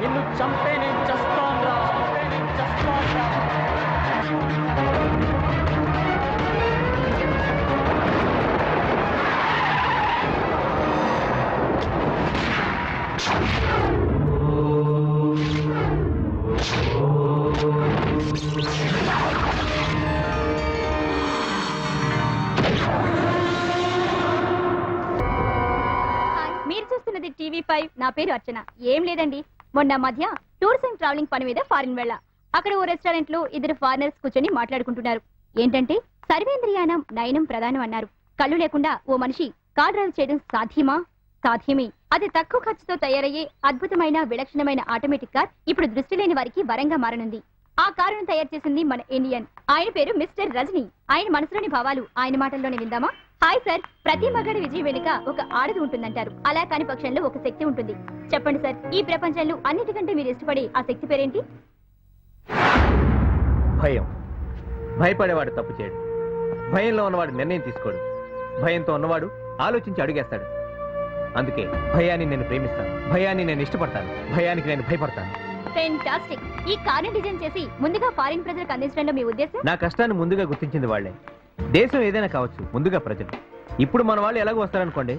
నిన్ను చంపే నేను చస్తాన్రా. మీరు చూస్తున్నది టీవీ5. నా పేరు అర్చన. ఏం లేదండి, మొన్న మధ్య టూర్స్ అండ్ ట్రావెలింగ్ పని మీద ఫారిన్ వెళ్ళా. అక్కడ ఓ రెస్టారెంట్ లో ఇద్దరు ఫారినర్స్ కూర్చొని మాట్లాడుకుంటున్నారు. ఏంటంటే సర్వేంద్రియానం నయనం ప్రధానం అన్నారు. కళ్ళు లేకుండా ఓ మనిషి కార్ డ్రైవ్ చేయడం సాధ్యమా? సాధ్యమే. అది తక్కువ ఖర్చుతో తయారయ్యే అద్భుతమైన విలక్షణమైన ఆటోమేటిక్ కార్ ఇప్పుడు దృష్టి లేని వారికి వరంగా మారనుంది. ఆ కారును తయారు చేసింది మన ఇండియన్. ఆయన పేరు మిస్టర్ రజనీ. ఆయన మనసులోని భావాలు ఆయన మాటల్లోనే విందామా? హాయ్ సార్, ప్రతి మగాడి విజయం వెనుక ఒక ఆడది ఉంటుందంటారు. అలా కాని పక్షంలో ఒక శక్తి ఉంటుంది. చెప్పండి సార్, ఈ ప్రపంచంలో అన్నిటికంటే మీరు ఇష్టపడే ఆ శక్తి పేరేంటి? భయం. భయపడేవాడు తప్పు చేయడు. భయంలో ఉన్నవాడు నిర్ణయం తీసుకోడు. భయంతో ఉన్నవాడు ఆలోచించి అడుగేస్తాడు. అందుకే భయాన్ని నేను ప్రేమిస్తాను, భయాన్ని నేను ఇష్టపడతాను, భయానికి నేను భయపడతాను. ఫెంటాస్టిక్. ఈ కారుని డిజైన్ చేసి ముందుగా ఫారిన్ ప్రజలకు అందించడంలో మీ ఉద్దేశం? నా కష్టాన్ని ముందుగా గుర్తించింది వాళ్లే. దేశం ఏదైనా కావచ్చు, ముందుగా ప్రజలు. ఇప్పుడు మన వాళ్ళు ఎలాగో వస్తారనుకోండి,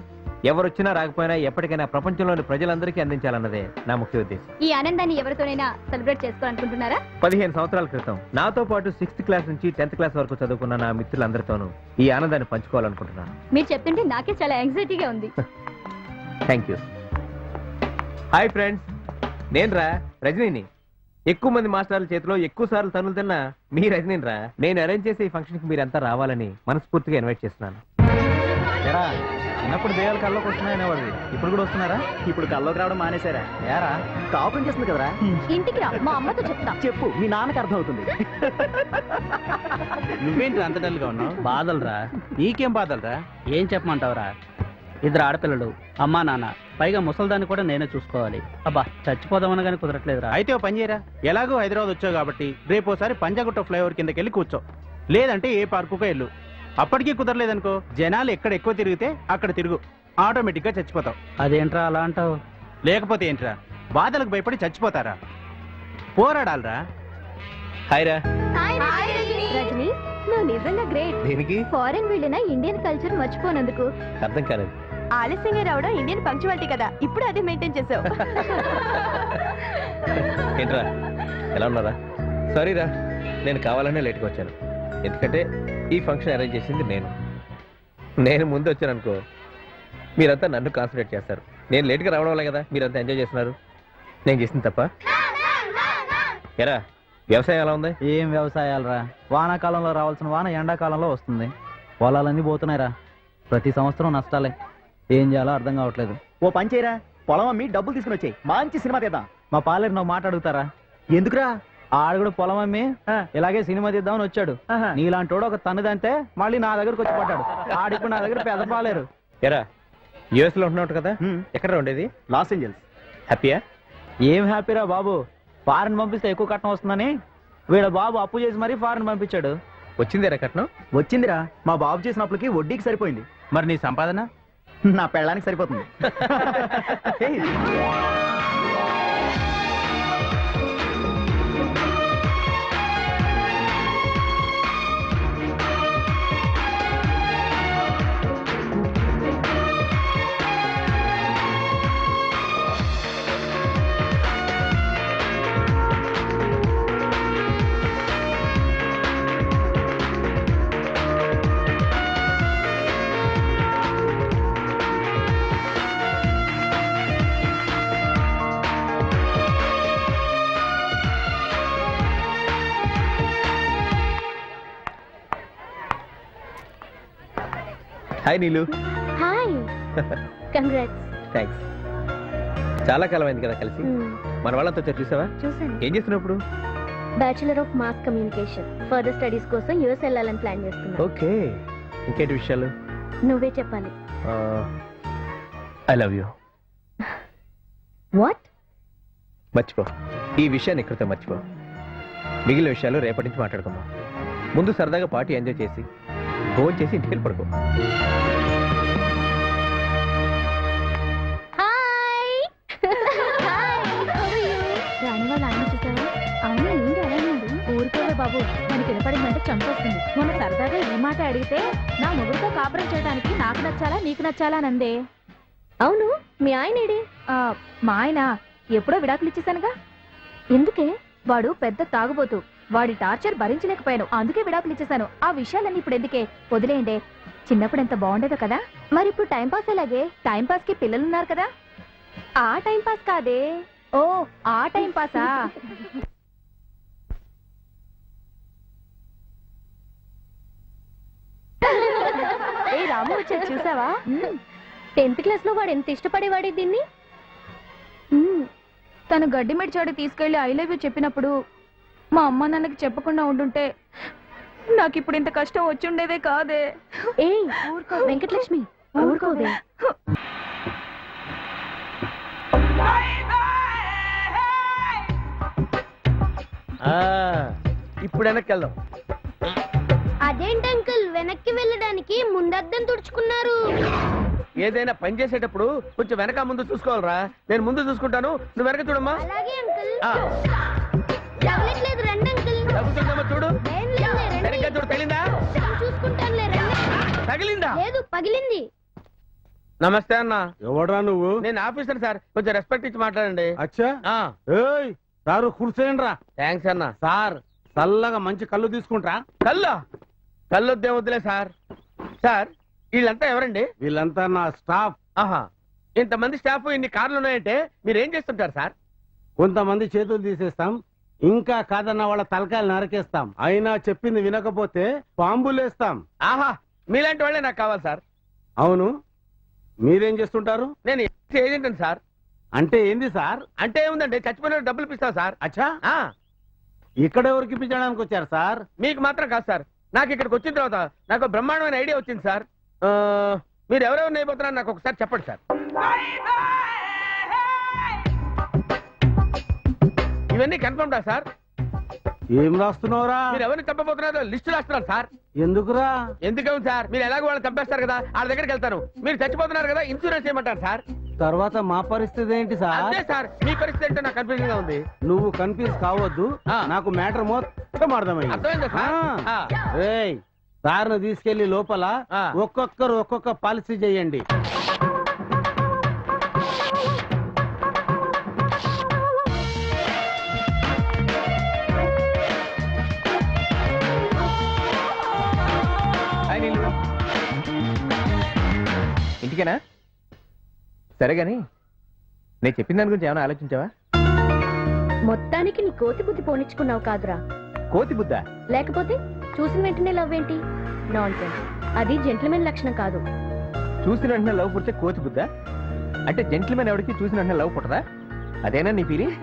ఎవరొచ్చినా రాకపోయినా ఎప్పటికైనా ప్రపంచంలోని ప్రజలందరికీ అందించాలన్నదే నా ముఖ్య ఉద్దేశం. ఈ ఆనందాన్ని ఎవరితోనైనా సెలబ్రేట్ చేసుకోవాలనుకుంటున్నారా? 15 సంవత్సరాల క్రితం నాతో పాటు 6th క్లాస్ నుంచి 10th క్లాస్ వరకు చదువుకున్న నా మిత్రులందరితోనూ ఈ ఆనందాన్ని పంచుకోవాలనుకుంటున్నాను. మీరు చెప్తుంటే నాకే చాలా యాంగ్జైటీగా ఉంది. Thank you. హాయ్ ఫ్రెండ్స్, నేను రా రజనీని. ఎక్కువ మంది మాస్టర్ల చేతిలో ఎక్కువ సార్లు తనులు తిన్నా మీ రజనీని రా. నేను అరేంజ్ చేసే ఈ ఫంక్షన్ కి మీరంతా రావాలని మనస్ఫూర్తిగా ఇన్వైట్ చేస్తున్నాను. చిన్నప్పుడు దేవాలు కల్లోకి వస్తున్నాయనేవాడివి, ఇప్పుడు కూడా వస్తున్నారా? ఇప్పుడు కల్లోకి రావడం మానేశారా? యారా కాపురం చేస్తుంది కదరా. ఇంటికి రా, మా అమ్మతో చెప్తా. చెప్పు, మీ నాన్నకి అర్థం అవుతుంది. నువ్వేంటి అంత డల్గా ఉన్నావు? బాధలరా. నీకేం బాధలరా? ఏం చెప్పమంటావురా? ఇద్దరు ఆడపిల్లలు, అమ్మా నాన్న, పైగా ముసల్దాన్ని కూడా నేనే చూసుకోవాలి. అబ్బా, చచ్చిపోదామని కానీ కుదరట్లేదురా. అయితే ఓ పని చేయరా, ఎలాగో హైదరాబాద్ వచ్చావు కాబట్టి రేపోసారి పంజాగుట్ట ఫ్లైఓవర్ కిందకి వెళ్ళి కూర్చో, లేదంటే ఏ పార్కుకో వెళ్ళు. అప్పటికీ కుదరలేదనుకో, జనాలు ఎక్కడ ఎక్కువ తిరిగితే అక్కడ తిరుగు, ఆటోమేటిక్ గా చచ్చిపోతావు. అదేంట్రా అలా అంటావు? లేకపోతే ఏంట్రా, బాధలకు భయపడి చచ్చిపోతారా? పోరాడాలరా. హాయ్ రా. రజనీ, నువ్వు నిజంగా గ్రేట్. దేనికి? ఫారెన్ వెళ్ళిన ఇండియన్ కల్చర్ మర్చిపోనందుకు. అర్థం కాలేదు. ఆలస్యంగా రావడం ఇండియన్ పంక్చువాలిటీ కదా, ఇప్పుడు అదే మెయింటైన్ చేసావు. ఏంట్రా, ఎలా ఉన్నారా? సారీ రా, నేను కావాలనే లేట్గా వచ్చాను. ఎందుకంటే ఈ ఫంక్షన్ అరేంజ్ చేసింది నేను ముందు వచ్చాను అనుకో, మీరంతా నన్ను కాన్సన్ట్రేట్ చేస్తారు. నేను లేట్గా రావడం వల్ల కదా మీరంతా ఎంజాయ్ చేస్తున్నారు. నేను చేసింది తప్ప? ఎరా, వ్యవసాయం ఎలా ఉంది? ఏం వ్యవసాయాలరా, వానాకాలంలో రావాల్సిన వాన ఎండాకాలంలో వస్తుంది. పొలాలన్నీ పోతున్నాయిరా, ప్రతి సంవత్సరం నష్టాలే. ఏం చేయాలో అర్థం కావట్లేదు. ఓ పని చేయరా, పొలం అమ్మి డబ్బులు తీసుకుని వచ్చాయి, మంచి సినిమా తీద్దాం. మా పాలేరు నువ్వు మాట అడుగుతారా? ఎందుకురా? ఆడు కూడా పొలం అమ్మి ఇలాగే సినిమా తీద్దామని వచ్చాడు. నీలాంటి వాడు ఒక తన్నుదంటే మళ్ళీ నా దగ్గరకు వచ్చి పడ్డాడు. ఆడిప్పుడు నా దగ్గర పెద్ద పాలేరు. ఎరా, యుఎస్ లో ఉంటున్నావు కదా, ఎక్కడ ఉండేది? Los Angeles. హ్యాపీయా? ఏం హ్యాపీరా బాబు, ఫారెన్ పంపిస్తే ఎక్కువ కట్నం వస్తుందని వీళ్ళ బాబు అప్పు చేసి మరీ ఫారెన్ పంపించాడు. వచ్చిందేరా కట్నం? వచ్చిందిరా, మా బాబు చేసిన అప్పులకి వడ్డీకి సరిపోయింది. మరి నీ సంపాదన? నా పెళ్ళానికి సరిపోతుంది. Hi Neelu. Hi, congrats. Thanks. చాలా కాలం అయింది కదా కలిసి. మన వాళ్ళంతా చూసావా? చూసాను. ఏం చేస్తున్నప్పుడు? Bachelor of mass communication. Further studies కోసం యూఎస్ వెళ్ళాలని ప్లాన్ చేస్తున్నా. ఓకే, ఇంకేంటి విషయాలు? నువ్వే చెప్పాలి. I love you. వాట్? మర్చిపో, ఈ విషయాన్ని ఇక్కడితో మర్చిపో. మిగిలిన విషయాలు రేపటి నుంచి మాట్లాడుకుందాం. ముందు సరదాగా పార్టీ ఎంజాయ్ చేసి ఫోన్ చేసి ఇంటికి వెళ్ళి పడుకో. Hi. Hi, how are you? బాబు మనకి వినపడిందంటే చంపొస్తుంది. మొన్న సరదాగా ఈ మాట అడిగితే నా మొగుడుతో కాపురం చేయడానికి నాకు నచ్చాలా నీకు నచ్చాలా నందే. అవును, మీ ఆయన ఏడి? మా ఆయన ఎప్పుడో విడాకులు ఇచ్చేసానుగా. ఎందుకే? వాడు పెద్ద తాగుబోతు. వాడి టార్చర్ భరించలేకపోయాను, అందుకే విడాకులు ఇచ్చేసాను. ఆ విషయాలన్నీ ఇప్పుడు ఎందుకే, వదిలేయండి. చిన్నప్పుడు ఎంత బాగుండేదో కదా. మరి ఇప్పుడు టైం పాస్ ఎలాగే? టైం పాస్ కి పిల్లలున్నారు కదా. ఆ టైం పాస్ కాదే. ఓ ఆ టైం పాసా. ఏ రాము వచ్చాడు చూసావా? 10th క్లాస్ లో వాడు ఎంత ఇష్టపడేవాడే దీన్ని. తను గడ్డి మెడిచాడు తీసుకెళ్లి ఐ లవ్ యూ చెప్పినప్పుడు మా అమ్మ నాన్నకి చెప్పకుండా ఉండుంటే నాకు ఇప్పుడు ఇంత కష్టం వచ్చుండేదే కాదే. ఏ వెంకటలక్ష్మి ఊరుకోదే. ఇప్పుడు వెనక్కి వెళ్దాం. అదేంటి అంకుల్ వెనక్కి వెళ్ళడానికి ముందద్దం తుడుచుకున్నారు? ఏదైనా పని చేసేటప్పుడు కొంచెం వెనక ముందు చూసుకోవాలరా. నేను ముందు చూసుకుంటాను, నువ్వు వెనక చూడమ్మా. అలాగే అంకుల్. ఆ, తగలట్లేదు రండి అంకుల్. తగ్గుతుందమ్మా చూడు. వెనక చూడు, తగిలిందా? చూసుకుంటానులే రండి. తగిలిందా? లేదు పగిలింది. నమస్తే అన్న. ఎవడరా నువ్వు? నేను ఆఫీసర్ సార్, కొంచెం రెస్పెక్ట్ ఇచ్చి మాట్లాడండి. అచ్చా ఏయ్ సారు కూర్చోండి రా. థ్యాంక్స్ అన్న. సార్ చల్లగా మంచి కళ్ళు తీసుకుంటా. కల్లు కళ్ళొద్దే వద్దులే సార్. సార్ వీళ్ళంతా ఎవరండి? వీళ్ళంతా నా స్టాఫ్. ఆహా, ఇంతమంది స్టాఫ్, ఇన్ని కార్లు ఉన్నాయంటే మీరు ఏం చేస్తుంటారు సార్? కొంతమంది చేతులు తీసేస్తాం, ఇంకా కాదన్న వాళ్ళ తలకాయలు నరికేస్తాం. అయినా చెప్పింది వినకపోతే బాంబులేస్తాం. ఆహా, మీలాంటి వాళ్ళే నాకు కావాలి సార్. అవును, మీరేం చేస్తుంటారు? నేను ఏజెంట్ సార్. అంటే ఏంది సార్? అంటే ఏముందండి, చచ్చిపోయిన డబ్బులు ఇప్పిస్తావు సార్. అచ్చా, ఆ, ఇక్కడ ఎవరికి ఇప్పించడానికి వచ్చారు సార్? మీకు మాత్రం కాదు సార్. నాకు ఇక్కడికి వచ్చిన తర్వాత నాకు బ్రహ్మాండమైన ఐడియా వచ్చింది సార్. మీరు ఎవరెవరు అయిపోతున్నారో నాకు ఒకసారి చెప్పండి సార్. ఇవన్నీ కన్ఫర్మ్ రా సార్? ఏం రాస్తున్నావురా? మీరు ఎవరిని చంపబోతున్నారో లిస్టు రాస్తున్నారు సార్. ఎందుకురా? ఎందుకని సార్? మీరు ఎలాగో వాళ్ళు చంపేస్తారు కదా, వాళ్ళ దగ్గరికి వెళ్తారు. మీరు చచ్చిపోతున్నారు కదా, ఇన్సూరెన్స్ చేయమంటారు సార్. తర్వాత మా పరిస్థితి ఏంటి సార్? అదే సార్, మీ పరిస్థితి ఏంటో నాకు కన్ఫ్యూజన్ గా ఉంది. నువ్వు కన్ఫ్యూజ్ కావద్దు, ఆ. నాకు మ్యాటర్ మొత్తం అర్థమైంది. అర్థమైందా సార్? ఆ. ఏయ్, సార్ను తీసుకెళ్లి లోపల ఆ. ఒక్కొక్కరు ఒక్కొక్క పాలసీ చేయండి. హాయ్ నీలు. ఇంటికేనా? సరే గాని నేను చెప్పిన దాని గురించి ఏమైనా ఆలోచించావా? మొత్తానికి నీ కోతి బుద్ధి పోనిచ్చుకున్నావు కాదురా. కోతి బుద్ధ? లేకపోతే చూసిన వెంటనే లవ్ ఏంటి? నాన్సెన్స్. అది జెంట్లమెన్ లక్షణం కాదు. చూసిన వెంటనే లవ్ పుడితే కోతి బుద్ధ? అంటే జెంట్లమెన్ ఎవరికి చూసిన వెంటనే లవ్ పుట్టదా? అదేనా నీ feeling?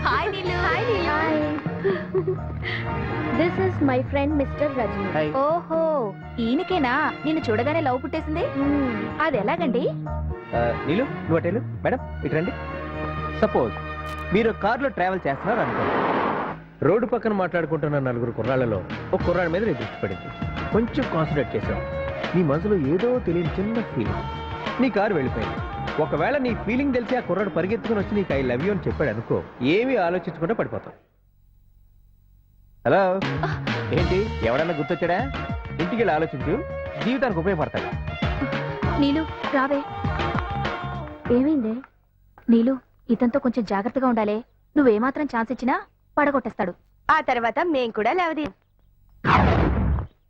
Hi Neelu. Hi this is my friend mister Rajani. Hi. ఓహో, ఈయనకేనా నిన్ను చూడగానే లవ్ పుట్టేసింది? అది ఎలాగండి? నీలు, నువ్వు అటేలు. మేడం ఇటు రండి. సపోజ్ మీరు కారులో ట్రావెల్ చేస్తున్నారు అనుకో. రోడ్డు పక్కన మాట్లాడుకుంటున్న నలుగురు కుర్రాళ్లలో ఒక కుర్రాడి మీద నీ దృష్టి పడింది. కొంచెం కాన్సన్ట్రేట్ చేసావు. నీ మనసులో ఏదో తెలియని చిన్న ఫీలింగ్. నీ కారు వెళ్ళిపోయింది. ఒకవేళ నీ ఫీలింగ్ తెలిసి ఆ కుర్రాడు పరిగెత్తుకుని వచ్చి నీకు ఐ లవ్ యూ అని చెప్పాడు అనుకో, ఏమీ ఆలోచించకుండా పడిపోతావు. హలో, ఏంటి ఎవడన్నా గుర్తొచ్చాడా? ఇంటికి వెళ్ళి ఆలోచించు, జీవితానికి ఉపయోగపడతాయి. నీలు రావే. ఏమైంది? నీలు, ఇతనితో కొంచెం జాగ్రత్తగా ఉండాలి. నువ్వేమాత్రం ఛాన్స్ ఇచ్చినా పడగొట్టేస్తాడు. ఆ తర్వాత మేం కూడా లేవది.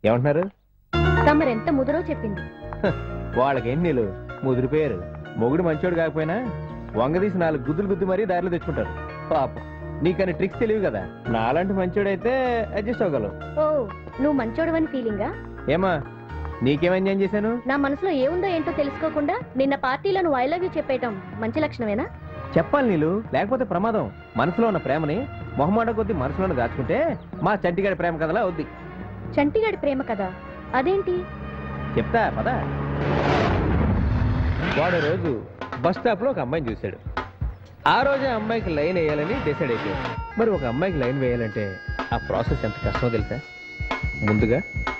ఏమంటున్నారు? తమరెంత ముదురో చెప్పింది. వాళ్ళకేం నీళ్ళు ముదిరిపోయారు. మొగుడు మంచోడు కాకపోయినా వంగదీసి 4 గుద్దులు గుద్దు మరీ దారిలో తెచ్చుకుంటారు. పాపం నీకని ట్రిక్స్ తెలియదు కదా. నాలాంటి మంచోడైతే అడ్జస్ట్ అవ్వగలవు. ఓ, నువ్వు మంచోడవని ఫీలింగా? ఏమా, నీకేం ఎంజాయ్ చేశాను? నా మనసులో ఏముందో ఏంటో తెలుసుకోకుండా నిన్న పార్టీలో నువ్వు ఐ లవ్ యూ చెప్పేయటం మంచి లక్షణమేనా? చెప్పాలి నీళ్ళు, లేకపోతే ప్రమాదం. మనసులో ఉన్న ప్రేమని మొహమాట కొద్ది మనసులోనే దాచుకుంటే మా చంటిగాడి ప్రేమ కథలా అవుద్ది. చంటిగాడి ప్రేమ కదా? అదేంటి? చెప్తా పదా. వాడు రోజు బస్ స్టాప్ లో ఒక అమ్మాయిని చూశాడు. ఆ రోజే అమ్మాయికి లైన్ వేయాలని డిసైడ్ అయిపోయాడు. మరి ఒక అమ్మాయికి లైన్ వేయాలంటే ఆ ప్రాసెస్ ఎంత కష్టమో తెలుసా? ముందుగా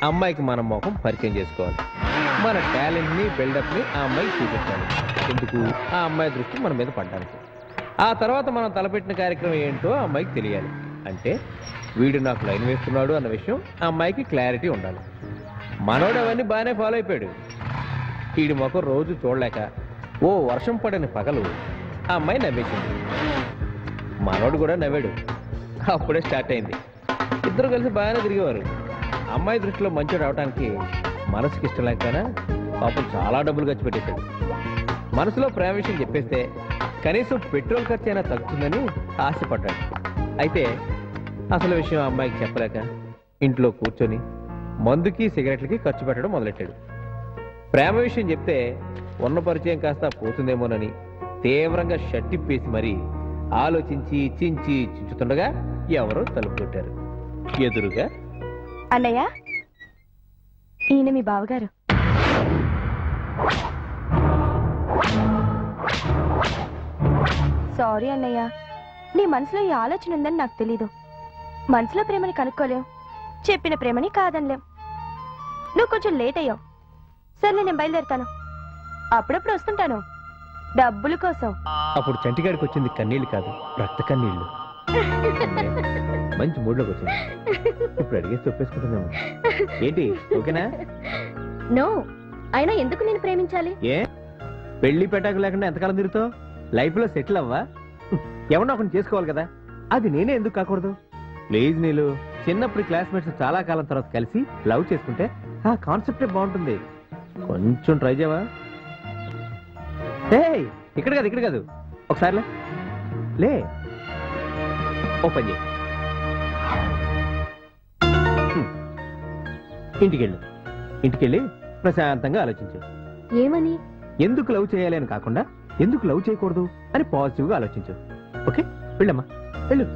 అమ్మాయికి మన మొహం పరిచయం చేసుకోవాలి. మన టాలెంట్ ని బిల్డప్ ని ఆ అమ్మాయికి చూపించాలి. ఎందుకు? ఆ అమ్మాయి దృష్టి మన మీద పడ్డానికి. ఆ తర్వాత మనం తలపెట్టిన కార్యక్రమం ఏంటో ఆ అమ్మాయికి తెలియాలి. అంటే వీడు నాకు లైన్ వేస్తున్నాడు అన్న విషయం ఆ అమ్మాయికి క్లారిటీ ఉండాలి. మనోడు అవన్నీ బాగానే ఫాలో అయిపోయాడు. వీడి మొక్క రోజు చూడలేక ఓ వర్షం పడని పగలు ఆ అమ్మాయి నవ్వేసింది. మనోడు కూడా నవ్వాడు. అప్పుడే స్టార్ట్ అయింది. ఇద్దరు కలిసి బాగానే తిరిగేవారు. అమ్మాయి దృష్టిలో మంచి రావడానికి మనసుకి ఇష్టం లేకపోయినా పాపం చాలా డబ్బులు ఖర్చు పెట్టేశాడు. మనసులో ప్రేమ విషయం చెప్పేస్తే కనీసం పెట్రోల్ ఖర్చు అయినా తగ్గుతుందని ఆశపడ్డాడు. అయితే అసలు విషయం ఆ అమ్మాయికి చెప్పలేక ఇంట్లో కూర్చొని మందుకి సిగరెట్లకి ఖర్చు పెట్టడం మొదలెట్టాడు. ప్రేమ విషయం చెప్తే ఉన్న పరిచయం కాస్త పోతుందేమోనని తీవ్రంగా షట్టిప్పేసి మరీ ఆలోచించి చించి చించుతుండగా ఎవరో తలుపు కొట్టారు. ఎదురుగా అన్నయ్య, ఈయన మీ బావగారు. సారీ అన్నయ్య, నీ మనసులో ఈ ఆలోచన ఉందని నాకు తెలీదు. మనసులో ప్రేమని కనుక్కోలేం, చెప్పిన ప్రేమని కాదనలేం. నువ్వు కొంచెం లేట్ అయ్యావు. సరే నేను బయలుదేరుతాను. అప్పుడప్పుడు వస్తుంటాను డబ్బుల కోసం. అప్పుడు చంటిగాడికి వచ్చింది కన్నీళ్ళు కాదు, రక్త కన్నీళ్లు. మంచి మూడ్లోకి వచ్చింది. ఇప్పుడు అడిగేసి తొప్పేసుకుంటున్నాము. ఏంటి ఓకేనా? నో, అయినా ఎందుకు నేను ప్రేమించాలి? ఏ పెళ్లి పెట్టాక లేకుండా ఎంతకాలం తిరుగుతావు? లైఫ్ లో సెటిల్ అవ్వా? ఎవరినో ఒకరిని చేసుకోవాలి కదా. అది నేనే ఎందుకు కాకూడదు? ప్లీజ్ నీళ్ళు, చిన్నప్పుడు క్లాస్మేట్స్ చాలా కాలం తర్వాత కలిసి లవ్ చేసుకుంటే ఆ కాన్సెప్టే బాగుంటుంది. కొంచెం ట్రై చేయవా? ఇక్కడ కాదు, ఇక్కడ కాదు, ఒకసారి లే. ఓపెన్ చేయి. ఇంటికెళ్ళు. ఇంటికెళ్ళి ప్రశాంతంగా ఆలోచించు. ఏమని? ఎందుకు లవ్ చేయాలి అని కాకుండా ఎందుకు లవ్ చేయకూడదు అని పాజిటివ్ గా ఆలోచించు. ఓకే, వెళ్ళమ్మా, వెళ్ళు.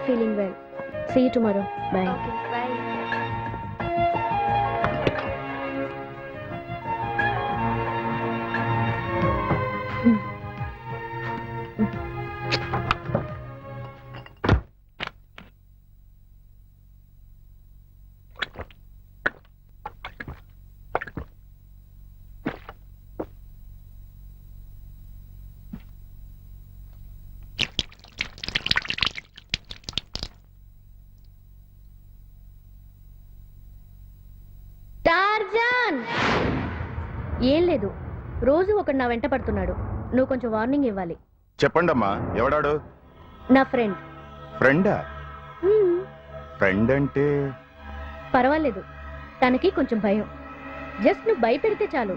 Feeling well. See you tomorrow. Bye. Tarzan! ఏం లేదు, రోజు ఒకడు నా వెంట పడుతున్నాడు. నువ్వు కొంచెం వార్నింగ్ ఇవ్వాలి. చెప్పండమ్మా, ఎవడాడు? నా ఫ్రెండ్. ఫ్రెండా? ఫ్రెండ్ అంటే పర్వాలేదు, తనకి కొంచెం భయం. జస్ట్ నువ్వు భయపెడితే చాలు,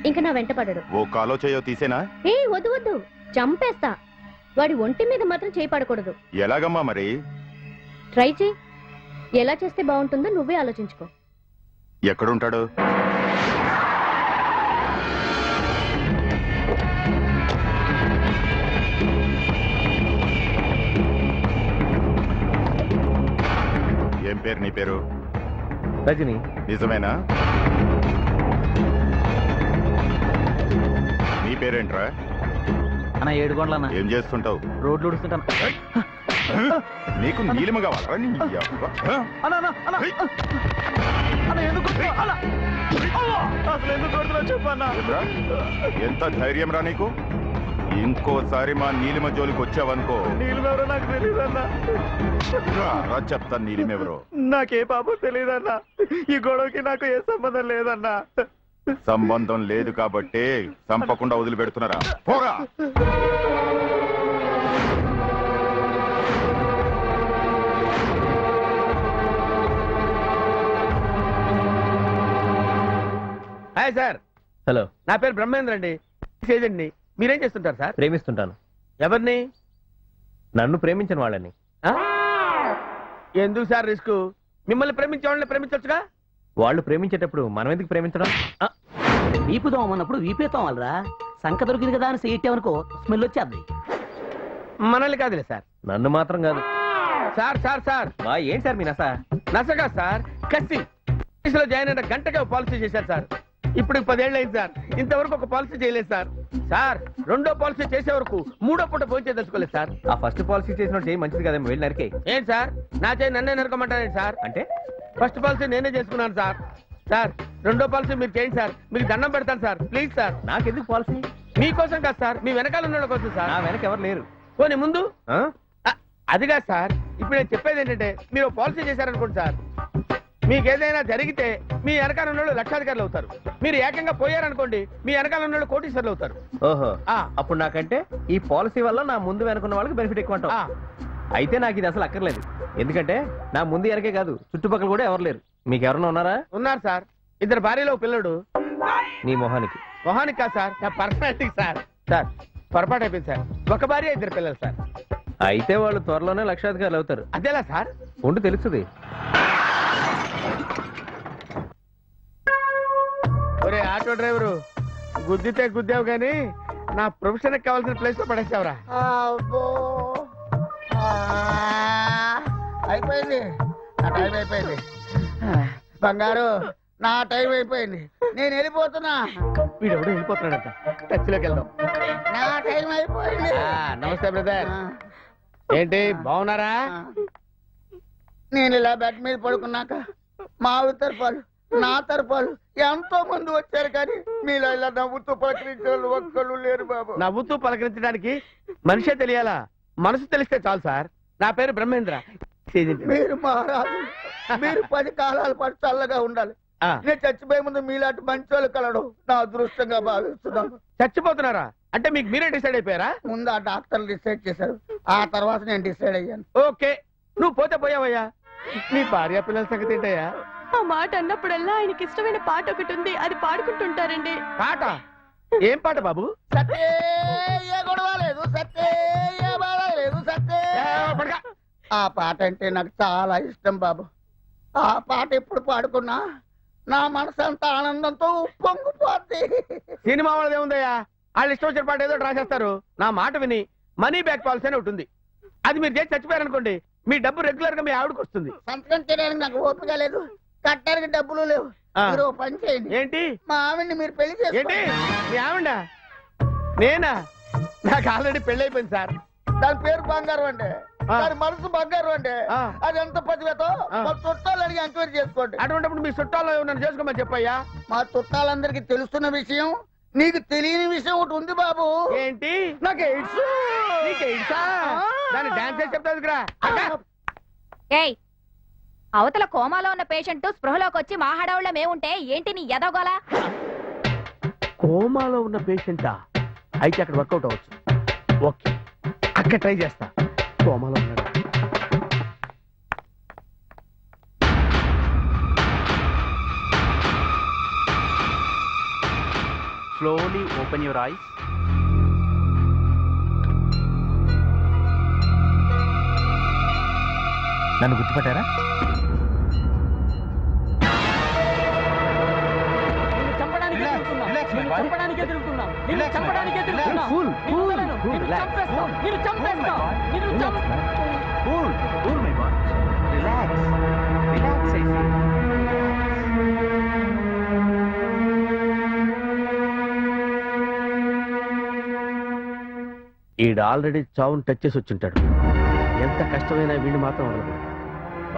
ఇంకా నా వెంట పడడు. ఓ కాలో చేయో తీసేనా? ఏ వద్దు వద్దు, చంపేస్తా. వాడి ఒంటి మీద మాత్రం చేయి పడకూడదు. ఎలాగమ్మా మరి? ట్రై చేయి. ఎలా చేస్తే బాగుంటుందో నువ్వే ఆలోచించుకో. ఎక్కడుంటాడు? ఏం పేరు నీ పేరు? రజని. నిజమేనా? నీ పేరేంట్రా? అన్న 7 గంటలన్నా. ఏం చేస్తుంటావు? రోడ్లు ఉడుస్తుంటాను. నీకు నీలిమ కావాలా నీ యవ్వ? అన్న అన్న అన్న అన్న ఎందుకు కొడుతున్నావ్? అన్న అవ్వ! అసలు ఎందుకు కొడుతున్నావు చెప్పన్నా. ఏంట్రా? ఎంత ధైర్యం రా నీకు? ఇంకోసారి మా నీలిమ జోలికి వచ్చావనుకో నీళ్ళెవరో నాకు తెలియదన్నా. రా చెప్తాను నీలిమెవరో. నాకే పాపం తెలియదన్నా. ఈ గొడవకి నాకు ఏ సంబంధం లేదన్నా. సంబంధం లేదు కాబట్టి చంపకుండా వదిలిపెడుతున్నారా? పోరా. Hi sir. హలో, నా పేరు బ్రహ్మేంద్ర అండి, ఏజెంట్ని. మీరేం చేస్తుంటారు సార్? ప్రేమిస్తుంటాను. ఎవరిని? నన్ను ప్రేమించిన వాళ్ళని. ఎందుకు సార్ రిస్క్? మిమ్మల్ని ప్రేమించే వాళ్ళని ప్రేమించవచ్చుగా. వాళ్ళు ప్రేమించేటప్పుడు మనం ఎందుకు ప్రేమించడం? వీపుదాం అన్నప్పుడు వీపేతాం వాళ్ళరా. సంక దొరికింది కదా అని చేయటమనుకో స్మెల్ వచ్చేద్ది. మనల్ని కాదులే సార్. నన్ను మాత్రం కాదు సార్. సార్ సార్ ఏంటి సార్ మీ నస? నసగా సార్, కసి. లో జాయిన్ అయిన గంటగా పాలసీ చేశారు సార్. ఇప్పుడు 10 ఏళ్ళు అయింది సార్, ఇంతవరకు ఒక పాలసీ చేయలేదు సార్. సార్, రెండో పాలసీ చేసే వరకు మూడో పూట భోజనం తెలుసుకోలేదు సార్. ఆ ఫస్ట్ పాలసీ చేసిన చేయి మంచిది కదా, వెళ్ళి నరికే. ఏం సార్, నా చేయి నన్నే నరకమంటారేంటి సార్? అంటే ఫస్ట్ పాలసీ నేనే చేసుకున్నాను సార్. సార్, రెండో పాలసీ మీరు చేయండి సార్, మీకు దండం పెడతాను సార్, ప్లీజ్ సార్. నాకెందుకు పాలసీ? మీకోసం కాదు సార్, మీ వెనకాల ఉన్న వాళ్ళ కోసం సార్. నా వెనక ఎవరు లేరు. పోనీ ముందు అదిగా సార్. ఇప్పుడు నేను చెప్పేది ఏంటంటే, మీరు పాలసీ చేశారనుకోండి సార్, మీకు ఏదైనా జరిగితే మీ వెనకాల ఉన్న లక్షాధికారులు అవుతారు. మీరు ఏకంగా పోయారనుకోండి, మీ వెనకాల ఉన్న కోటీశ్వర్లు అవుతారు. ఓహో, అప్పుడు నాకంటే ఈ పాలసీ వల్ల నా ముందు వెనుకున్న వాళ్ళకి బెనిఫిట్ ఎక్కువ అంటావు. అయితే నాకు ఇది అసలు అక్కర్లేదు. ఎందుకంటే నా ముందు వెనకే కాదు, చుట్టుపక్కల కూడా ఎవరు లేరు. మీకు ఎవరన్నా ఉన్నారా? ఉన్నారు సార్. 2 భార్యలో పిల్లడు. నీ మొహానికి? మొహానికి కాదు సార్, నా పర్సనాలిటీకి సార్. సార్, పొరపాటు అయిపోయింది సార్. ఒక భార్య 2 పిల్లలు సార్. అయితే వాళ్ళు త్వరలోనే లక్షాధికారులు అవుతారు. అదేలా సార్? ఉండి తెలుస్తుంది. ఒరే ఆటో డ్రైవరు, గుద్దితే గుద్దావు కానీ నా ప్రొఫెషన్ కావాల్సిన ప్లేస్ లో పడేసావురా. అయిపోయింది, నా టైం అయిపోయింది. బంగారు, నా టైం అయిపోయింది, నేను వెళ్ళిపోతున్నా. వీడెవడో వెళ్ళిపోతున్నాడంట, టచ్ లోకి వెళ్దాం. నా టైం అయిపోయింది. నమస్తే బ్రదర్. ఏంటి బాగున్నారా? నేను ఇలా బెడ్ మీద పడుకున్నాక మా తరపాలు, నా తరపాలు ఎంతో మంది వచ్చారు, కానీ మీలో ఇలా నవ్వుతూ పలకరించిన ఒక్కళ్ళు లేరు బాబు. నవ్వుతూ పలకరించడానికి మనిషే తెలియాలా? మనసు తెలిస్తే చాలు సార్. నా పేరు బ్రహ్మేంద్ర. మీరు మహారాజు, మీరు 10 కాలాల పాటు చల్లగా ఉండాలి. నేను చచ్చిపోయే ముందు మీలాంటి మంచి వాళ్ళు కలడం నా అదృష్టంగా భావిస్తున్నాను. చచ్చిపోతున్నారా? అంటే మీకు మీరే డిసైడ్ అయిపోయారా? ముందు ఆ డాక్టర్లు డిసైడ్ చేశారు, ఆ తర్వాత నేను డిసైడ్ అయ్యాను. ఓకే, నువ్వు పోతే పోయావయ్యా. నీ భార్య పిల్లల సంగతి ఏంటయ్యా? ఆ మాట అన్నప్పుడల్లా ఆయనకి ఇష్టమైన పాట ఒకటి ఉంది, అది పాడుకుంటుంటారండి. పాట? ఏం పాట బాబు? సత్తే ఏ గొడవ లేదు, సత్తే ఏ బాధ లేదు, సత్తే. ఆ పాట అంటే నాకు చాలా ఇష్టం బాబు. ఆ పాట ఎప్పుడు పాడుకున్నా నా మనసు అంతా ఆనందంతో పొంగిపోద్ది. సినిమా వాళ్ళది ఏముందయ్యా, వాళ్ళు ఇష్టం వచ్చిన పాట ఏదో రాసేస్తారు. నా మాట విని మనీ బ్యాక్ పాలసీ అని ఉంటుంది. అది మీరు చేసి చచ్చిపోయారనుకోండి, మీ డబ్బు రెగ్యులర్ గా మీ ఆవిడకి వస్తుంది. సంతకం చేయడానికి నాకు ఓపిక లేదు, కట్టడానికి డబ్బులు లేవు. మీరు ఓ పని చేయండి. ఏంటి? మా ఆవిడ్ని మీరు పెళ్లి ఏంటి? చేసుకోండి. మీ ఆవిడ? నేనా? నాకు ఆల్రెడీ పెళ్లి అయిపోయింది సార్. దాని పేరు బంగారం అంటే, దాని మనసు బంగారం అంటే, అది ఎంత పదివేతో మా చుట్టాలు అడిగి ఎంక్వైరీ చేసుకోండి. అటువంటిప్పుడు మీ చుట్టాల్లో నన్ను చేసుకోమని చెప్పయ్యా. మా చుట్టాలందరికీ తెలుస్తున్న విషయం, నీకు తెలియని విషయం ఒకటి ఉంది బాబు. ఏంటి? నాకు ఎయిడ్స్. నీకు ఎయిడ్సా? దాన్ని డాన్స్ చేసి చెప్తా. ఏయ్, అవతల కోమాలో ఉన్న పేషెంట్ స్పృహలోకి వచ్చి మా హడావుళ్ళ మేముంటే ఏంటి నీ ఎదగోలా? కోమాలో ఉన్న పేషెంటా? అయితే అక్కడ వర్కౌట్ అవ్వచ్చు. ఓకే, అక్కడ ట్రై చేస్తా. కోమాలో ఉన్నాడు. Slowly open your eyes. నన్ను గుర్తుపట్టారా? Cool, my boy. Relax, I say. ఈడు ఆల్రెడీ చావును టచ్ చేసి వచ్చింటాడు. ఎంత కష్టమైనా వీళ్ళు మాత్రం ఉండదు.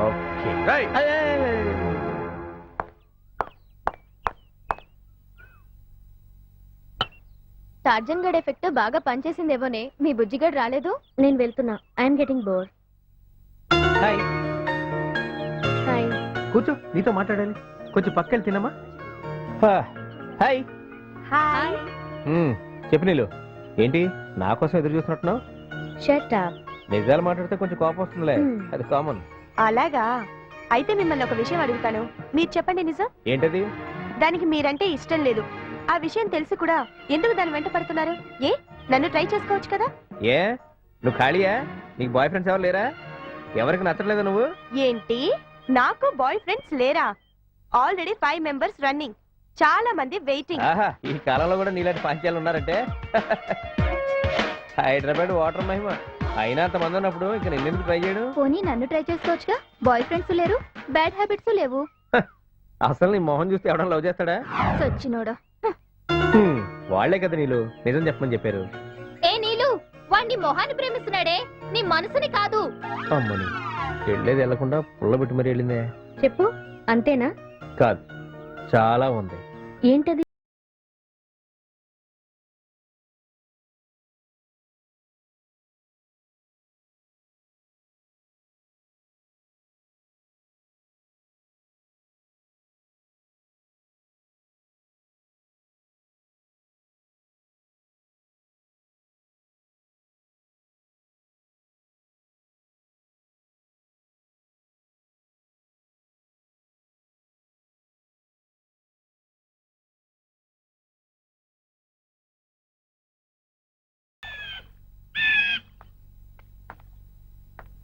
ఓకే టార్జన్ గడ్ ఎఫెక్ట్ బాగా పనిచేసిందేమోనే మీ బుజ్జిగడ్ రాలేదు. నేను వెళ్తున్నా. I'm getting bore. Hi, hi. కూర్చో, నీతో మాట్లాడాలి. కొంచెం పక్కకి తినమ్మా. హాయ్. హాయ్. చెప్పు నీళ్ళు, ఏంటి నా కోసం ఎదురు చూస్తున్నట్టున్నావు? Shut up. నిజాలు మాట్లాడితే కొంచెం కోపం వస్తుందిలే, అది కామన్. అలాగా? అయితే మిమ్మల్ని ఒక విషయం అడుగుతాను, మీరు చెప్పండి నిజం. ఏంటది? దానికి మీరంటే ఇష్టం లేదు. ఆ విషయం తెలిసి కూడా ఎందుకు దాని వెంట పడుతున్నారు? ఏ, నన్ను ట్రై చేసుకోవచ్చు కదా? ఏ, నువ్వు ఖాళీయా? నీకు బాయ్ ఫ్రెండ్స్ ఎవరు లేరా? ఎవరికి నచ్చట్లేదా నువ్వు? ఏంటి, నాకు బాయ్ ఫ్రెండ్స్ లేరా? ఆల్రెడీ 5 మెంబర్స్ రన్నింగ్, చాలా మంది వెయిటింగ్. ఆహా, ఈ కాలంలో కూడా నీలాంటి పాంచాలు ఉన్నారంటే హైదరాబాద్ వాటర్ మహిమ. అయినా అంత మంది ఉన్నప్పుడు ఇక నిన్నెందుకు ట్రై చేయడం? పోనీ నన్ను ట్రై చేసుకోవచ్చుగా. బాయ్ ఫ్రెండ్స్ లేరు, బ్యాడ్ హ్యాబిట్స్ లేవు. అసలు నీ మొహం చూస్తే ఎవడన్నా లవ్ చేస్తాడా? సచ్చినోడా. వాళ్లే కదా నీళ్ళు నిజం చెప్పమని చెప్పారు. ఏ నీలు, వాణ్ణి మొహాన్ని ప్రేమిస్తున్నాడే, నీ మనసుని కాదు. అమ్మని, వెళ్ళేది వెళ్లకుండా పుల్ల పెట్టి మరీ వెళ్ళిందే. చెప్పు, అంతేనా? కాదు, చాలా ఉంది. ఏంటది?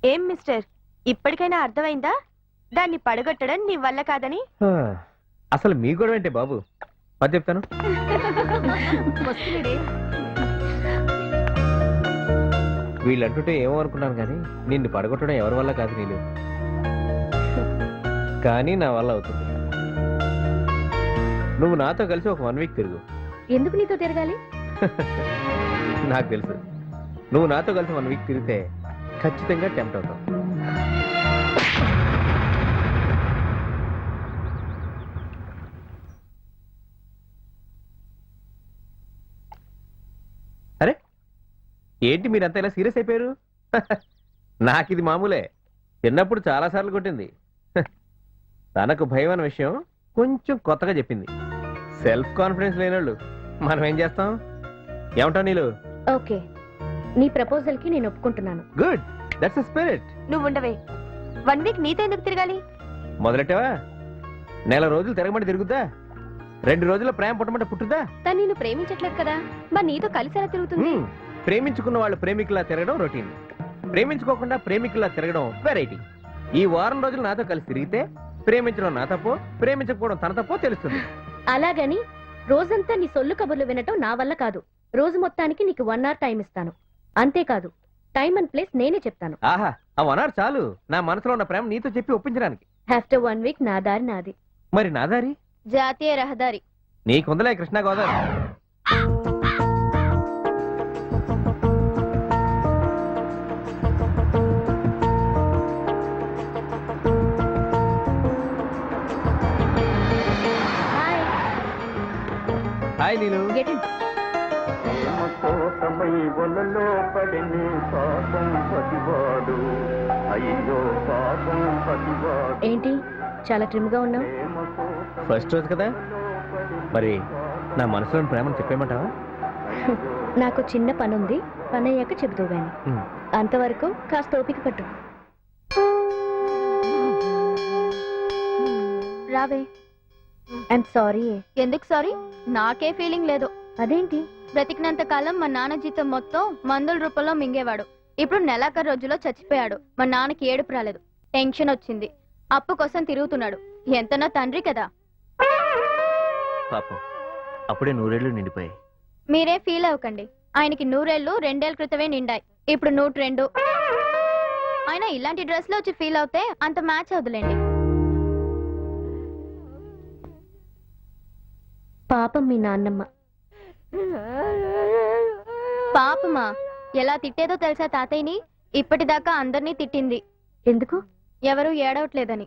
ఏం మిస్టర్, ఇప్పటికైనా అర్థమైందా దాన్ని పడగొట్టడం నీ వల్ల కాదని? అసలు మీ గొడవ ఏంటి బాబు? అది చెప్తాను. వీళ్ళంటుంటే ఏమో అనుకున్నాను కానీ నిన్ను పడగొట్టడం ఎవరి వల్ల కాదు నీళ్ళు, కానీ నా వల్ల అవుతుంది. నువ్వు నాతో కలిసి ఒక 1 వీక్ తిరుగు. ఎందుకు నీతో తిరగాలి? నాకు తెలుసు, నువ్వు నాతో కలిసి 1 వీక్ తిరిగితే ఖచ్చితంగా టెంప్ట్ అవుతావు. అరే ఏంటి మీరంతా ఇలా సీరియస్ అయిపోయారు? నాకు ఇది మామూలే, చిన్నప్పుడు చాలా సార్లు కొట్టింది. తనకు భయం అన్న విషయం కొంచెం కొత్తగా చెప్పింది. సెల్ఫ్ కాన్ఫిడెన్స్ లేనోళ్ళు మనం ఏం చేస్తాం? ఏమంటావు నీళ్ళు? ఓకే, నీ ప్రపోజల్ కి నేను ఒప్పుకుంటున్నాను. Good, that's spirit. నువ్వు ఉండవే, 1 వీక్ నీతో ఎందుకు తిరగాలి? మొదలెట్టావా? నెల రోజులు తిరగమంటే తిరుగుద్దా? 2 రోజుల్లో ప్రేమ పుట్టమంటే పుట్టుదా? తను నిన్ను ప్రేమించట్లేదు కదా, మరి నీతో కలిసి ఎలా తిరుగుతుంది? ప్రేమించుకున్న వాళ్ళు ప్రేమికులా తిరగడం రొటీన్, ప్రేమించుకోకుండా ప్రేమికులా తిరగడం వెరైటీ. ఈ వారం రోజులు నాతో కలిసి తిరిగితే ప్రేమించడం నా తప్పో, ప్రేమించకపోవడం తన తప్పో తెలుస్తుంది. అలాగని రోజంతా నీ సొల్లు కబుర్లు వినటం నా వల్ల కాదు. రోజు మొత్తానికి నీకు 1 hour టైం ఇస్తాను. అంతేకాదు, టైం అండ్ ప్లేస్ నేనే చెప్తాను. ఆహా, ఆ 1 hour చాలు నా మనసులో ఉన్న ప్రేమ నీతో చెప్పి ఒప్పించడానికి. ఆఫ్టర్ 1 వీక్ నా దారి నాది. మరి నా దారి? జాతీయ రహదారి. నీకుందలే Krishna Godavari. Hi. Hi Neelu. Get in. ఏంటి చాలా ట్రిమ్ గా ఉన్నావు? ఫస్ట్ రోజు కదా, మరి నా మనసులోని ప్రేమను చెప్పేయమంటావా? నాకు చిన్న పని ఉంది, పని అయ్యాక చెబుతూ గాని. అంతవరకు కాస్త ఓపిక పట్టు. రావే. I'm sorry. ఎందుకు సారీ? నాకే ఫీలింగ్ లేదు. అదేంటి? బ్రతికినంత కాలం మా నాన్న జీతం మొత్తం మందుల రూపంలో మింగేవాడు. ఇప్పుడు నెలాఖరు రోజులో చచ్చిపోయాడు. మా నాన్నకి ఏడుపు రాలేదు, టెన్షన్ వచ్చింది. అప్పు కోసం తిరుగుతున్నాడు. ఎంత నా తండ్రి కదా. పాపం, అప్పుడే 100 ఏళ్ళు నిండిపోయాయి. మీరే ఫీల్ అవ్వకండి, ఆయనకి 100 ఏళ్ళు 2 ఏళ్ల క్రితమే నిండాయి. ఇప్పుడు 102. ఆయన ఇలాంటి డ్రెస్ లో వచ్చి ఫీల్ అవుతే అంత మ్యాచ్ అవుతులేండి. పాపం మీ నాన్నమ్మ. పాపమా? ఎలా తిట్టేదో తెలుసా తాతయ్యని? ఇప్పటిదాకా అందరినీ తిట్టింది. ఎందుకు? ఎవరు ఏడవట్లేదని.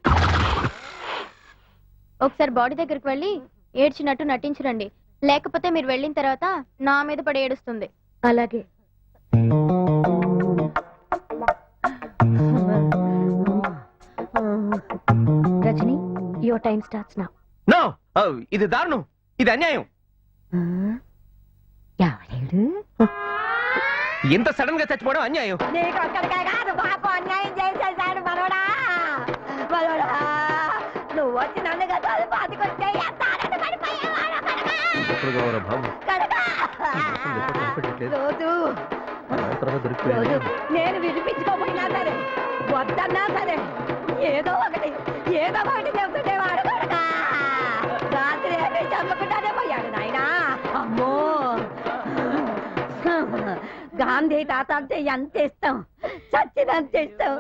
ఒకసారి బాడీ దగ్గరికి వెళ్ళి ఏడ్చినట్టు నటించరండి, లేకపోతే మీరు వెళ్ళిన తర్వాత నా మీద పడి ఏడుస్తుంది. అలాగే. Rajani, your time starts now. No, ఇది దారుణం, ఇది అన్యాయం. ఇంత సడన్ గా చచ్చిపోవడం అన్యాయం. అన్యాయం చేసేసాడు మనోడా. మనోడా, నువ్వు వచ్చి నన్ను కదా పాతికొచ్చే ఎప్పుడు కావాలా బాబు? రోజు రోజు నేను వినిపించుకోపోయినా సరే, వద్దన్నా సరే, ఏదో ఒకటి చెప్తుంటే వాడు కొడక. రాత్రి ఏమీ చెప్పకుండానే పోయాడు నాయనా. అమ్మో, గాంధీ తాత అంటే ఎంత ఇష్టం, చచ్చినంత ఇష్టం.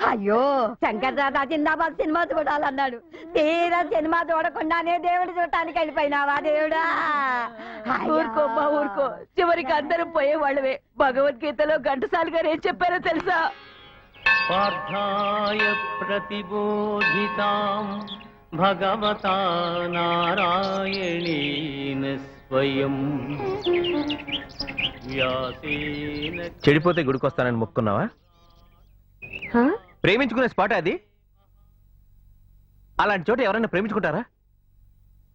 అయ్యో, శంకర్ దాదా జిందాబాద్ సినిమా చూడాలన్నాడు. తీరా సినిమా చూడకుండానే దేవుడు చూడటానికి వెళ్ళిపోయినావా దేవుడా? ఊరుకోమ్మా ఊరుకో, చివరికి అందరూ పోయేవాళ్ళవే. భగవద్గీతలో ఘంటసాల గారు ఏం చెప్పారో తెలుసా? పార్థాయ ప్రతిబోధితాం భగవతా నారాయణేన స్వయం వ్యాసేన. చెడిపోతే గుడికొస్తానని మొక్కున్నావా? ప్రేమించుకునే స్పాట్ అది. అలాంటి చోట ఎవరైనా ప్రేమించుకుంటారా?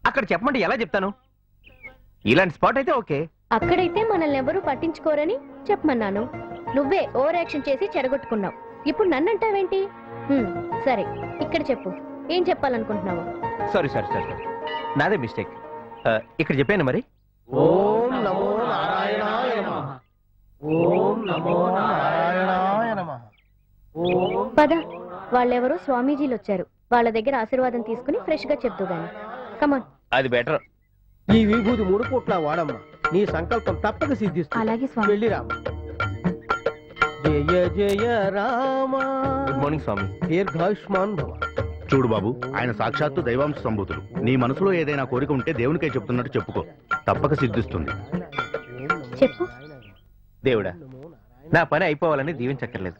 అక్కడ చెప్పమంటే ఎలా చెప్తాను? ఇలాంటి స్పాట్ అయితే ఓకే. అక్కడైతే మనల్ని ఎవరూ పట్టించుకోరని చెప్పమన్నాను. నువ్వే ఓవర్ యాక్షన్ చేసి చెడగొట్టుకున్నావు. ఇప్పుడు నన్ను అంటావేంటి? సరే, ఇక్కడ చెప్పు, ఏం చెప్పాలనుకుంటున్నావు? సారీ, నాదే మిస్టేక్. ఇక్కడ చెప్పాను మరి. ఓం నమో నారాయణాయ నమః. ఓం నమో నారాయణాయ నమః. పద, వాళ్ళెవరో స్వామీజీలు వచ్చారు. వాళ్ళ దగ్గర ఆశీర్వాదం తీసుకుని ఫ్రెష్ గా చెప్తూ గాని. కమాన్. అది బెటర్. ఈ విభూతి 3 పూట్ల వాడమ్మా, నీ సంకల్పం తప్పక సిద్ధిస్తుంది. అలాగే స్వామి. వెళ్ళి రామ. జయ జయ రామ. గుడ్ మార్నింగ్ స్వామి. దీర్ఘాయుష్మాన్ భవ. చూడు బాబు, ఆయన సాక్షాత్తు దైవాంశ సంభూతుడు. నీ మనసులో ఏదైనా కోరిక ఉంటే దేవునికే చెప్తున్నట్టు చెప్పుకో, తప్పక సిద్ధిస్తుంది. చెప్పు. దేవుడా, నా పని అయిపోవాలని దీవించక్కర్లేదు.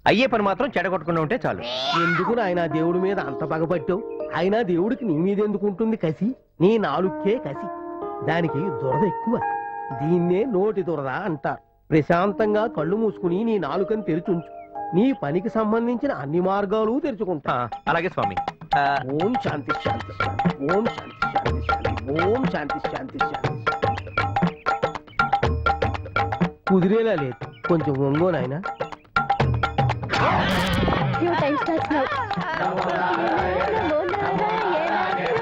అయ్యే పని మాత్రం చెడగొట్టకుండా ఉంటే చాలు. ఎందుకు ఆయన దేవుడి మీద అంత పగపట్టావు? అయినా దేవుడికి నీ మీద ఎందుకు ఉంటుంది కసి? నీ నాలుకే కసి, దానికి దురద ఎక్కువ. దీన్నే నోటి దురద అంటారు. ప్రశాంతంగా కళ్ళు మూసుకుని నీ నాలుకని తెరిచుంచు. నీ పనికి సంబంధించిన అన్ని మార్గాలు తెరుచుకుంటా. అలాగే స్వామి. ఓం శాంతి శాంతి శాంతి. ఓం శాంతి శాంతి శాంతి. ఓం శాంతి శాంతి శాంతి. కుదిరేలా లేదు, కొంచెం ఒంగో నాయనా. Your time starts now. నమో నారాయణ,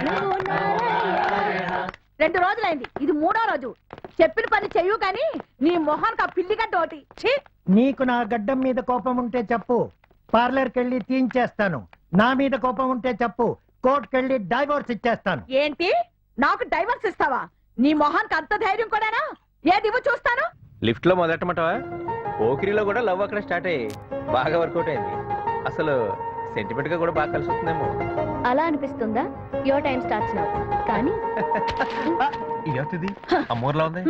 నమో నారాయణ. 2 రోజులైంది, ఇది 3వ రోజు. చెప్పిన పని చెయ్యు కానీ నీ మొహానికి ఆ పిల్లిగడ్డ ఒకటి. ఛీ! నీకు నా గడ్డం మీద కోపం ఉంటే చెప్పు, పార్లర్కి వెళ్ళి తీయించేస్తాను. నా మీద కోపం ఉంటే చెప్పు, కోర్టుకెళ్ళి డైవోర్స్ ఇచ్చేస్తాను. ఏంటి, నాకు డైవర్స్ ఇస్తావా? నీ మొహానికి అంత ధైర్యం కూడానా? ఏది ఇవ్వు చూస్తాను. లిఫ్ట్ లో మొదలెట్టమంటావా? పోకిరిలో కూడా లవ్ అక్కడ స్టార్ట్ అయ్యి బాగా వర్కౌట్ అయింది. అసలు సెంటిమెంట్ గా కూడా బాగా కలిసి వస్తుందేమో. అలా అనిపిస్తుందా? Your time starts now. కానీ ఇదేంటిది అమ్మోర్లా ఉంది.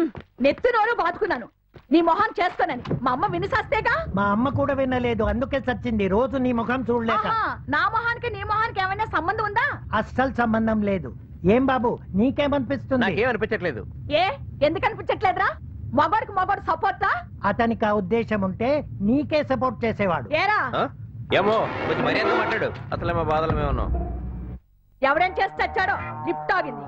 నెత్తి నోరు బాదుకున్నాను నీ మొహం చేసుకోనని. మా అమ్మ వినిసేస్తేగా. మా అమ్మ కూడా వినలేదు, అందుకే చచ్చింది. రోజు నీ ముఖం చూడలేక. ఆహా, నా మొహానికి నీ మొహానికి ఏమైనా సంబంధం ఉందా? అస్సలు సంబంధం లేదు. ఏం బాబు, నీకేమనిపిస్తుంది? నాకేం అనిపించట్లేదు. ఏ, ఎందుకు అనిపించట్లేదురా? మగవాడికి మగవాడు సపోర్టా? అతనికి ఆ ఉద్దేశం ఉంటే నీకే సపోర్ట్ చేసేవాడు. ఏరా, ఏమో, కొంచెం మర్యాదగా మాట్లాడు. అసలే మా బాధలు మేమన్నాం. ఎవడేం చేసి చచ్చాడో లిఫ్ట్ ఆగింది.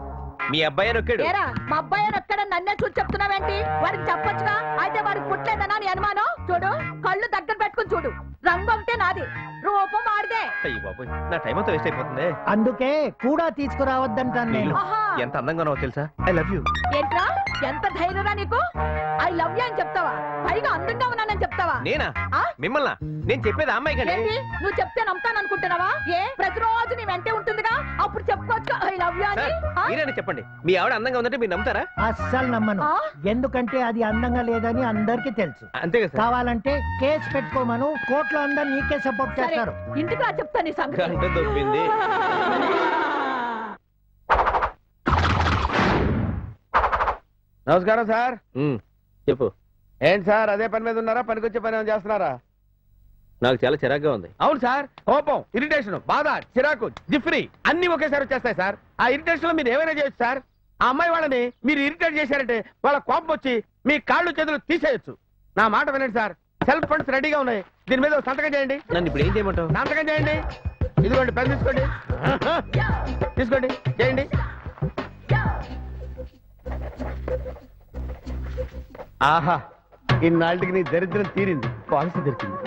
మీ అబ్బాయి నొక్కాడు. ఏరా, మా అబ్బాయి ఎక్కడ నన్నే చూసి చెప్తున్నావేంటి? వాడికి చెప్పొచ్చుగా. అయితే వాడికి పుట్టలేదనా నీ అనుమానం? చూడు, కళ్ళు దగ్గర పెట్టుకుని చూడు. రంగు ఒకటే నాది, రూపం ఆడిదే. అయ్యి బాబోయ్, నా టైం అంతా వేస్ట్ అయిపోతుంది. అందుకే కూడా తీసుకురావద్దంటాను నేను. ఆహా, ఎంత అందంగా ఉన్నావో తెలుసా? I love you. ఏంట్రా, ఎంత ధైర్యరా నీకు? ఐ లవ్ యూ అని చెప్తావా? పైగా అందంగా ఉన్నానని చెప్తావా? నేనా? ఆ? మిమ్మల్ని నేను చెప్పేది ఆ అమ్మాయి కండి. ఏంటి, నువ్వు చెప్తే నమ్ముతాననుకుంటున్నావా? ఏ, ప్రతిరోజు నీ వెంటే ఉంటుందిగా, అప్పుడు చెప్పుకోవచ్చు ఐ లవ్ యూ అని. సార్, ఆ? మీరేనా చెప్పండి. మీ ఆవిడ అందంగా ఉందంటే మీరు నమ్ముతారా? అస్సలు నమ్మను. ఆ? ఎందుకంటే అది అందంగా లేదని అందరికీ తెలుసు. అంతే కదా సార్. కావాలంటే కేసు పెట్టుకోమను, కోర్టులో అందరు నీకే సపోర్ట్ సరే, చేస్తారు. ఇంటికి రా చెప్తాను నీ సంగతి. గంట దొబ్బింది. నమస్కారం సార్. చెప్పు. ఏంటి సార్ అదే పని మీద ఉన్నారా? పనికొచ్చే పని ఏమైనా చేస్తున్నారా? నాకు చాలా చిరాగ్గా ఉంది. అవును సార్, కోపం, ఇరిటేషన్, బాధ, చిరాకు, జిఫ్రీ అన్ని ఒకేసారి వచ్చేస్తాయి సార్. ఆ ఇరిటేషన్ లో మీరు ఏమైనా చేయొచ్చు సార్. ఆ అమ్మాయి వాళ్ళని మీరు ఇరిటేట్ చేశారంటే వాళ్ళ కోపం వచ్చి మీ కాళ్ళు చేతులు తీసేయొచ్చు. నా మాట వినండి సార్, సెల్ఫ్ ఫండ్స్ రెడీగా ఉన్నాయి. దీని మీద ఒక సంతకం చేయండి. నన్ను ఇప్పుడు ఏం చేయమంటావు? సంతకం చేయండి. ఇదిగోండి పెన్ తీసుకోండి. తీసుకోండి, చేయండి. ఆహా, ఇన్నాళ్ళకి నీ దరిద్రం తీరింది, పాలసీ దొరికింది.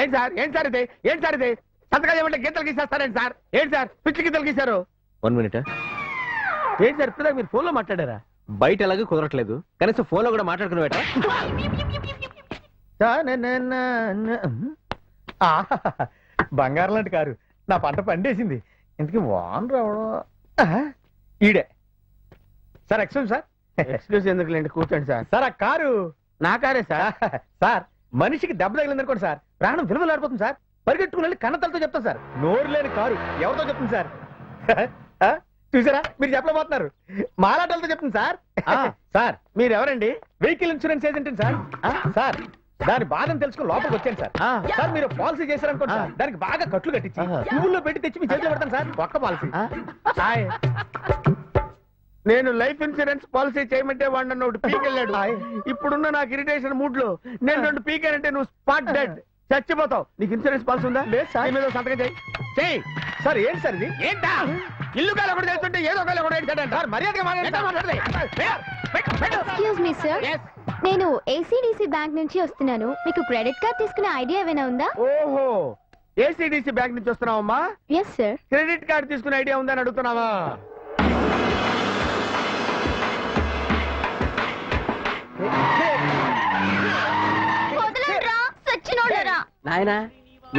ఏంటి సార్, ఏంటి సార్ ఇది, ఏంటి సార్ ఇది? సంతకాలు ఏమంటే గీతలు గీసేస్తారండి సార్. ఏంటి సార్ పిచ్చి గీతలు గీశారు? 1 మినిట్. ఏంటి సార్ ఇప్పుడు మీరు ఫోన్ లో మాట్లాడారా? బయట ఎలాగో కుదరట్లేదు, కనీసం ఫోన్ లో కూడా మాట్లాడుకునేట. బంగారం లాంటి కారు నా పంట పండేసింది. ఇంతకీ వాన్ రావడం ఈడే సార్. Excuse sir. ఎక్స్క్యూజ్ ఎందుకులేండి, కూర్చోండి సార్. సార్ ఆ కారు నా కారే సార్. సార్ మనిషికి దెబ్బ తగిలింది అనుకోండి సార్, ప్రాణం విలువలాడిపోతుంది సార్. పరిగెట్టుకుని వెళ్ళి కన్నతలతో చెప్తాను సార్. నోరు లేని కారు ఎవరితో చెప్తుంది సార్? చూసారా, మీరు చెప్పలేకపోతున్నారు. మాలాటలతో చెప్తుంది సార్. సార్ మీరు ఎవరండి? Vehicle insurance agent sir. Sir దాని బాధను తెలుసుకుని లోపలికి వచ్చాను సార్. సార్ మీరు పాలసీ చేశారనుకోండి సార్, దానికి బాగా కట్లు కట్టించి పువ్వుల్లో పెట్టి తెచ్చి మీ చేతిలో పెడతాను సార్. ఒక్క పాలసీ. నేను లైఫ్ ఇన్సూరెన్స్ పాలసీ చేయమంటే వాడు నన్ను ఒకటి పీకెళ్ళాడు. ఇప్పుడున్న నాకు ఇరిటేషన్ మూడ్ లో నేను 2 పీకానంటే నువ్వు స్పాట్ డెడ్, చచ్చిపోతావు. నీకు ఇన్సూరెన్స్ పాలసీ ఉందా? లేదు సార్. దీని మీద సంతకం చేయి. చెయ్యి. సార్ ఏంటి సార్ ఇది? ఏంటా ఇల్లు కాల కూడా చేస్తుంటే ఏదో ఒకళ్ళు కూడా ఏంటంటే సార్ మర్యాదగా మాట్లాడండి. ఎక్స్క్యూజ్ మీ సార్, నేను ఏసీడీసీ బ్యాంక్ నుంచి వస్తున్నాను. మీకు క్రెడిట్ కార్డ్ తీసుకునే ఐడియా ఏమైనా ఉందా? ఓహో, ఏసీడీసీ బ్యాంక్ నుంచి వస్తున్నావమ్మా? Yes sir. క్రెడిట్ కార్డు తీసుకునే ఐడియా ఉందని అడుగుతున్నావా? నాయనా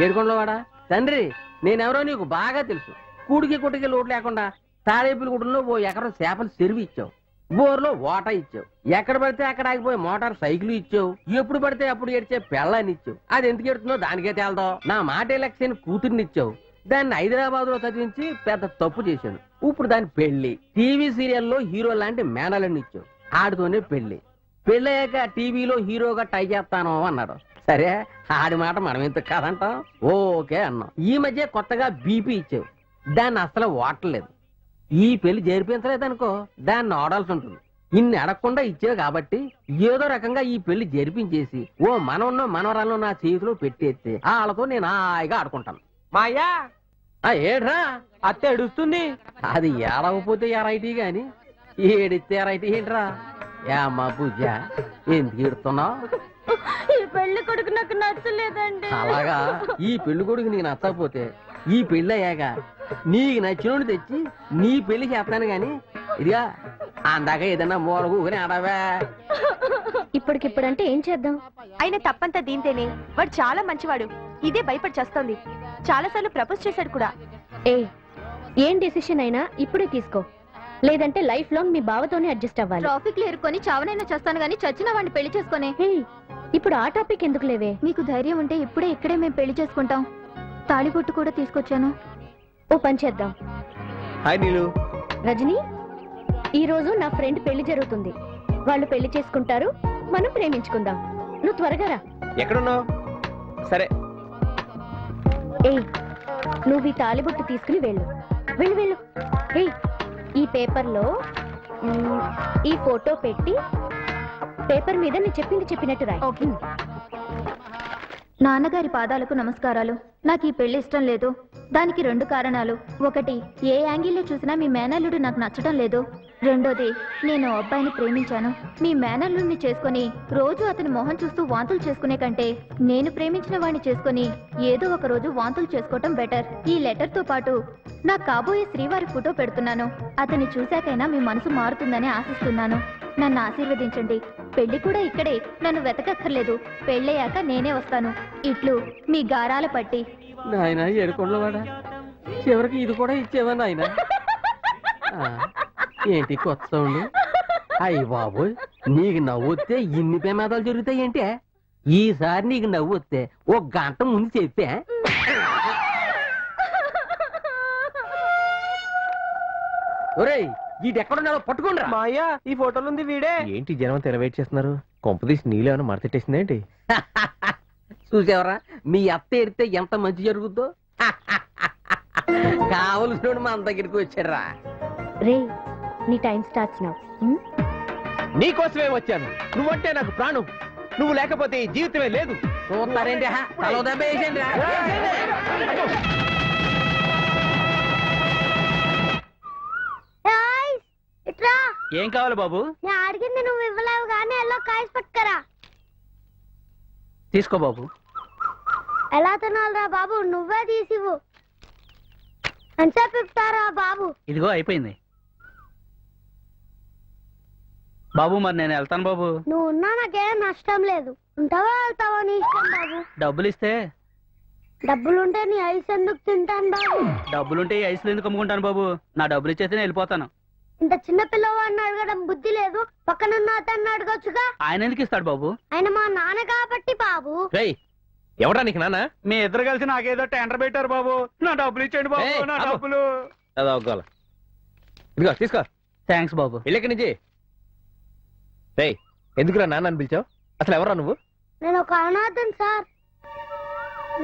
ఏడుకొండలో వాడా తండ్రి, నేనెవరో నీకు బాగా తెలుసు. కూడికి కొట్టుకి లోటు లేకుండా తాడేపుల గుడ్డలో ఓ ఎకరం చేపలు చెరువు ఇచ్చావు, బోర్లో ఓట ఇచ్చావు, ఎక్కడ పడితే అక్కడ ఆగిపోయి మోటార్ సైకిల్ ఇచ్చావు, ఎప్పుడు పడితే అప్పుడు ఏడ్చే పెళ్ళాన్ని ఇచ్చావు. అది ఎందుకు ఎడుతుందో దానికే తేలదో. నా మాట లక్ష్యాన్ని కూతుర్ని ఇచ్చావు, దాన్ని హైదరాబాద్ లో చదివించి పెద్ద తప్పు చేశాను. ఇప్పుడు దాని పెళ్లి టీవీ సీరియల్లో హీరో లాంటి మేనలని ఇచ్చావు, ఆడితోనే పెళ్లి. పెళ్ళయ్యాక టీవీలో హీరోగా ట్రై చేస్తాను అన్నాడు. సరే, ఆడి మాట మనం ఎందుకు కాదంటాం, ఓకే అన్నాం. ఈ మధ్య కొత్తగా బీపీ ఇచ్చావు, దాన్ని అసలు వాడలేదు. ఈ పెళ్లి జరిపించలేదనుకో దాన్ని ఆడాల్సి ఉంటుంది. ఇన్ని అడగకుండా ఇచ్చావు కాబట్టి ఏదో రకంగా ఈ పెళ్లి జరిపించేసి ఓ మనవన్నో మనవరాలను నా చేతిలో పెట్టేస్తే వాళ్ళతో నేను హాయిగా ఆడుకుంటాను. మాయా ఏడ్రా అత్త ఏడుస్తుంది. అది ఏడవకపోతే ఎరైటీ గాని ఏడిస్తే ఎరైటీ ఏంట్రా? ఏమ్మా పూజ ఎందుకు ఏడుతున్నావు? ఈ పెళ్లి కొడుకు నాకు నచ్చలేదండి. అలాగా, ఈ పెళ్లి కొడుకు నీకు నచ్చకపోతే ఈ పెళ్లి అయ్యాక నీకు నచ్చినోడు తెచ్చి నీ పెళ్లి చేస్తాను గాని ఇదిగా అందాక ఏదన్నా మూలకు ఆడవా. ఇప్పటికిప్పుడంటే ఏం చేద్దాం? ఆయన తప్పంతా దీంతేనే. వాడు చాలా మంచివాడు, ఇదే భయపడి చేస్తోంది. చాలా సార్లు ప్రపోజ్ చేశాడు కూడా. ఏం డెసిషన్ అయినా ఇప్పుడే తీసుకో, లేదంటే లైఫ్ లాంగ్ మీ బావతోనే అడ్జస్ట్ అవ్వాలి. ట్రాఫిక్ లో ఇరుకొని చావనైనా చేస్తాను గానీ చచ్చిన వాడిని పెళ్లి చేసుకునే. ఇప్పుడు ఆ టాపిక్ ఎందుకు లేవే? మీకు ధైర్యం ఉంటే ఇప్పుడే ఇక్కడే మేము పెళ్లి చేసుకుంటాం. తాళిబొట్టు కూడా తీసుకొచ్చాను. ఓ పని చేద్దాం. హాయ్ నీలు. రజనీ, ఈ రోజు నా ఫ్రెండ్ పెళ్లి జరుగుతుంది. వాళ్ళు పెళ్లి చేసుకుంటారు, మనం ప్రేమించుకుందాం. నువ్వు త్వరగా రా. ఎక్కడున్నావు? సరే. నువ్వు ఈ తాళిబొట్టు తీసుకుని వెళ్ళు. వెళ్ళు వెళ్ళు. ఈ పేపర్లో ఈ ఫోటో పెట్టి పేపర్ మీద నేను చెప్పినట్టు రాయి. నాన్నగారి పాదాలకు నమస్కారాలు. నాకు ఈ పెళ్లి ఇష్టం లేదు. దానికి 2 కారణాలు. ఒకటి, ఏ యాంగిల్లో చూసినా మీ మేనల్లుడు నాకు నచ్చడం లేదు. రెండోది, నేను అబ్బాయిని ప్రేమించాను. మీ మేనల్లుడిని చేసుకుని రోజు అతని మొహం చూస్తూ వాంతులు చేసుకునే కంటే నేను ప్రేమించిన వాడిని చేసుకుని ఏదో ఒక రోజు వాంతులు చేసుకోవటం బెటర్. ఈ లెటర్ తో పాటు నా కాబోయే శ్రీవారి ఫోటో పెడుతున్నాను. అతన్ని చూశాకైనా మీ మనసు మారుతుందని ఆశిస్తున్నాను. నన్ను ఆశీర్వదించండి. పెళ్లి కూడా ఇక్కడే, నన్ను వెతకక్కర్లేదు. పెళ్ళయ్యాక నేనే వస్తాను. ఇట్లు మీ గారాల పట్టి. నాయన ఏడుకొండవాడా, చివరికి ఇది కూడా ఇచ్చేవా నాయన? ఏంటి కొత్త సౌండ్? అయ్యి బాబోయ్, నీకు నవ్వొస్తే ఇన్ని ప్రమాదాలు జరుగుతాయి ఏంటి? ఈసారి నీకు నవ్వొస్తే 1 గంట ముందు చెప్తే. ఒరేయ్, వీడు ఎక్కడున్నాడో పట్టుకోండి మా అయ్య ఈ ఫోటోలో ఉంది వీడే. ఏంటి జనం తెర వెయిట్ చేస్తున్నారు? కొంపదీసి నీళ్ళు ఏమైనా మడతెట్టేసింది ఏంటి? చూసేవరా మీ అత్త ఎడితే ఎంత మంచి జరుగుద్దో. కావలసిన మా అంత దగ్గరికి వచ్చారా. రే నీ టైం స్టార్ట్స్ నౌ. నీకోసమే వచ్చాను. నువ్వంటే నాకు ప్రాణం. నువ్వు లేకపోతే ఈ జీవితమే లేదు. చూస్తారేంటి తలో దెబ్బ వేసేయండి రా. ఇట్రా, ఏం కావాలి బాబు? నేను అడిగింది నువ్వు ఇవ్వలేవు కానీ ఎలా కాయస్ పట్టుకరా. తీసుకో బాబు. ఎలా తినాలిరా బాబు, నువ్వే తీసివు. ఎంతసేపు ఇస్తారా బాబు? ఇదిగో అయిపోయింది బాబు. మరి నేను వెళ్తాను బాబు. నువ్వు ఉన్నా నాకేం నష్టం లేదు. ఉంటావా వెళ్తావా నీ ఇష్టం బాబు. డబ్బులు ఇస్తే? డబ్బులుంటే నీ ఐస్ ఎందుకు తింటాను బాబు? డబ్బులుంటే ఈ ఐస్లు ఎందుకు అమ్ముకుంటాను బాబు? నా డబ్బులు ఇచ్చేస్తే నేను వెళ్ళిపోతాను. ఇంత చిన్న పిల్లవాడిని అడగడం బుద్ధి లేదు. పక్కనున్న అతన్ని అడగొచ్చుగా. ఆయన ఎందుకు ఇస్తాడు బాబు? ఆయన మా నాన్న కాబట్టి బాబు. రేయ్, ఎవడా నీకు నాన్న? మీ ఇద్దరు కలిసి నాకేదో టెండర్ పెట్టారు బాబు. నా డబ్బులు ఇచ్చేయండి బాబు. ఏయ్, నా ఆపు. డబ్బులు. అదా ఒగ్గాల. ఇదిగో తీసుకో. థ్యాంక్స్ బాబు. వెళ్ళకి నుంచి. రేయ్, ఎందుకురా నాన్న అని పిలిచావు? అసలు ఎవరా నువ్వు? నేను ఒక అనాథం సార్.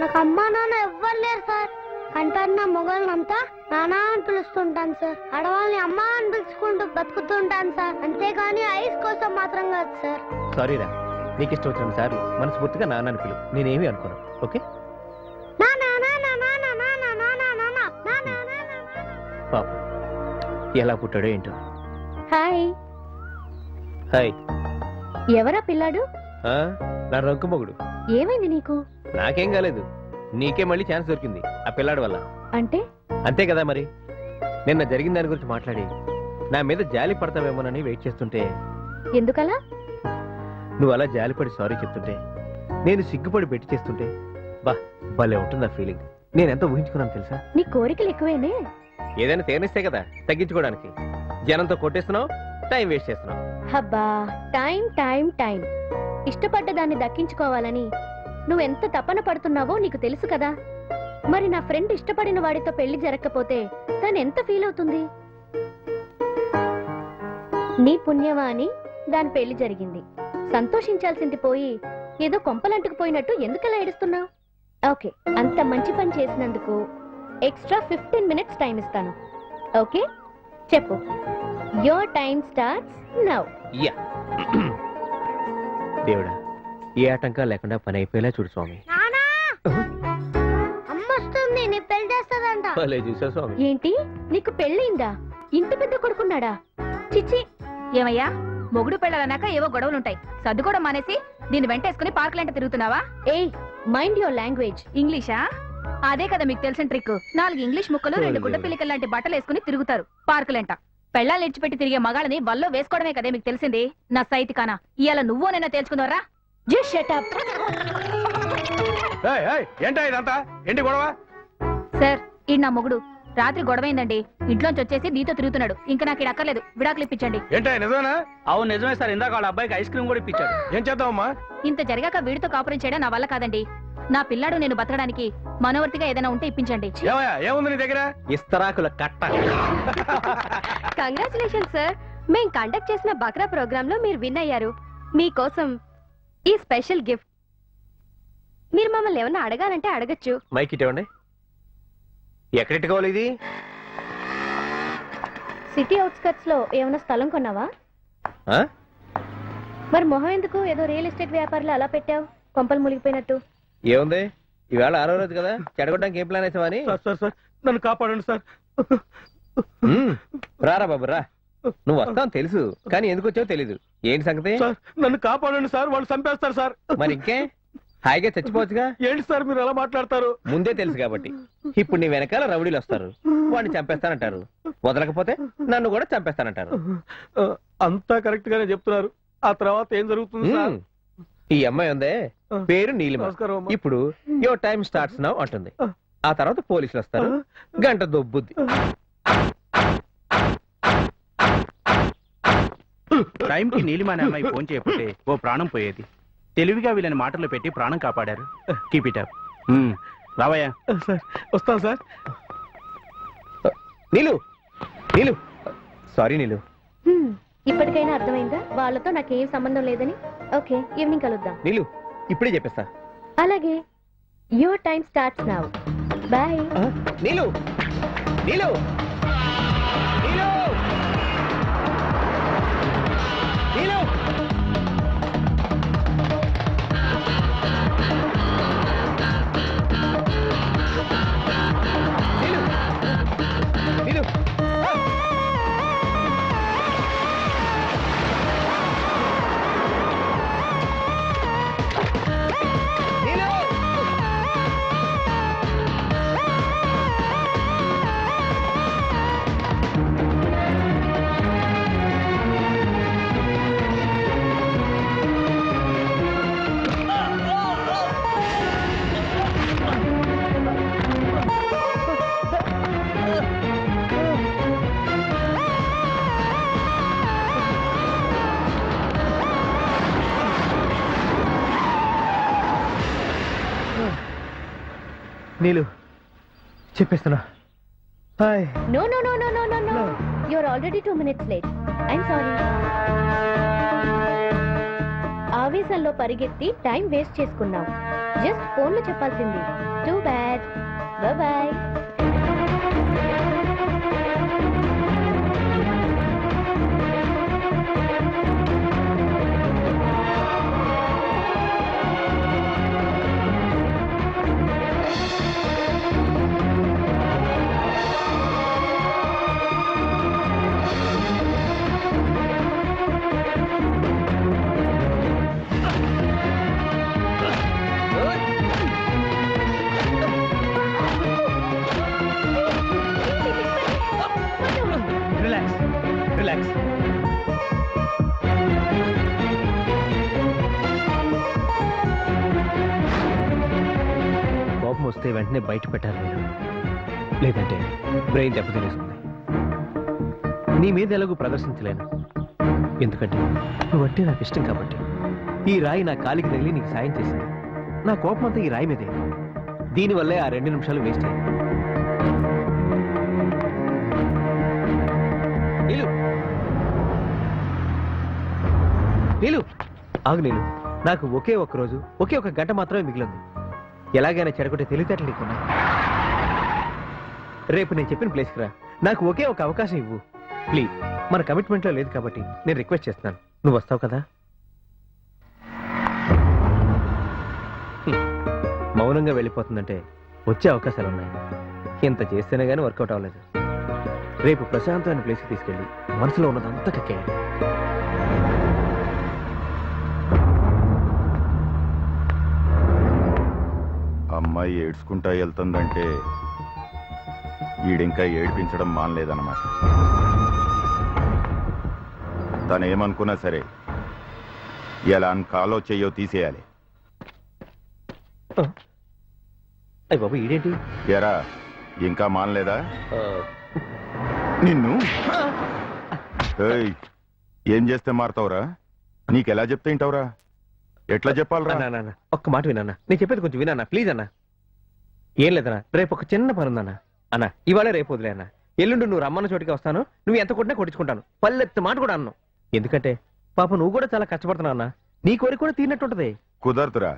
నాకు అమ్మా నాన్న ఎవ్వరు లేరు సార్. కంటన్న మొగలనంతా నానా అని పిలుస్తుంటాను సార్. ఆడవాళ్ళని అమ్మ అని పిలుచుకుంటూ బతుకుతుంటాను సార్. అంతేగాని ఐస్ కోసం మాత్రం కాదు సార్. సారీరా, నీకు ఇష్టం వచ్చిన సార్లు మనస్ఫూర్తిగా నాన్న అని పిలు. నేనేమి అనుకోను. ఓకే? పాప ఎలా పుట్టాడో ఏంటో. హాయ్. హాయ్. ఎవరా పిల్లాడు? ఆ, నా రంకు మొగుడు. ఏమైంది నీకు? నాకేం కాలేదు. నీకే మళ్ళీ ఛాన్స్ దొరికింది ఆ పిల్లాడి వల్ల. అంటే అంతే కదా మరి. నిన్న జరిగిన దాని గురించి మాట్లాడి నా మీద జాలి పడతావేమోనని వెయిట్ చేస్తుంటే, ఎందుకలా? నువ్వు అలా జాలిపడి సారీ చెప్తుంటే, నేను సిగ్గుపడి బెట్టి చేస్తుంటే, బా భలే ఉంటుంది ఆ ఫీలింగ్. నేనెంత ఊహించుకున్నాను తెలుసా? నీ కోరికలు ఎక్కువేనే. ఏదైనా తేనిస్తే కదా తగ్గించుకోవడానికి. జనంతో కొట్టేస్తున్నావు, టైం వేస్ట్ చేస్తున్నావు. హబ్బా, టైం టైం టైం. ఇష్టపడ్డ దాన్ని దక్కించుకోవాలని నువ్వెంత తపన పడుతున్నావో నీకు తెలుసు కదా. మరి నా ఫ్రెండ్ ఇష్టపడిన వాడితో పెళ్లి జరగకపోతే తను ఎంత ఫీల్ అవుతుంది? నీ పుణ్యమా అని దాని పెళ్లి జరిగింది. సంతోషించాల్సింది పోయి ఏదో కొంపలంటుకుపోయినట్టు ఎందుకలా ఏడుస్తున్నావు? ఓకే, అంత మంచి పని చేసినందుకు ఎక్స్ట్రా 15 మినిట్స్ టైం ఇస్తాను. ఓకే, చెప్పు. Your time starts now. Yeah. దేవుడా, ఏ ఆటంకాలు లేకుండా పని అయిపోయేలా చూడు స్వామి. అమ్మొస్తుంది, నీ పెళ్లి చేస్తాదంట. భలే చూసా స్వామి. ఏంటి, నీకు పెళ్ళయిందా? ఇంటి పెద్ద కొడుకున్నాడా? చిచ్చి. ఏమయ్యా, మొగుడు పెళ్ళాలన్నాక ఏవో గొడవలుంటాయి. సర్దుకోవడం మానేసి దీన్ని వెంటేసుకుని పార్కులంట తిరుగుతున్నావా? ఏయ్, మైండ్ యువర్ లాంగ్వేజ్. ఇంగ్లీషా? అదే కదా మీకు తెలిసిన ట్రిక్. 4 ఇంగ్లీష్ ముక్కలు 2 గుడ్డ పిల్లికల్ లాంటి బట్టలు వేసుకుని తిరుగుతారు పార్కులంట. పెళ్ళాలు ఇచ్చిపెట్టి తిరిగే మగాళ్ళని వల్లో వేసుకోవడమే కదే మీకు తెలిసింది. నా సైతి కానా, ఇవాళ నువ్వో నేను తేల్చుకుందారా? Just shut up. ఏంటా ఇదంతా? ఏంటి గొడవ? సార్, ఈ నా మొగుడు రాత్రి గొడవైందండి. ఇంట్లోంచి వచ్చేసి నీతో తిరుగుతున్నాడు. ఇంకా నాకు ఇది అక్కర్లేదు, విడాకులు ఇప్పించండి. ఏంటా నిజమేనా? అవును నిజమే సార్. ఇందాక వాళ్ళ అబ్బాయికి ఐస్ క్రీమ్ కూడా ఇప్పించాడు. ఏం చేద్దామమ్మా? ఇంత జరిగాక వీడితో కాపురం చేయడం నా వల్ల కాదండి. నా పిల్లాడు నేను బతకడానికి మనోవర్తిగా ఏదైనా ఉంటే ఇప్పించండి. ఏముంది నీ దగ్గర? ఇస్తరాకుల కట్ట. Congratulation sir. మేం కండక్ట్ చేసిన బక్రా ప్రోగ్రామ్ లో మీరు విన్ అయ్యారు. మీకోసం ఈ స్పెషల్ గిఫ్ట్. మీరు మమ్మల్ని ఏమన్నా అడగాలంటే అడగచ్చు. మైక్ ఇవ్వండి. ఎక్కడెట్టుకోవాలి ఇది? సిటీ అవుట్స్కట్స్ లో ఏమైనా స్థలం కొన్నావా? ఆ? మరి మొహం ఎందుకు ఏదో రియల్ ఎస్టేట్ వ్యాపారులు అలా పెట్టావు, కొంపలు మునిగిపోయినట్టు? ఏముంది, ఈవేళ 6వ రోజు కదా, చెడగొట్టడానికి ఏం ప్లాన్ వేసావని. సార్ నన్ను కాపాడండి సార్. రారా బాబు రా. నువ్వు వస్తావు తెలుసు, కానీ ఎందుకు వచ్చావో తెలీదు. ఏంటి సంగతి? నన్ను కాపాడండి సార్, వాళ్ళు చంపేస్తారు సార్. మరి ఇంకే హాయిగా చచ్చిపోవచ్చుగా. ఏంటి సార్ మీరు ఎలా మాట్లాడతారు? ముందే తెలుసు కాబట్టి. ఇప్పుడు నీ వెనకాల రౌడీలు వస్తారు, వాడిని చంపేస్తానంటారు. వదలకపోతే నన్ను కూడా చంపేస్తానంటారు. అంతా కరెక్ట్ గానే చెప్తున్నారు. ఆ తర్వాత ఏం జరుగుతుంది సార్? ఈ అమ్మాయి ఉందే, పేరు నీలిమ. నమస్కారం అమ్మా. ఇప్పుడు యువర్ టైం స్టార్ట్స్ నౌ అంటుంది. ఆ తర్వాత పోలీసులు వస్తారు, గంట దొబ్బుద్ది. టైంకి నీలిమ అనే అమ్మాయి ఫోన్ చేయకపోతే ఓ ప్రాణం పోయేది. తెలివిగా వీళ్ళని మాటల్లో పెట్టి ప్రాణం కాపాడారు. Keep it up. రావయ్యా. సార్ వస్తాను సార్. నీలు నీలు సారీ నీలు. ఇప్పటికైనా అర్థమైందా వాళ్ళతో నాకేం సంబంధం లేదని? ఓకే, ఈవినింగ్ కలుద్దాం. నీలు ఇప్పుడే చెప్పేస్తా. అలాగే, your time starts now. Bye. Neelu Neelu Neelu Neelu Neelu Neelu Neelu చెప్పేస్తున్నా. Hi. No, no, no, no, no, no, no. No. You're already 2 minutes late. I'm sorry. ఆవేశంలో పరిగెత్తి టైం వేస్ట్ చేసుకున్నావు. జస్ట్ ఫోన్లో చెప్పాల్సింది. Too bad. Bye. Relax relax. కోపం వస్తే వెంటనే బయట పెట్టాలి మీరు, లేదంటే బ్రెయిన్ దెబ్బతినేస్తుంది. నీ మీద ఎలాగూ ప్రదర్శించలేను, ఎందుకంటే నువ్వంటే నాకు ఇష్టం కాబట్టి. ఈ రాయి నా కాలికి తగిలి నీకు సాయం చేసింది. నా కోపం అంతా ఈ రాయి మీదే. దీనివల్లే ఆ 2 నిమిషాలు వేస్ట్ అయ్యాయి. నీలు నీలు ఆగు నీలు. నాకు ఒకే ఒక్క రోజు, ఒకే ఒక గంట మాత్రమే మిగిలింది. ఎలాగైనా చెడగొట్టే తెలివితేటలు నీకున్నాయి. రేపు నేను చెప్పిన ప్లేస్కి రా. నాకు ఒకే ఒక అవకాశం ఇవ్వు ప్లీజ్. మన కమిట్మెంట్లో లేదు కాబట్టి నేను రిక్వెస్ట్ చేస్తున్నాను. నువ్వు వస్తావు కదా? మౌనంగా వెళ్ళిపోతుందంటే వచ్చే అవకాశాలు ఉన్నాయి. ఇంత చేస్తేనే కానీ వర్కౌట్ అవ్వలేదు. రేపు ప్రశాంతమైన ప్లేస్కి తీసుకెళ్ళి మనసులో ఉన్నదంతా కక్కేయాలి. అమ్మాయి ఏడ్చుకుంటా వెళ్తుందంటే ఈడింకా ఏడిపించడం మానలేదన్నమాట. తనేమనుకున్నా సరే ఎలా కాలో చెయ్యో తీసేయాలి. అయ్య బాబు ఈడేంటి? ఎరా ఇంకా మానలేదా నిన్ను? ఏయ్, ఏం చేస్తే మారుతావురా? నీకెలా చెప్తే వింటావురా? ఎట్లా చెప్పాలరా? అన్నా ఒక్క మాట వినన్నా, నేను చెప్పేది కొంచెం వినన్నా ప్లీజ్ అన్నా. ఏం లేదన్నా, రేపు ఒక చిన్న పని ఉందన్నా. అన్న ఇవాళ రేపు వదిలే అన్న. ఎల్లుండి నువ్వు రమ్మన్న చోటికి వస్తాను. నువ్వు ఎంత కొట్టినా కొట్టించుకుంటాను. పల్లెత్తి మాట కూడా అన్నాను. ఎందుకంటే పాప నువ్వు కూడా చాలా కష్టపడుతున్నావు అన్న. నీ కోరిక కూడా తీరినట్టుంటది. కుదరదురా.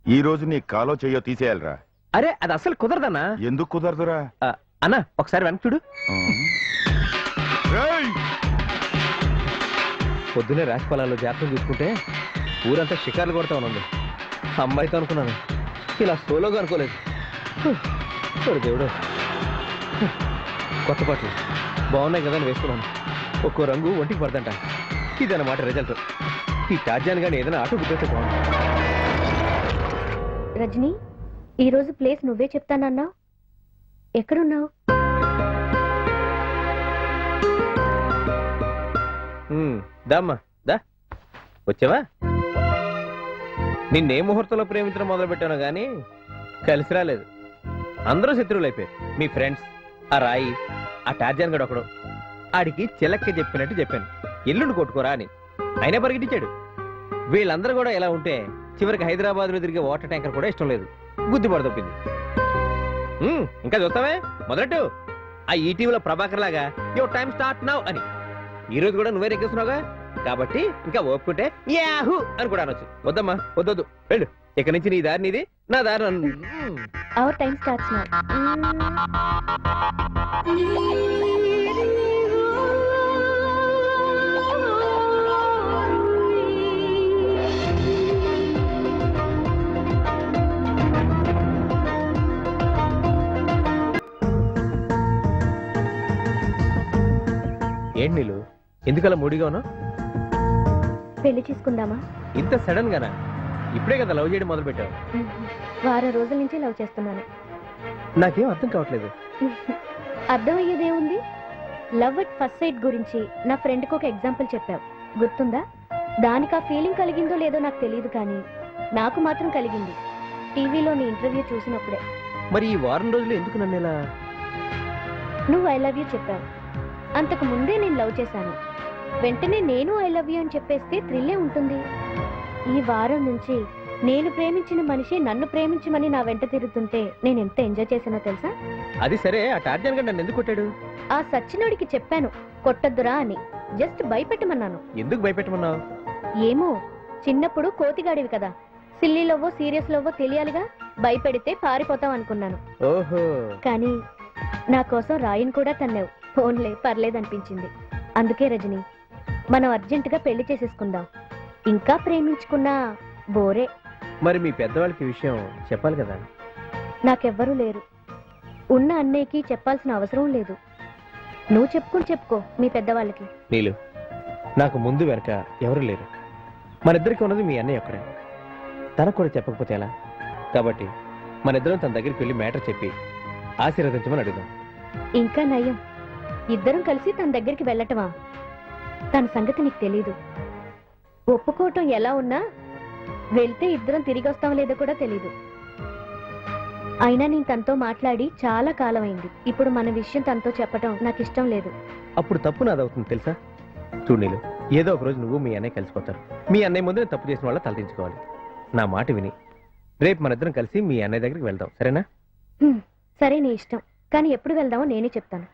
ఈ రోజు నీ కాలో చెయ్యో తీసేయాలిరా. అరే అది అసలు కుదరదన్నా. ఎందుకు కుదరదురా? అన్నా ఒకసారి వెనక్కి చూడు. ఏయ్! పొద్దునే రాశి పొలాల్లో జాతకం చూసుకుంటే ఊరంతా షికార్లు కొడతా ఉంది. అమ్మాయితో అనుకున్నాను, ఇలా సోలోగా అనుకోలేదు. దేవుడు, కొత్త బట్టలు బాగున్నాయి కదా అని వేసుకున్నాను. ఒక్కో రంగు ఒంటికి పడదంట. ఇదన్నమాట రిజల్ట్. ఈ టార్జాన్ గాని ఏదైనా ఆటో గుర్తొస్తే బాగుంది. రజనీ, ఈ రోజు ప్లేస్ నువ్వే చెప్తానన్నావు. ఎక్కడున్నావు? దామ్మా దా. వచ్చావా? నిన్నే ముహూర్తంలో ప్రేమించడం మొదలు పెట్టాను గానీ కలిసి రాలేదు. అందరూ శత్రువులు అయిపోయారు. మీ ఫ్రెండ్స్, ఆ రాయి, ఆ టార్జాన్ గడు ఒకడు. ఆడికి చిలక్క చెప్పినట్టు చెప్పాను, ఎల్లుండి కొట్టుకోరా అని. అయినా పరిగెట్టించాడు. వీళ్ళందరూ కూడా ఎలా ఉంటే చివరికి హైదరాబాద్ లో తిరిగే వాటర్ ట్యాంకర్ కూడా ఇష్టం లేదు. గుద్ది పడదొప్పింది. ఇంకా చూస్తావే మొదలెట్టు. ఆ ఈటీవీలో ప్రభాకర్ లాగా యువర్ టైం స్టార్ట్ నౌ అని. ఈ రోజు కూడా నువ్వే నెక్కేస్తున్నావుగా కాబట్టి ఇంకా ఒప్పుకుంటే యాహూ అని కూడా అనొచ్చు. వద్దమ్మా వద్దొద్దు వెళ్ళు. ఇక నుంచి నీ దారి నీది, నా దారి అవర్ టైం స్టార్ట్స్ నౌ. ఏంటి నీళ్ళు ఎందుకలా మూడిగా ఉన్నావు? పెళ్లి చేసుకుందామా? ఇంత సడన్ గానా? ఇప్పుడే కదా లవ్ చేయడం మొదలు పెట్టావు. వారం రోజుల నుంచి లవ్ చేస్తున్నాను. నాకేం అర్థం కావట్లేదు. అర్థమయ్యేదేముంది? లవ్ అట్ ఫస్ట్ సైట్ గురించి నా ఫ్రెండ్కి ఒక ఎగ్జాంపుల్ చెప్పావు, గుర్తుందా? దానికి ఆ ఫీలింగ్ కలిగిందో లేదో నాకు తెలియదు, కానీ నాకు మాత్రం కలిగింది టీవీలో నీ ఇంటర్వ్యూ చూసినప్పుడే. మరి ఈ వారం రోజులు ఎందుకు నన్ను ఇలా? నువ్వు ఐ లవ్ యూ చెప్పావు, అంతకు ముందే నేను లవ్ చేశాను. వెంటనే నేను ఐ లవ్ యూ అని చెప్పేస్తే థ్రిల్లే ఉంటుంది. ఈ వారం నుంచి నేను ప్రేమించిన మనిషి నన్ను ప్రేమించమని నా వెంట తిరుగుతుంటే నేను ఎంత ఎంజాయ్ చేశానో తెలుసా? అది సరే, ఆ టార్జన్ గడు నన్ను ఎందుకు కొట్టాడు? ఆ సచ్చినోడికి చెప్పాను కొట్టద్దురా అని, జస్ట్ భయపెట్టమన్నాను. ఎందుకు భయపెట్టమన్నావు? ఏమో, చిన్నప్పుడు కోతిగాడివి కదా, సిల్లీ లవ్వో సీరియస్ లవ్వో తెలియాలిగా, భయపెడితే పారిపోతాం అనుకున్నాను. ఓహో, కానీ నా కోసం రాయిని కూడా తన్నావు. ఫోన్లే పర్లేదనిపించింది. అందుకే రజని, మనం అర్జెంటుగా పెళ్లి చేసేసుకుందాం. ఇంకా ప్రేమించుకున్నా బోరే. మరి మీ పెద్దవాళ్ళకి ఈ విషయం చెప్పాలి కదా. నాకెవ్వరూ లేరు, ఉన్న అన్నయ్యకి చెప్పాల్సిన అవసరం లేదు. నువ్వు చెప్పుకో మీ పెద్దవాళ్ళకి. నీలు, నాకు ముందు వెనక ఎవరు లేరు. మనిద్దరికి ఉన్నది మీ అన్నయ్య ఒక్కడే. తనకు కూడా చెప్పకపోతే ఎలా? కాబట్టి మనిద్దరం తన దగ్గరికి వెళ్ళి మ్యాటర్ చెప్పి ఆశీర్వదించమని అడుగుదాం. ఇంకా నయం, ఇద్దరం కలిసి తన దగ్గరికి వెళ్ళటమా? తన సంగతి నీకు తెలీదు. ఒప్పుకోవటం ఎలా ఉన్నా వెళ్తే ఇద్దరం తిరిగి వస్తాం లేదో కూడా తెలీదు. అయినా నేను తనతో మాట్లాడి చాలా కాలం అయింది. ఇప్పుడు మన విషయం తనతో చెప్పటం నాకు ఇష్టం లేదు. అప్పుడు తప్పు నాదవుతుంది తెలుసా? చూడు నీలు, ఏదో ఒక రోజు నువ్వు మీ అన్నయ్య కలిసిపోతారు. మీ అన్నయ్య ముందు నేను తప్పు చేసిన వాళ్ళ తలదించుకోవాలి. నా మాట విని రేపు మనిద్దరం కలిసి మీ అన్నయ్య దగ్గరికి వెళ్దాం, సరేనా? సరే, నీ ఇష్టం. కానీ ఎప్పుడు వెళ్దామో నేనే చెప్తాను.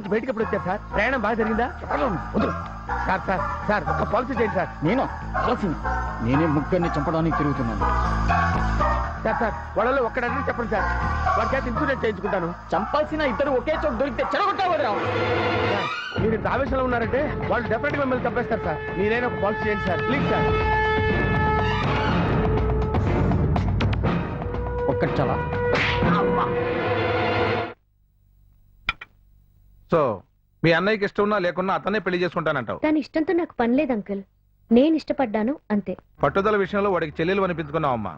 నుంచి బయటకి ఎప్పుడు వచ్చారు సార్? ప్రయాణం బాగా జరిగిందా? సార్ సార్ సార్ ఒక పాలసీ చేయండి సార్. నేనే ముగ్గురిని చంపడానికి తిరుగుతున్నాను. సార్ సార్ వాళ్ళలో ఒక్కడని చెప్పండి సార్, వాడి చేత ఇన్సూరెన్స్ చేయించుకుంటాను. చంపాల్సిన ఇద్దరు ఒకే చోటు దొరికితే చెడగొట్టావరా? మీరు ఇంత ఆవేశంలో ఉన్నారంటే వాళ్ళు డెఫినెట్ గా మిమ్మల్ని చంపేస్తారు సార్. మీరైనా ఒక పాలసీ చేయండి సార్, ప్లీజ్ సార్. ఒక్కటి చాలా. సో మీ అన్నయ్యకి ఇష్టం ఉన్నా లేకున్నా అతనే పెళ్లి చేసుకుంటానంటావు? తన ఇష్టంతో నాకు పని లేదు అంకుల్, నేను ఇష్టపడ్డాను అంతే. పట్టుదల విషయంలో వాడికి చెల్లెలు అనిపించుకున్నావమ్మా.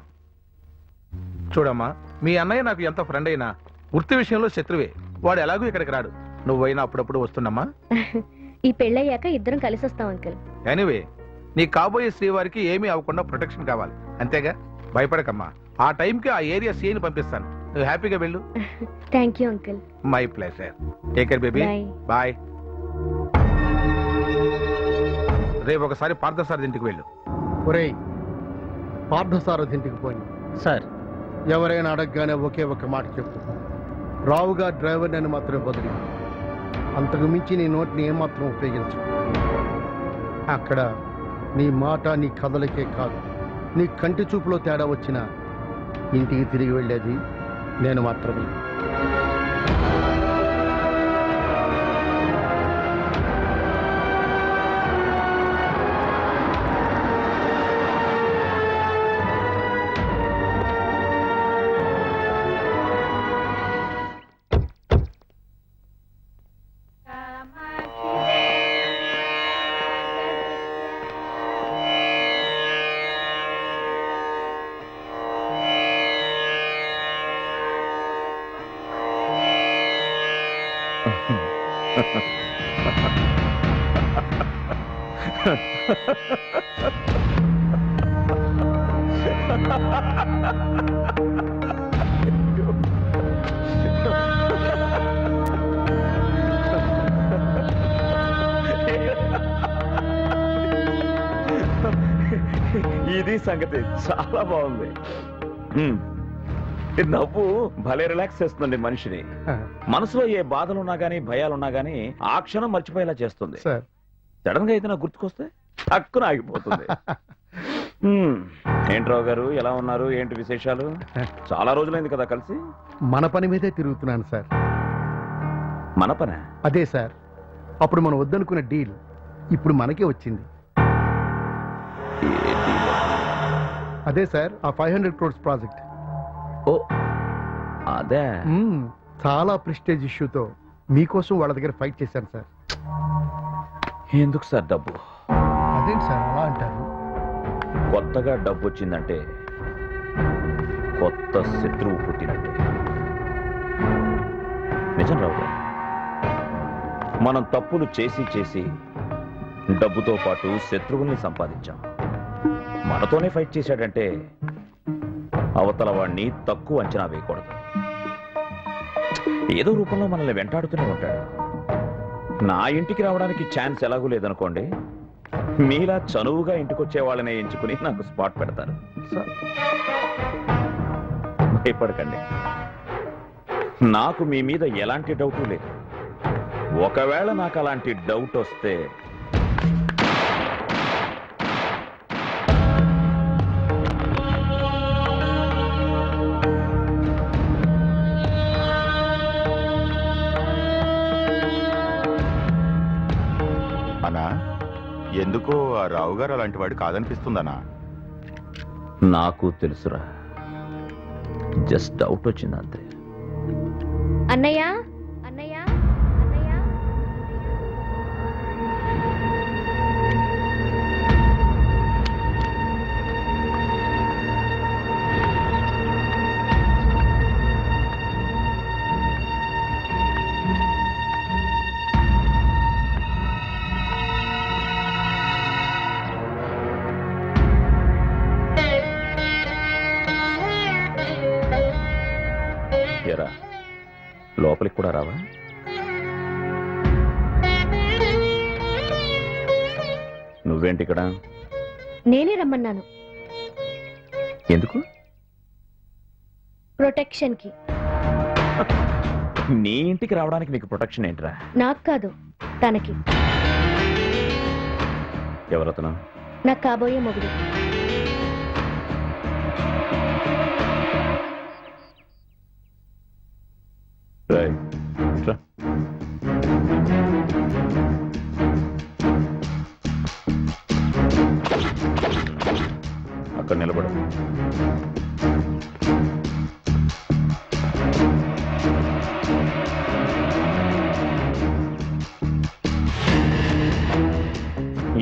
చూడమ్మా, మీ అన్నయ్య నాకు ఎంత ఫ్రెండ్ అయినా వృత్తి విషయంలో శత్రువే. వాడు ఎలాగూ ఇక్కడికి రాడు, నువ్వైనా అప్పుడప్పుడు వస్తున్నమ్మా. ఈ పెళ్ళయ్యాక ఇద్దరం కలిసి వస్తాం అంకుల్. ఎనీవే, నీ కాబోయే శ్రీవారికి ఏమీ అవ్వకుండా ప్రొటెక్షన్ కావాలి, అంతేగా? భయపడకమ్మా. ఆ టైంకి ఆ ఏరియా సీని పంపిస్తాను, నువ్వు హ్యాపీగా వెళ్ళు. Thank you uncle. My pleasure. Take care baby. Bye. Bye. రేపు ఒకసారి పార్థసారథి ఇంటికి వెళ్ళు. ఒరేయ్, పార్థసారథింటికి పోయి సార్ ఎవరైనా అడగగానే ఒకే ఒక మాట చెప్పు, రావుగా డ్రైవర్ అని మాత్రమే బదిలీ. అంతకు మించి నీ నోటిని ఏమాత్రం ఉపయోగించు. అక్కడ నీ మాట నీ కథలకే కాదు, నీ కంటి చూపులో తేడా వచ్చినా ఇంటికి తిరిగి వెళ్ళేది నేను మాత్రమే. ఇది సంగతి చాలా బాగుంది. ఈ నవ్వు భలే రిలాక్స్ చేస్తుంది మనిషిని. మనసులో ఏ బాధలున్నా గానీ భయాలున్నా గానీ ఆ క్షణం మర్చిపోయేలా చేస్తుంది. సార్ సడన్ గా ఏదైనా గుర్తుకొస్తే టక్కున ఆగిపోతుంది. ఏంట్రావు గారు ఎలా ఉన్నారు? ఏంటి విశేషాలు? చాలా రోజులైంది కదా కలిసి. మన పని మీదే తిరుగుతున్నాను సార్. మన పనే? అదే సార్, అప్పుడు మనం వద్దనుకున్న డీల్ ఇప్పుడు మనకే వచ్చింది. అదే సార్, ఆ 500 crores ప్రాజెక్ట్. ఓ అదే. చాలా ప్రెస్టేజ్ ఇష్యూతో మీకోసం వాళ్ళ దగ్గర ఫైట్ చేశాను సార్. ఎందుకు సార్ డబ్బు? అదేంటి సార్ అలా అంటారు? కొత్తగా డబ్బు వచ్చిందంటే కొత్త శత్రువు పుట్టినట్టే. నిజం రావు గారు, మనం తప్పులు చేసి చేసి డబ్బుతో పాటు శత్రువుల్ని సంపాదించాం. మనతోనే ఫైట్ చేశాడంటే అవతల వాడిని తక్కువ అంచనా వేయకూడదు. ఏదో రూపంలో మనల్ని వెంటాడుతూనే ఉంటాడు. నా ఇంటికి రావడానికి ఛాన్స్ ఎలాగూ లేదనుకోండి, మీలా చనువుగా ఇంటికొచ్చే వాళ్ళనే ఎంచుకుని నాకు స్పాట్ పెడతారు. భయపడకండి, నాకు మీ మీద ఎలాంటి డౌటు లేదు. ఒకవేళ నాకు అలాంటి డౌట్ వస్తే అన్నా, ఎందుకో ఆ రావు గారు అలాంటి వాడు కాదనిపిస్తుందనా? నాకు తెలుసురా, జస్ట్ డౌట్ వచ్చింది అంతే. అన్నయ్య అన్నయ్య అన్నయ్య ఎరా, లోపలికి కూడా రావా? నువ్వేంటి ఇక్కడ? నేనే రమ్మన్నాను, ఎందుకు? ప్రొటెక్షన్ కి. నీ ఇంటికి రావడానికి నీకు ప్రొటెక్షన్ ఏంట్రా? నాకు కాదు, తనకి. ఎవరతను? నాకు కాబోయే మొగుడు. రేయ్, రా. అక్కడ నిలబడు.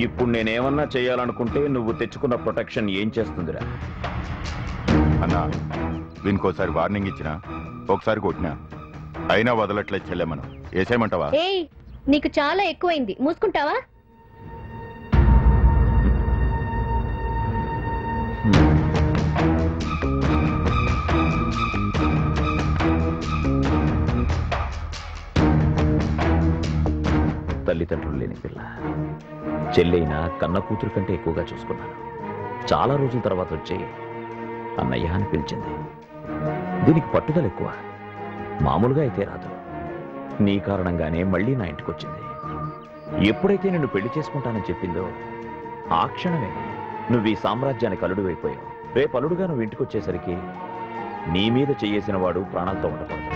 ఇప్పుడు నేనేమన్నా చేయాలనుకుంటే నువ్వు తెచ్చుకున్న ప్రొటెక్షన్ ఏం చేస్తుందిరా? అన్నా, వీనికోసారి వార్నింగ్ ఇచ్చినా, ఒకసారి కొట్టినా, అయినా వదలట్లేదు చెల్లెమ్మను. వేసేయమంటావా? ఏయ్, నీకు చాలా ఎక్కువైంది, మూసుకుంటావా? తల్లిదండ్రులు లేని పిల్ల, చెల్లైనా కన్న కూతురు కంటే ఎక్కువగా చూసుకున్నాను. చాలా రోజుల తర్వాత వచ్చి అన్నయ్య అని పిలిచింది. దీనికి పట్టుదల ఎక్కువ, మామూలుగా అయితే రాదు. నీ కారణంగానే మళ్ళీ నా ఇంటికి వచ్చింది. ఎప్పుడైతే నిన్ను పెళ్లి చేసుకుంటానని చెప్పిందో ఆ క్షణమే నువ్వు ఈ సామ్రాజ్యానికి అల్లుడు అయిపోయావు. రేపు అల్లుడుగా నువ్వు ఇంటికి వచ్చేసరికి నీ మీద చేయేసిన వాడు ప్రాణాలతో ఉండకూడదు.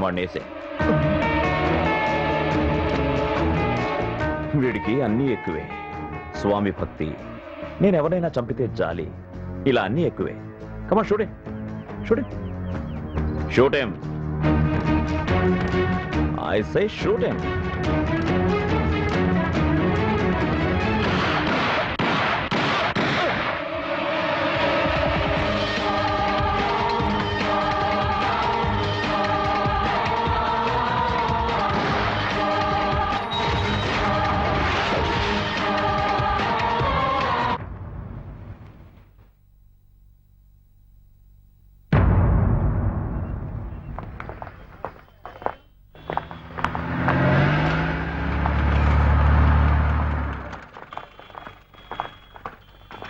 వాణ్ణేసే. వీడికి అన్నీ ఎక్కువే. స్వామి భక్తి, నేను ఎవరైనా చంపితే జాలి, ఇలా అన్నీ ఎక్కువే. కమా shoot him. I say shoot him.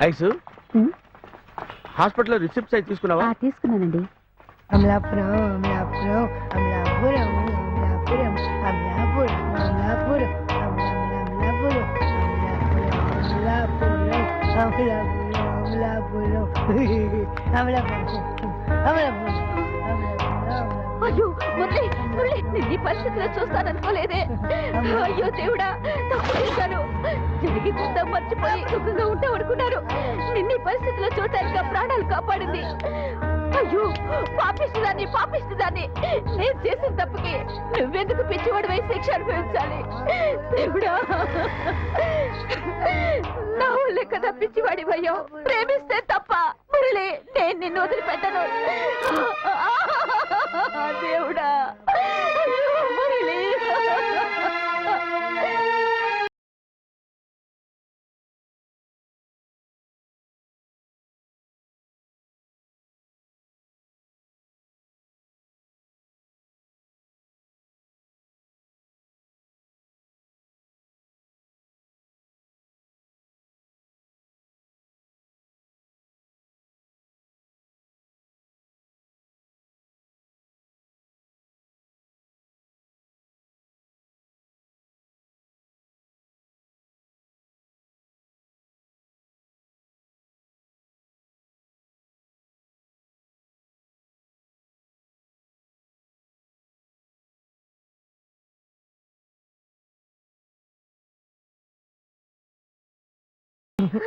ఐసు హాస్పిటల్లో రిసిప్ట్స్ అయి తీసుకున్నావా? తీసుకున్నానండి. అమలాపురం అమలాపురం అమలాపురం అమలాపురం అమలాపురం అమలాపురం అమలాపురం అమలాపురం అమలాపురం అమలాపురం అయ్యో మురళి మురళి నిన్ను ఈ పరిస్థితిలో చూస్తాననుకోలేదే. అయ్యో దేవుడా, తప్పు చేశాను. జరిగి ముందా మర్చిపోయి సుఖంగా ఉంటావు అనుకున్నారు. నిన్ను ఈ పరిస్థితిలో చూడటానికి ప్రాణాలు కాపాడింది. అయ్యో పాపిస్తుందాన్ని పాపిస్తుందాన్ని, నేను చేసిన తప్పుకి నువ్వెందుకు పిచ్చివాడు వై శిక్ష అనుభవించాలి? దేవుడా, నా వల్లే కదా పిచ్చివాడి భయం. ప్రేమిస్తే తప్ప మురళి, నేను నిన్ను వదిలిపెట్టను. దేవుడా, అయ్యో మురళి.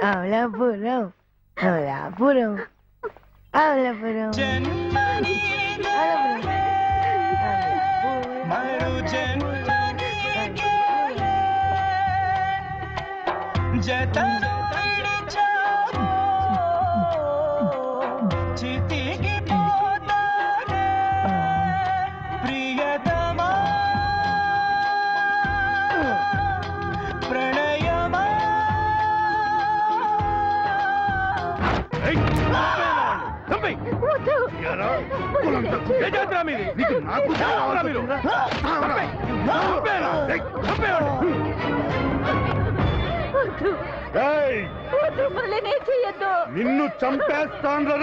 అమలాపురం అమలాపురం అమలాపురం నిన్ను చంపేస్తాను.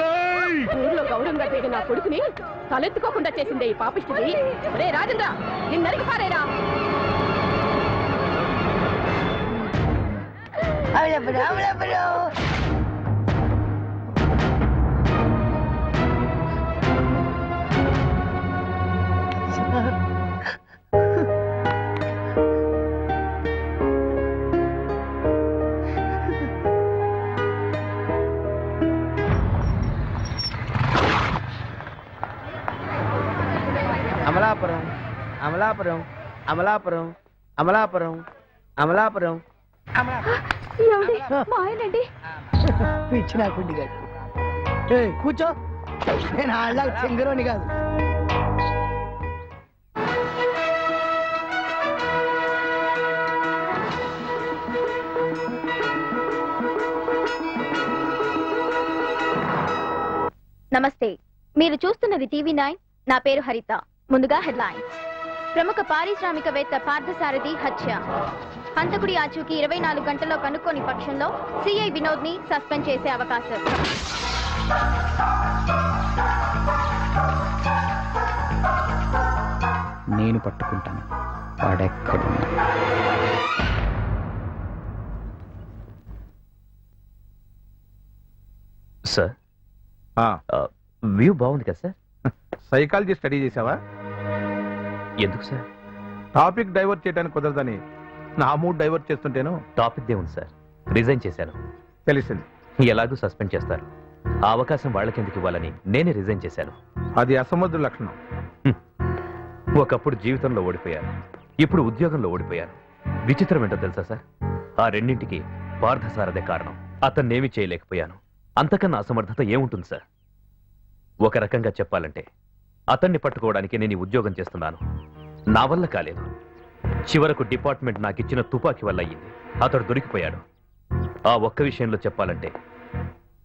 ఊర్లో గౌరవంగా తిరిగి నా కొడుకుని తలెత్తుకోకుండా చేసిందే ఈ పాపిష్టిది. రే రాజేంద్ర, నిన్ను నరికి పారేరా. అమలాపురం అమలాపురం అమలాపురం అమలాపురం అమలాపురం అమలాపురం అమలాపురం మా ఆయనండి. పిచ్చి నాకుండి గారు. కూర్చో, నేను ఆళ్ళ సింగరోని కాదు. నమస్తే, మీరు చూస్తున్నది టీవీ 9. నా పేరు హరిత. ముందుగా హెడ్లైన్స్. ప్రముఖ పారిశ్రామికవేత్త పార్థసారథి హత్య. హంతకుడి ఆచూకీ 24 గంటల్లో కనుక్కోని పక్షంలో సిఐ వినోద్ ని సస్పెండ్ చేసే అవకాశం. నేను పట్టుకుంటాను వాడెక్కడున్నా. సార్, ఆ, వ్యూ బాగుంది కదా సార్? సైకాలజీ స్టడీ చేసావా? ఎందుకు సార్? టాపిక్ డైవర్ట్ చేయడానికి కుదరదని నా మూడ్ డైవర్ట్ చేస్తుంటేను. టాపిక్ దే ఉంది సార్. రిజైన్ చేశాను. తెలిసింది. ఎలాగూ సస్పెండ్ చేస్తారు. ఆ అవకాశం వాళ్ళకెందుకు ఇవ్వాలని నేనే రిజైన్ చేశాను. అది అసమర్థుల లక్షణం. ఒకప్పుడు జీవితంలో ఓడిపోయాను, ఇప్పుడు ఉద్యోగంలో ఓడిపోయాను. విచిత్రం ఏంటో తెలుసా సార్? ఆ రెండింటికి పార్థసారథే కారణం. అతన్నేమీ చేయలేకపోయాను. అంతకన్నా అసమర్థత ఏముంటుంది సార్? ఒక రకంగా చెప్పాలంటే అతన్ని పట్టుకోవడానికి నేను ఈ ఉద్యోగం చేస్తున్నాను. నా వల్ల కాలేదు. చివరకు డిపార్ట్మెంట్ నాకిచ్చిన తుపాకీ వల్ల అయ్యింది. అతడు దొరికిపోయాడు. ఆ ఒక్క విషయంలో చెప్పాలంటే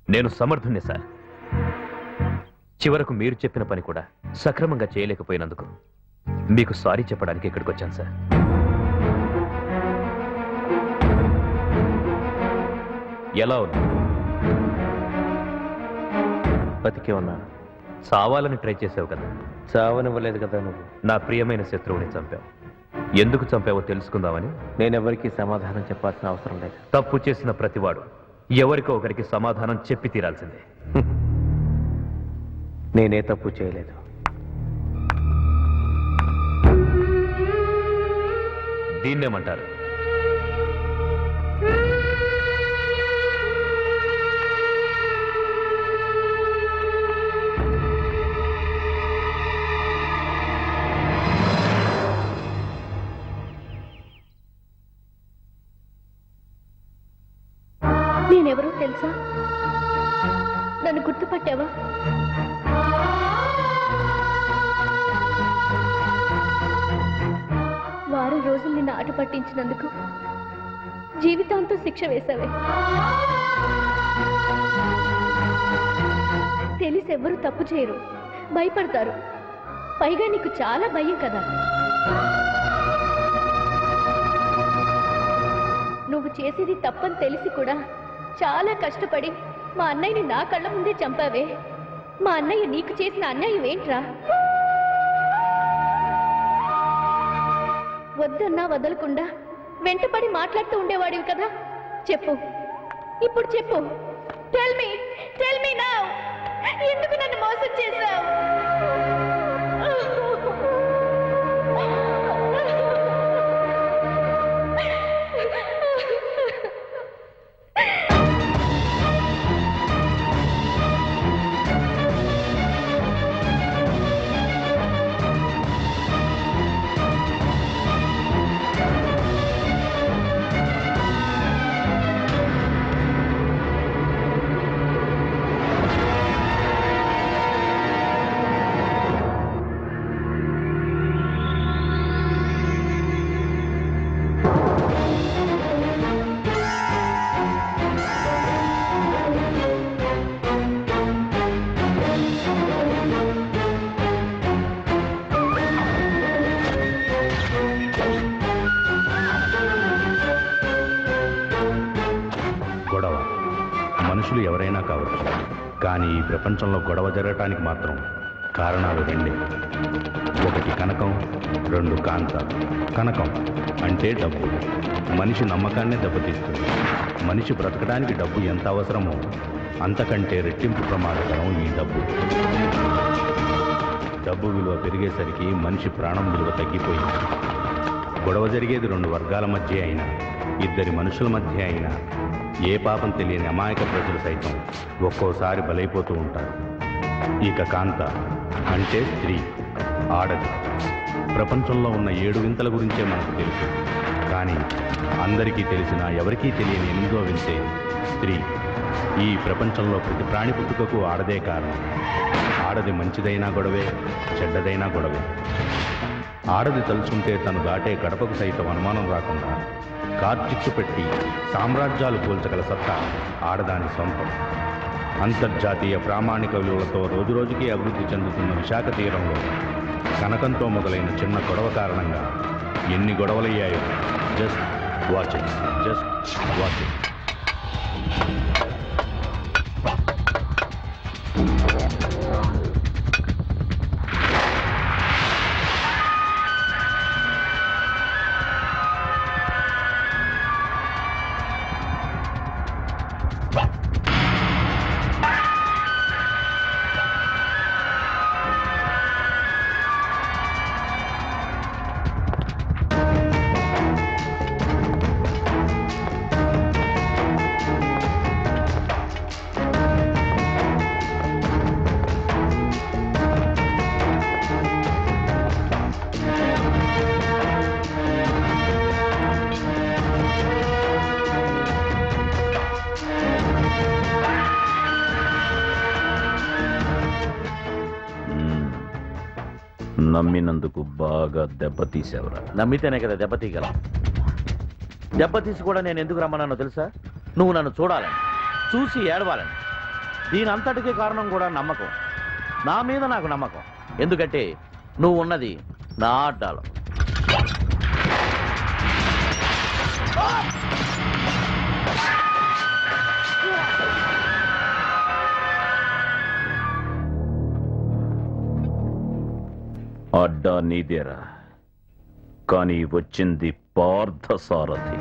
నేను సమర్థుణ్ణి సార్. చివరకు మీరు చెప్పిన పని కూడా సక్రమంగా చేయలేకపోయినందుకు మీకు సారీ చెప్పడానికి ఇక్కడికి వచ్చాను సార్. ఎలా ఉన్నా బతికే ఉన్నాను. చావాలని ట్రై చేసావు కదా, చావనివ్వలేదు కదా నువ్వు. నా ప్రియమైన శత్రువుని చంపావు. ఎందుకు చంపావో తెలుసుకుందామని. నేనెవరికి సమాధానం చెప్పాల్సిన అవసరం లేదు. తప్పు చేసిన ప్రతివాడు ఎవరికో ఒకరికి సమాధానం చెప్పి తీరాల్సిందే. నేనే తప్పు చేయలేదు. దీన్నేమంటారు? నేనెవరో తెలుసా? నన్ను గుర్తుపట్టావా? వారం రోజులు నిన్ను ఆట పట్టించినందుకు జీవితాంతం శిక్ష వేశావే. తెలిసి ఎవ్వరూ తప్పు చేయరు, భయపడతారు. పైగా నీకు చాలా భయం కదా. నువ్వు చేసేది తప్పని తెలిసి కూడా చాలా కష్టపడి మా అన్నయ్యని నా కళ్ళ ముందే చంపావే. మా అన్నయ్య నీకు చేసిన అన్యాయం ఏంట్రా? వద్దన్నా వదలకుండా వెంటపడి మాట్లాడుతూ ఉండేవాడివి కదా. చెప్పు, ఇప్పుడు చెప్పు. టెల్ మీ నౌ, ఎందుకు నన్ను మోసం చేశావు? గొడవ మనుషులు ఎవరైనా కావచ్చు, కానీ ఈ ప్రపంచంలో గొడవ జరగటానికి మాత్రం కారణాలు రెండే. ఒకటి కనకం, రెండు కాంత. కనకం అంటే డబ్బు. మనిషి నమ్మకాన్నే దెబ్బతీస్తుంది. మనిషి బ్రతకడానికి డబ్బు ఎంత అవసరమో అంతకంటే రెట్టింపు ప్రమాదకరం ఈ డబ్బు. డబ్బు విలువ పెరిగేసరికి మనిషి ప్రాణం విలువ తగ్గిపోయింది. గొడవ జరిగేది రెండు వర్గాల మధ్య అయినా, ఇద్దరి మనుషుల మధ్య అయినా ఏ పాపం తెలియని అమాయక ప్రజలు సైతం ఒక్కోసారి బలైపోతూ ఉంటారు. ఇక కాంత అంటే స్త్రీ, ఆడది. ప్రపంచంలో ఉన్న 7 వింతల గురించే మనకు తెలుసు, కానీ అందరికీ తెలిసిన ఎవరికీ తెలియని 8వ వింతే స్త్రీ. ఈ ప్రపంచంలో ప్రతి ప్రాణి పుట్టుకకు ఆడదే కారణం. ఆడది మంచిదైనా గొడవే, చెడ్డదైనా గొడవే. ఆడది తలుచుంటే తను దాటే గడపకు సైతం అనుమానం రాకుండా కార్చిచ్చు పెట్టి సామ్రాజ్యాలు కూల్చగల సత్తా ఆడదాని సొంతం. అంతర్జాతీయ ప్రామాణిక విలువలతో రోజురోజుకి అభివృద్ధి చెందుతున్న విశాఖ తీరంలో కనకంతో మొదలైన చిన్న గొడవ కారణంగా ఎన్ని గొడవలయ్యాయో just watch it, just watch it. నమ్మినందుకు బాగా దెబ్బతీసావురా. నమ్మితేనే కదా దెబ్బతీయగలం. దెబ్బతీసి కూడా నేను ఎందుకు రమ్మన్నానో తెలుసా? నువ్వు నన్ను చూడాలని, చూసి ఏడవాలని. దీని అంతటికీ కారణం కూడా నమ్మకం. నా మీద నాకు నమ్మకం. ఎందుకంటే నువ్వు ఉన్నది నా అడ్డాలో. అడ్డా నీదేరా, కానీ వచ్చింది పార్థసారథి.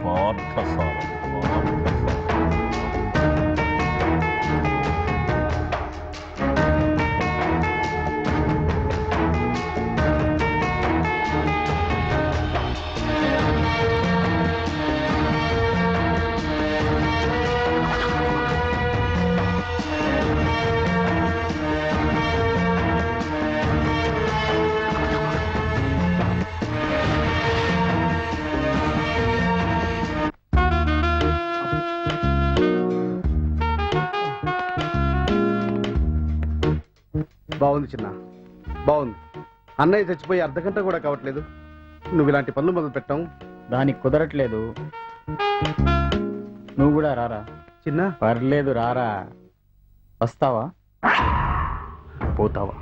బాగుంది చిన్న, బాగుంది. అన్నయ్య చచ్చిపోయి అర్ధగంట కూడా కావట్లేదు, నువ్వు ఇలాంటి పనులు మొదలు పెట్టావు. దానికి కుదరట్లేదు. నువ్వు కూడా రారా. చిన్న, పర్లేదు రారా. వస్తావా పోతావా?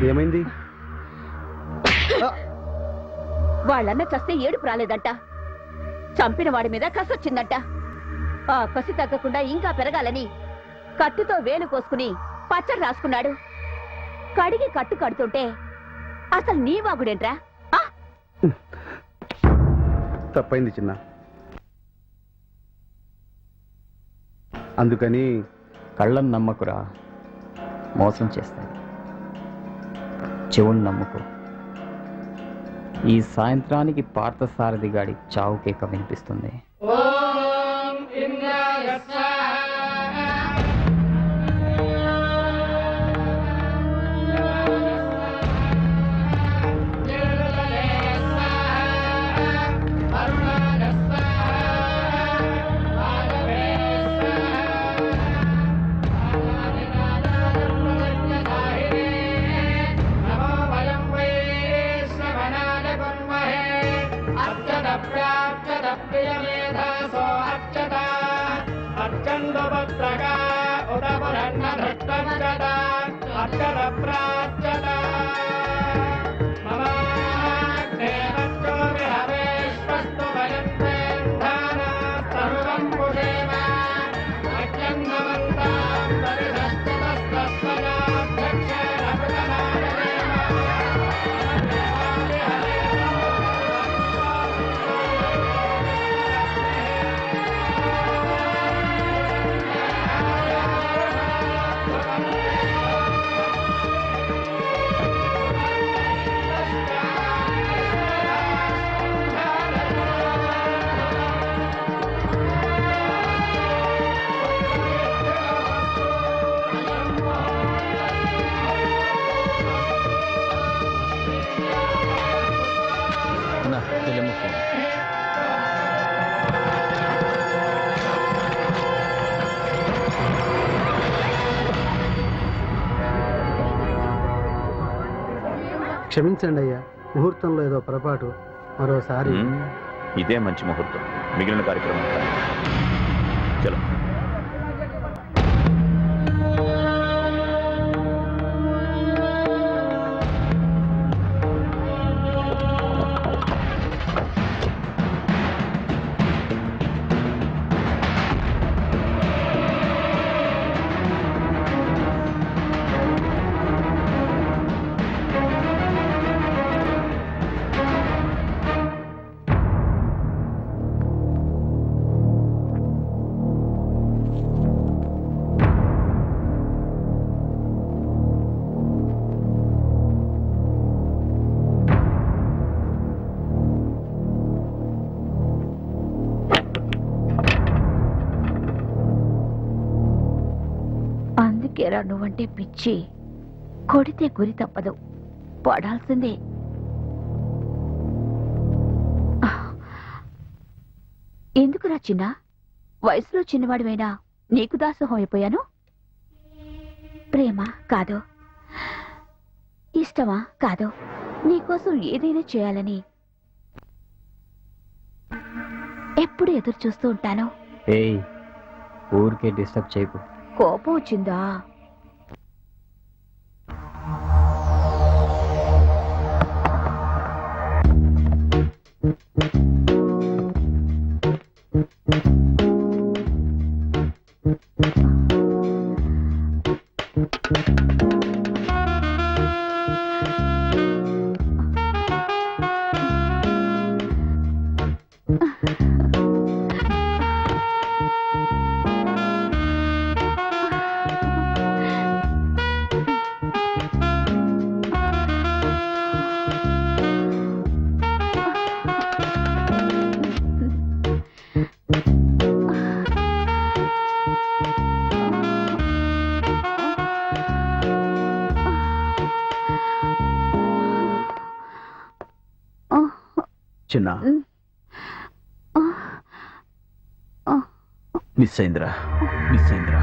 ఏమైంది? వాళ్ళన్న చస్తే ఏడుపు రాలేదంట. చంపిన వాడి మీద కసొచ్చిందంట. ఆ కసి తగ్గకుండా ఇంకా పెరగాలని కత్తితో వేలు కోసుకుని పచ్చడి రాసుకున్నాడు. కడిగి కట్టు కడుతుంటే అసలు నీ వాగుడేంట్రా? తప్పైంది చిన్న, అందుకని కళ్ళను నమ్మకురా, మోసం చేస్తాయి. చెవుని నమ్ముకో. ఈ సాయంత్రానికి పార్థసారథి గాడి చావు కేక వినిపిస్తుంది. క్షమించండి అయ్యా, ముహూర్తంలో ఏదో పొరపాటు. మరోసారి ఇదే మంచి ముహూర్తం. మిగిలిన కార్యక్రమం చలో. అందుకేరా నువ్వంటే పిచ్చి. కొడితే గురి తప్పదు, పడాల్సిందే. ఎందుకురా చిన్న, వయసులో చిన్నవాడివైనా నీకు దాసోహం అయిపోయాను. ప్రేమ కాదు, ఇష్టమా కాదు, నీకోసం ఏదైనా చేయాలని ఎప్పుడు ఎదురు చూస్తూ ఉంటాను. ఏయ్, ఊరికే డిస్టర్బ్ చేయకు. కోపం వచ్చిందా? చిన్న మిస్ అయిందిరా, మిస్ అయిందిరా.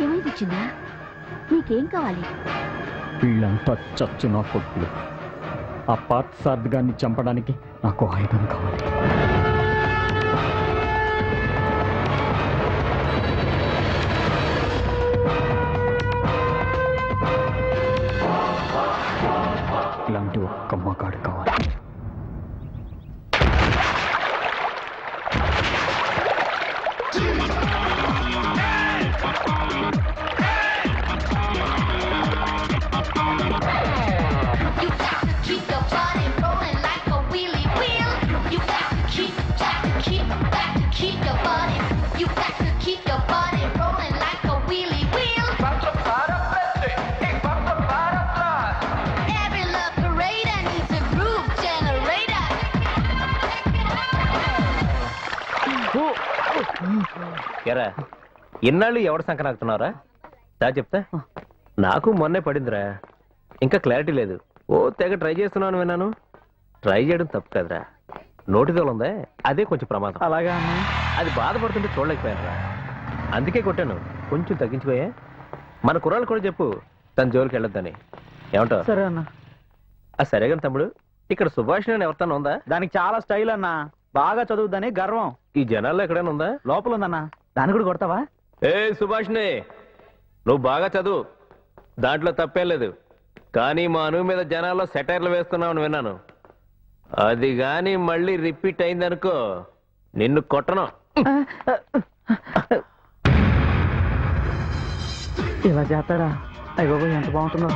ఏమైంది చిన్న? నీకేం కావాలి? వీళ్ళంతా చచ్చు నా కొట్టులు. ఆ పార్ట్ సార్థగాన్ని చంపడానికి నాకు ఆయుధం కావాలి. ఇలాంటి ఒక్క మగాడు కావాలి. ఎరా ఇన్నాళ్ళు ఎవడు సంకనాకుతున్నారా? దా చెప్తా. నాకు మొన్నే పడిందిరా, ఇంకా క్లారిటీ లేదు. ఓ తెగ ట్రై చేస్తున్నాను విన్నాను. ట్రై చేయడం తప్పు కదరా, నోటితో ఉందే అదే కొంచెం ప్రమాదం. అలాగా అది బాధపడుతుంటే చూడలేకపోయానురా, అందుకే కొట్టాను. కొంచెం తగ్గించుకోయే. మన కుర్రాళ్ళు కూడా చెప్పు తన జోలికి వెళ్ళొద్దని. ఏమంటావు? సరే అన్న. సరే కానీ తమ్ముడు, ఇక్కడ సుభాష్ అని ఎవరితో ఉందా? దానికి చాలా స్టైల్ అన్నా, బాగా చదువుద్దని గర్వం. ఈ జనాల్లో ఎక్కడైనా ఉందా? లోపల ఉందన్నా, దాన్ని కూడా కొడతావా? ఏ సుభాష్ని, నువ్వు బాగా చదువు, దాంట్లో తప్పేం లేదు. కానీ మా అనువు మీద జనాల్లో సెటైర్లు వేస్తున్నావని విన్నాను. అది గాని మళ్ళీ రిపీట్ అయిందనుకో, నిన్ను కొట్టను. ఇలా చేస్తాడా? అయ్య బాబు, ఎంత బాగుంటుందో.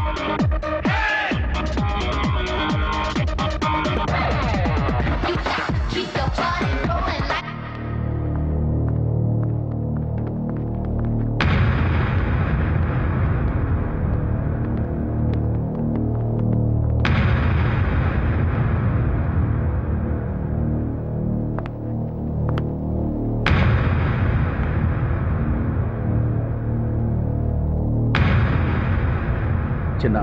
చిన్న,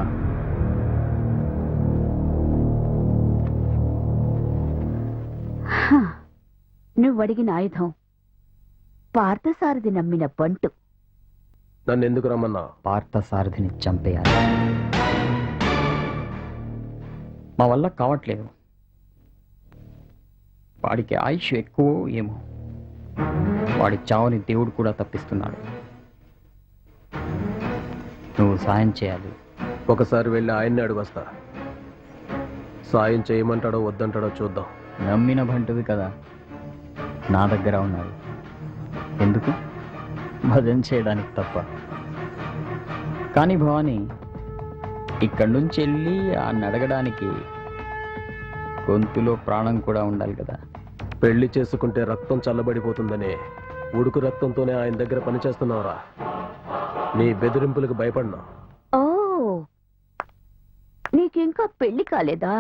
నువ్వడిగిన ఆయుధం పార్థసారథి నమ్మిన బంటు. నన్ను ఎందుకు రమ్మన్నా? పార్థసారథిని చంపేయాలి. మా వల్ల కావట్లేదు. వాడికి ఆయుష్ ఎక్కువ ఏమో. వాడి చావుని దేవుడు కూడా తప్పిస్తున్నాడు. నువ్వు సాయం చేయాలి. ఒకసారి వెళ్ళి ఆయన్ని అడుగొస్తా. సాయం చేయమంటాడో వద్దంటాడో చూద్దాం. నమ్మిన బంటువి కదా, నా దగ్గర ఉన్నాడు. ఎందుకు? భజన చేయడానికి తప్ప. కానీ భవాని, ఇక్కడి నుంచి వెళ్ళి ఆ నడగడానికి గొంతులో ప్రాణం కూడా ఉండాలి కదా. పెళ్లి చేసుకుంటే రక్తం చల్లబడిపోతుందనే ఉడుకు రక్తంతోనే ఆయన దగ్గర పనిచేస్తున్నావురా. నీ బెదిరింపులకు భయపడినా. ఓ, నీకింకా పెళ్లి కాలేదా?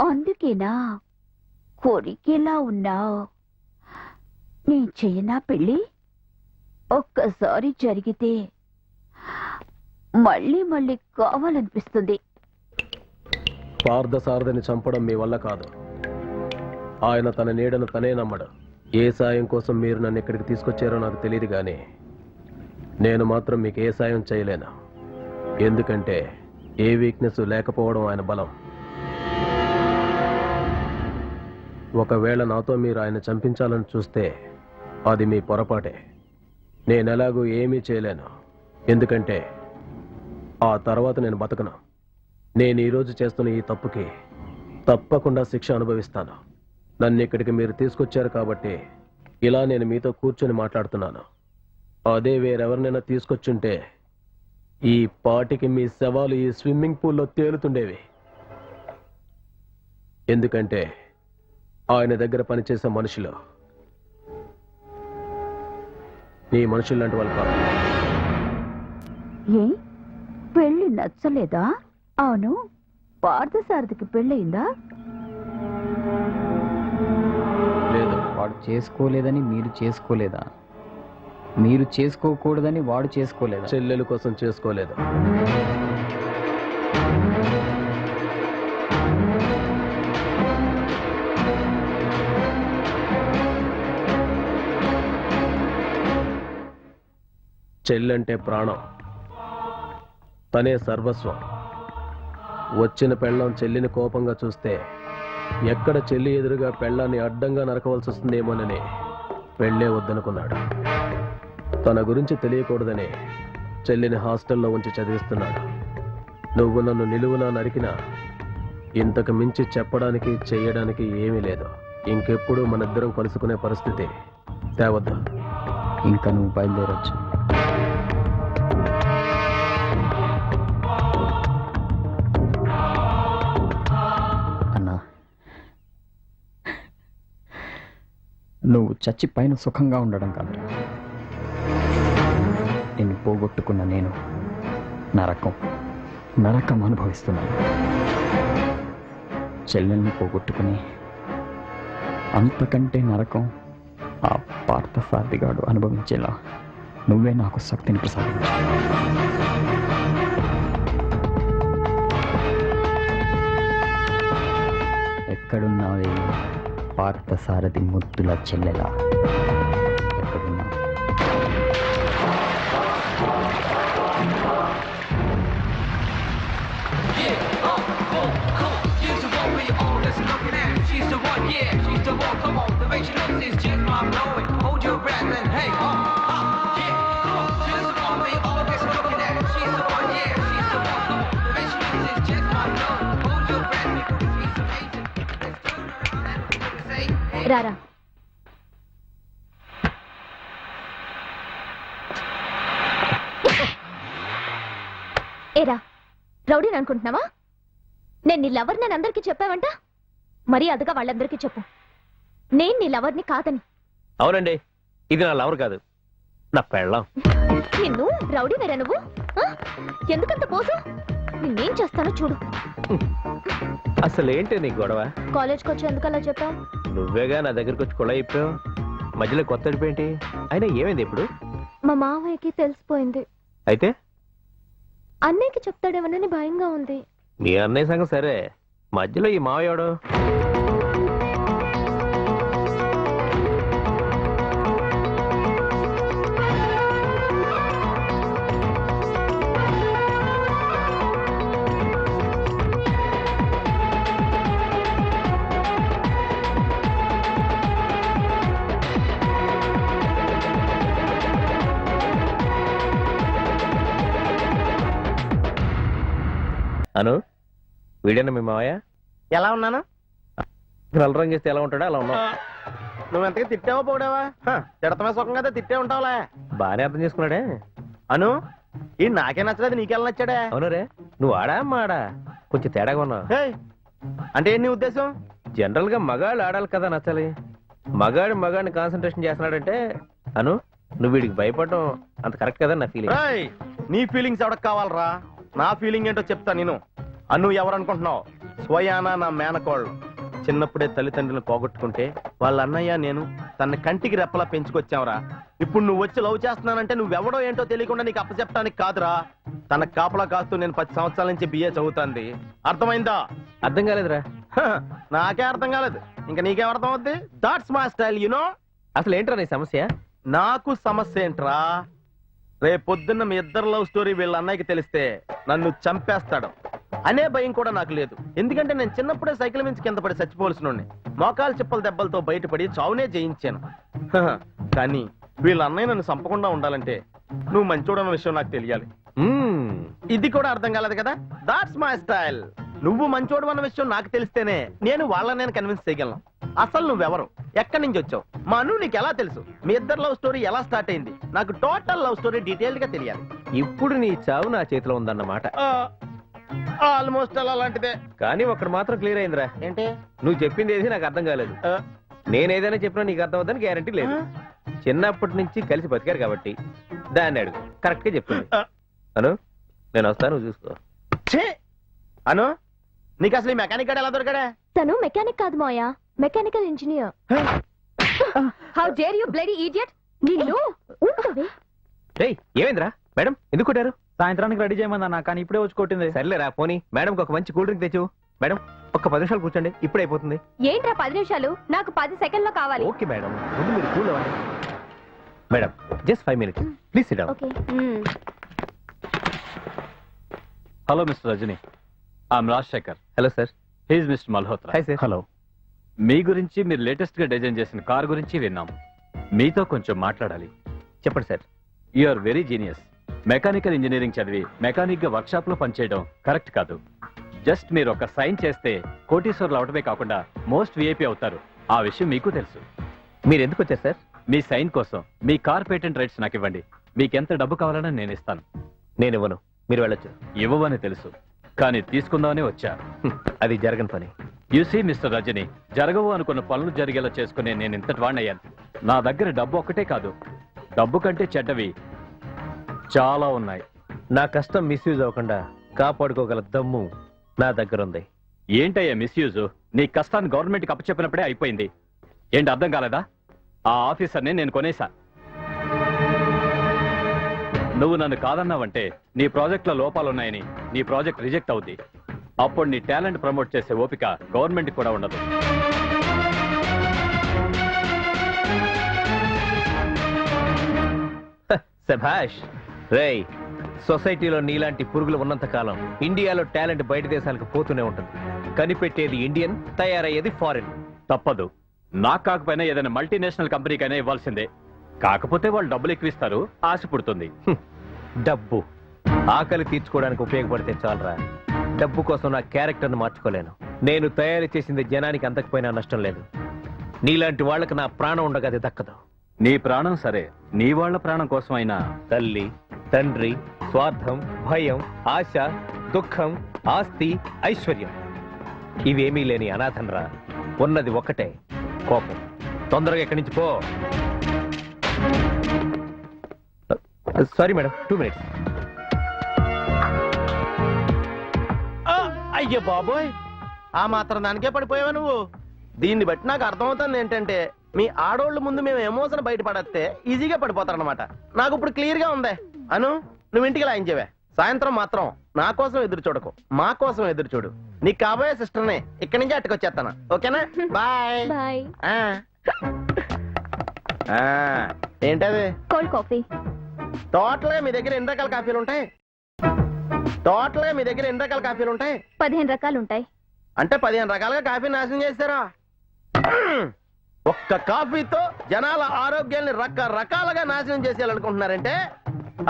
అందుకేనా కోరికేలా ఉన్నావు? నీ చేయనా పెళ్ళి? ఒక్కసారి జరిగితే మళ్ళీ మళ్ళీ కావాలనిపిస్తుంది. పార్థసారథిని చంపడం మీ వల్ల కాదు. ఆయన తన నీడను తనే నమ్మడు. ఏ సాయం కోసం మీరు నన్ను ఇక్కడికి తీసుకొచ్చారో నాకు తెలియదు, కానీ నేను మాత్రం మీకు ఏ సాయం చేయలేను. ఎందుకంటే ఏ వీక్నెస్ లేకపోవడం ఆయన బలం. ఒకవేళ నాతో మీరు ఆయన చంపించాలని చూస్తే అది మీ పొరపాటే. నేనెలాగూ ఏమీ చేయలేను, ఎందుకంటే ఆ తర్వాత నేను బతకను. నేను ఈరోజు చేస్తున్న ఈ తప్పుకి తప్పకుండా శిక్ష అనుభవిస్తాను. నన్ను ఇక్కడికి మీరు తీసుకొచ్చారు కాబట్టి ఇలా నేను మీతో కూర్చొని మాట్లాడుతున్నాను. అదే వేరెవరినైనా తీసుకొచ్చుంటే ఈ పాటికి మీ శవాలు ఈ స్విమ్మింగ్ పూల్లో తేలుతుండేవి. ఎందుకంటే ఆయన దగ్గర పనిచేసే మనుషులు నీ మనుషులు లాంటి వాళ్ళు కాదు. ఏ పెళ్లి నచ్చలేదా? అవును, పార్థసారథికి పెళ్ళయిందా? లేదు. వాడు చేసుకోలేదని మీరు చేసుకోలేదా? మీరు చేసుకోకూడదని వాడు చేసుకోలేదా? చెల్లెల కోసం చేసుకోలేదు. చెల్లంటే ప్రాణం, తనే సర్వస్వం. వచ్చిన పెళ్ళం చెల్లిని కోపంగా చూస్తే ఎక్కడ చెల్లి ఎదురుగా పెళ్ళాన్ని అడ్డంగా నరకవలసి వస్తుందేమోనని పెళ్ళే వద్దనుకున్నాడు. తన గురించి తెలియకూడదని చెల్లిని హాస్టల్లో ఉంచి చదివిస్తున్నాడు. నువ్వు నన్ను నిలువునా నరికినా ఇంతకు మించి చెప్పడానికి చెయ్యడానికి ఏమీ లేదు. ఇంకెప్పుడు మనిద్దరం కలుసుకునే పరిస్థితి తేవద్దు. ఇంకా నువ్వు బయలుదేరొచ్చు. అన్నా, నువ్వు చచ్చి పైన సుఖంగా ఉండడం కాదు, నిన్ను పోగొట్టుకున్న నేను నరకం అనుభవిస్తున్నాను. చెల్లెల్ని పోగొట్టుకుని అంతకంటే నరకం ఆ పార్థసారథిగాడు అనుభవించేలా నువ్వే నాకు శక్తిని ప్రసాదించు. ఎక్కడున్నావే పార్థసారథి ముద్దుల చెల్లెలా? ఎక్కడున్నా? రారా. ఏరా, రౌడీని అనుకుంటున్నావా? నేను నీ లవర్ నేను అందరికీ చెప్పావంట. మరి అదుగా వాళ్ళందరికీ చెప్పు, నేను నీ లవర్ని కాదని. అవునండి, ఇది నా లవర్ కాదు, నా పెళ్ళం. నిన్ను రౌడీ వేరా నువ్వు? ఎందుకంత పోసు? నిన్నేం చేస్తానో చూడు. అసలు ఏంటి నీ గొడవ? కాలేజ్కి వచ్చి ఎందుకు అలా చెప్పావు? నువ్వేగా నా దగ్గరకు వచ్చి కొళ ఇప్పావు, మధ్యలో కొత్త అడిపేంటి? అయినా ఏమైంది ఇప్పుడు? మా మావయ్యకి తెలిసిపోయింది. అయితే అన్నయ్యకి చెప్తాడేమోనని భయంగా ఉంది. మీ అన్నయ్య సంగతి సరే, మధ్యలో ఈ మావయ్యోడు. అను, వీడేనా మీ మావయ్య? ఎలా ఉన్నాను? నల్ల రంగు వేస్తే ఎలా ఉంటాడో అలా ఉన్నావు. నువ్వు ఎంతగా తిట్టావో పోడావా? తిడతమే సుఖం కదా, తిట్టే ఉంటావులే. బాగానే అర్థం చేసుకున్నాడే. అను, ఈ నాకే నచ్చలేదు, నీకెలా నచ్చాడే? అవును రే, నువ్వు ఆడా మాడా కొంచెం తేడాగా ఉన్నావు. ఏయ్, అంటే ఏంటి నీ ఉద్దేశం? జనరల్ గా మగాళ్ళు ఆడాలి కదా నచ్చాలి. మగాడిని కాన్సన్ట్రేషన్ చేస్తున్నాడంటే అను, నువ్వు వీడికి భయపడడం అంత కరెక్ట్ కదా నా ఫీలింగ్. ఏయ్, నీ ఫీలింగ్స్ ఎవడకు కావాలరా? నా ఫీలింగ్ ఏంటో చెప్తా నేను. అను ఎవరనుకుంటున్నావు? స్వయానా నా మేనకోళ్ళు. చిన్నప్పుడే తల్లిదండ్రులను పోగొట్టుకుంటే వాళ్ళ అన్నయ్య నేను తన కంటికి రెప్పలా పెంచుకొచ్చావురా. ఇప్పుడు నువ్వు వచ్చి లవ్ చేస్తున్నానంటే నువ్వెవడో ఏంటో తెలియకుండా నీకు అప్పచెప్పడానికి కాదురా. తన కాపలా కాస్తూ నేను 10 సంవత్సరాల నుంచి బిఏ చదువుతాంది. అర్థమైందా? అర్థం కాలేదురా. నాకే అర్థం కాలేదు, ఇంకా నీకేం అర్థం అవుద్ది? That's my style, you know. అసలు ఏంట్రా నీ సమస్య? నాకు సమస్య ఏంట్రా? రేపొద్దున్న మీ ఇద్దరు లవ్ స్టోరీ వీళ్ళ అన్నయ్యకి తెలిస్తే నన్ను చంపేస్తాడు అనే భయం కూడా నాకు లేదు. ఎందుకంటే నేను చిన్నప్పుడే సైకిల్ మించి కింద పడి చచ్చిపోవలసిన మోకాలు చిప్పల దెబ్బలతో బయటపడి చావునే జయించాను. హహ, కానీ వీళ్ళ అన్నయ్య నన్ను చంపకుండా ఉండాలంటే నువ్వు మంచోడన్న విషయం నాకు తెలియాలి. ఇది కూడా అర్థం కాలేదు కదా. That's my style. నువ్వు మంచోడు అన్న విషయం నాకు తెలిస్తేనే నేను వాళ్ళని నేను కన్విన్స్ చేయగలను. అసలు నువ్వెవరు, ఎక్కడి నుంచి వచ్చావు, మా అను నీకు ఎలా తెలుసు, మీ ఇద్దరు లవ్ స్టోరీ ఎలా స్టార్ట్ అయింది, నాకు టోటల్ లవ్ స్టోరీ డీటెయిల్డ్ గా తెలియాలి. ఇప్పుడు నీ చావు నా చేతిలో ఉందన్నమాట. ఆల్మోస్ట్ అలా అలాంటిదే. కానీ ఒకటి మాత్రం క్లియర్ అయిందిరా. ఏంటి? నువ్వు చెప్పింది ఏది నాకు అర్థం కాలేదు. నేనేదైనా చెప్పినా నీకు అర్థం అవుతుందని గ్యారంటీ లేదు. చిన్నప్పటి నుంచి కలిసి బతికారు కాబట్టి దాన్ని అడుగు, కరెక్ట్ గా చెప్తుంది. అను నేను వస్తాను, చూసుకో. అను నీకు అసలు ఈ మెకానిక్ గాడు ఎలా దొరికాడా? తను మెకానిక్ కాదు Maya, mechanical engineer. How dare you bloody idiot. నిన్ను ఉండవే. రేయ్ ఏమైందిరా? మేడం ఎందుకు కొట్టారు? సాయంత్రానికి రెడీ చేయమన్నా, కానీ ఇప్పుడే వచ్చి కొట్టింది. సర్లేరా పోనీ. మేడం ఒక మంచి కూల్ డ్రింక్ తెచ్చు. మేడం ఒక్క 10 నిమిషాలు కూర్చోండి, ఇప్పుడే అయిపోతుంది. ఏంట్రా 10 నిమిషాలు? నాకు 10 సెకండ్లో కావాలి. ఓకే మేడం, ముందు మీరు కూల్ అవ్వండి. Madam just 5 minutes please sit down. Okay. Hello mister Rajani, I'm Rajasekhar. Hello sir. He's mister Malhotra. Hi sir. Hello. మీ గురించి, మీరు లేటెస్ట్ గా డిజైన్ చేసిన కార్ గురించి విన్నాం. మీతో కొంచెం మాట్లాడాలి. చెప్పండి sir. You are very genius. Mechanical engineering చదివి మెకానిక్ గా వర్క్షాప్ లో పనిచేయడం కరెక్ట్ కాదు. జస్ట్ మీరు ఒక సైన్ చేస్తే కోటీశ్వర్లు అవడమే కాకుండా మోస్ట్ విఐపి అవుతారు. ఆ విషయం మీకు తెలుసు. మీరు ఎందుకు వచ్చారు సార్? మీ సైన్ కోసం మీ కార్ పేటెంట్ రైట్స్ నాకు ఇవ్వండి. మీకు ఎంత డబ్బు కావాలన్నా నేను ఇస్తాను. నేను ఇవ్వను, మీరు వెళ్ళొచ్చు. ఇవ్వవని తెలుసు, కానీ తీసుకుందామని వచ్చా. అది జరగని పని. యూసీ మిస్టర్ రజనీ, జరగవు అనుకున్న పనులు జరిగేలా చేసుకునే నేను ఇంతటి వాణ్ణయ్యాను. నా దగ్గర డబ్బు ఒక్కటే కాదు, డబ్బు కంటే చెడ్డవి చాలా ఉన్నాయి. నా కష్టం మిస్యూజ్ అవ్వకుండా కాపాడుకోగల దమ్ము నా దగ్గర ఉంది. ఏంటయ్యా మిస్యూజ్? నీ కష్టాన్ని గవర్నమెంట్కి అప్పచెప్పినప్పుడే అయిపోయింది. ఏంటి అర్థం కాలేదా? ఆ ఆఫీసర్ని నేను కొనేసా. నువ్వు నన్ను కాదన్నావంటే నీ ప్రాజెక్ట్లో లోపాలున్నాయని నీ ప్రాజెక్ట్ రిజెక్ట్ అవుద్ది. అప్పుడు నీ టాలెంట్ ప్రమోట్ చేసే ఓపిక గవర్నమెంట్ కూడా ఉండదు. శభాష్. రేయ్, సొసైటీలో నీలాంటి పురుగులు ఉన్నంత కాలం ఇండియాలో టాలెంట్ బయట దేశాలకు పోతూనే ఉంటుంది. కనిపెట్టేది ఇండియన్, తయారయ్యేది ఫారిన్. తప్పదు. నాకు కాకపోయినా ఏదైనా మల్టీనేషనల్ కంపెనీకైనా ఇవ్వాల్సిందే. కాకపోతే వాళ్ళు డబ్బులు ఎక్కువ ఇస్తారు, ఆశ పుడుతుంది. డబ్బు ఆకలి తీర్చుకోవడానికి ఉపయోగపడితే చాలరా. డబ్బు కోసం నా క్యారెక్టర్ను మార్చుకోలేను. నేను తయారు చేసింది జనానికి అందకపోయినా నష్టం లేదు. నీలాంటి వాళ్ళకి నా ప్రాణం ఉండగా అది దక్కదు. నీ ప్రాణం సరే, నీ వాళ్ళ ప్రాణం కోసమైనా. తల్లి, తండ్రి, స్వార్థం, భయం, ఆశ, దుఃఖం, ఆస్తి, ఐశ్వర్యం ఇవేమీ లేని అనాథనరా. ఉన్నది ఒక్కటే, కోపం. తొందరగా ఎక్కడి నుంచి పో. Sorry madam, 2 minutes. అయ్యో బాబోయ్, ఆ మాత్రం దానికే పడిపోయావా నువ్వు? దీన్ని బట్టి నాకు అర్థమవుతుంది ఏంటంటే మీ ఆడోళ్ళ ముందు మేము ఎమోషన్ బయటపడేస్తే ఈజీగా పడిపోతారనమాట. నాకు ఇప్పుడు క్లియర్ గా ఉంది. అను నువ్వు ఇంటికి లాయించేవే. సాయంత్రం మాత్రం నా కోసం ఎదురు చూడకు, మా కోసం ఎదురు చూడు. నీకు కాబోయే సిస్టర్నే ఇక్కడి నుంచి అట్టుకొచ్చేస్తాను. ఓకేనా? Bye bye. ఏంటది? Cold coffee. టోటల్ గా మీ దగ్గర ఎన్ని రకాల కాఫీలు ఉంటాయి? 15 రకాలు ఉంటాయి. అంటే 15 రకాలుగా కాఫీ నాశనం చేస్తారా? ఒక్క కాఫీతో జనాల ఆరోగ్యాన్ని రకరకాలుగా నాశనం చేసేయాలనుకుంటున్నారంటే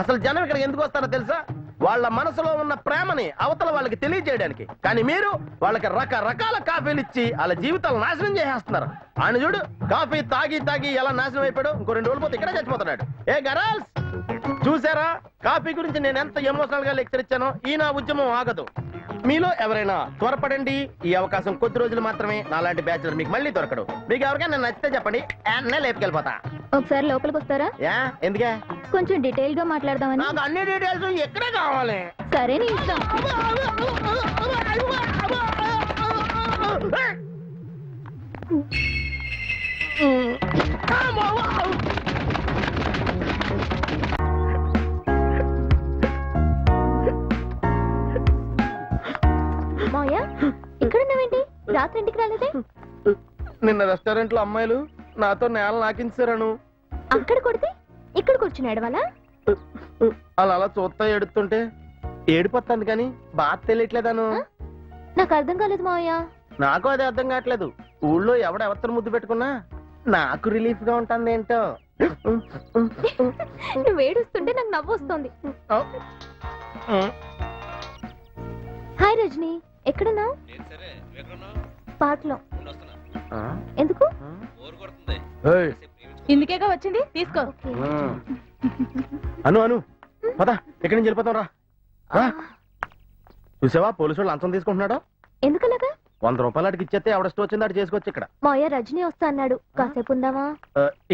అసలు జనం ఇక్కడికి ఎందుకు వస్తారో తెలుసా? వాళ్ళ మనసులో ఉన్న ప్రేమని అవతల వాళ్ళకి తెలియజేయడానికి. కానీ మీరు వాళ్ళకి రకరకాల కాఫీలు ఇచ్చి వాళ్ళ జీవితాలు నాశనం చేసేస్తున్నారు. ఆయన చూడు, కాఫీ తాగి తాగి ఎలా నాశనం అయిపోయాడు. ఇంకో 2 రోజులు పోతే ఇక్కడే చచ్చిపోతున్నాడు. ఏ గర్ల్స్, చూసారా కాఫీ గురించి నేను ఎంత ఎమోషనల్ గా లెక్చర్ ఇచ్చానో? ఈ నా ఉద్యమం ఆగదు. మీలో ఎవరైనా త్వరపడండి. ఈ అవకాశం కొద్ది రోజులు మాత్రమే. నాలాంటి బ్యాచులర్ మీకు మళ్ళీ దొరకడు. మీకు ఎవరికైనా నచ్చితే చెప్పండి, అన్నే లేపుకెళ్ళిపోతా. ఒకసారి లోపలికి వస్తారా? యా, ఎందుకే? కొంచెం డీటెయిల్ గా మాట్లాడదామని. నాకు అన్ని డీటెయిల్స్ ఎక్కడే కావాలి. సరే నీ ఇష్టం. మాయా, ఇక్కడున్నావేంటి? రాత్రి ఇంటికి రాలేదే? నిన్న రెస్టారెంట్ లో అమ్మాయిలు నాతో నేల నాకించారను. అక్కడ కొడితే ఇక్కడ కూర్చున్నాడు వాళ్ళ. అలా అలా చూస్తా ఎడుతుంటే ఏడిపోతుంది కానీ బాధ తెలియట్లేదాను. నాకు అర్థం కాలేదు మావయ్య. నాకు అదే అర్థం కావట్లేదు. ఊళ్ళో ఎవరితో ముద్దు పెట్టుకున్నా నాకు రిలీఫ్ గా ఉంటుంది ఏంటో. నువ్వు ఏడుస్తుంటే నాకు నవ్వు వస్తుంది. హాయ్ రజని, ఎక్కడున్నావు? పార్క్ లో. ఎందుకు? ఇందుకేగా వచ్చింది, తీసుకో. అను అను పద, ఎక్కడి నుంచి వెళ్ళిపోతాం రా. చూసావా పోలీసు వాళ్ళు లంచం తీసుకుంటున్నాడు. ఎందుకలాగా? 100 రూపాయలు అడిగి ఇచ్చేస్తే ఎవడస్ట్ వచ్చింది అటు చేసుకోవచ్చు. ఇక్కడ మావయ్య రజని వస్తా అన్నాడు, కాసేపు ఉందామా?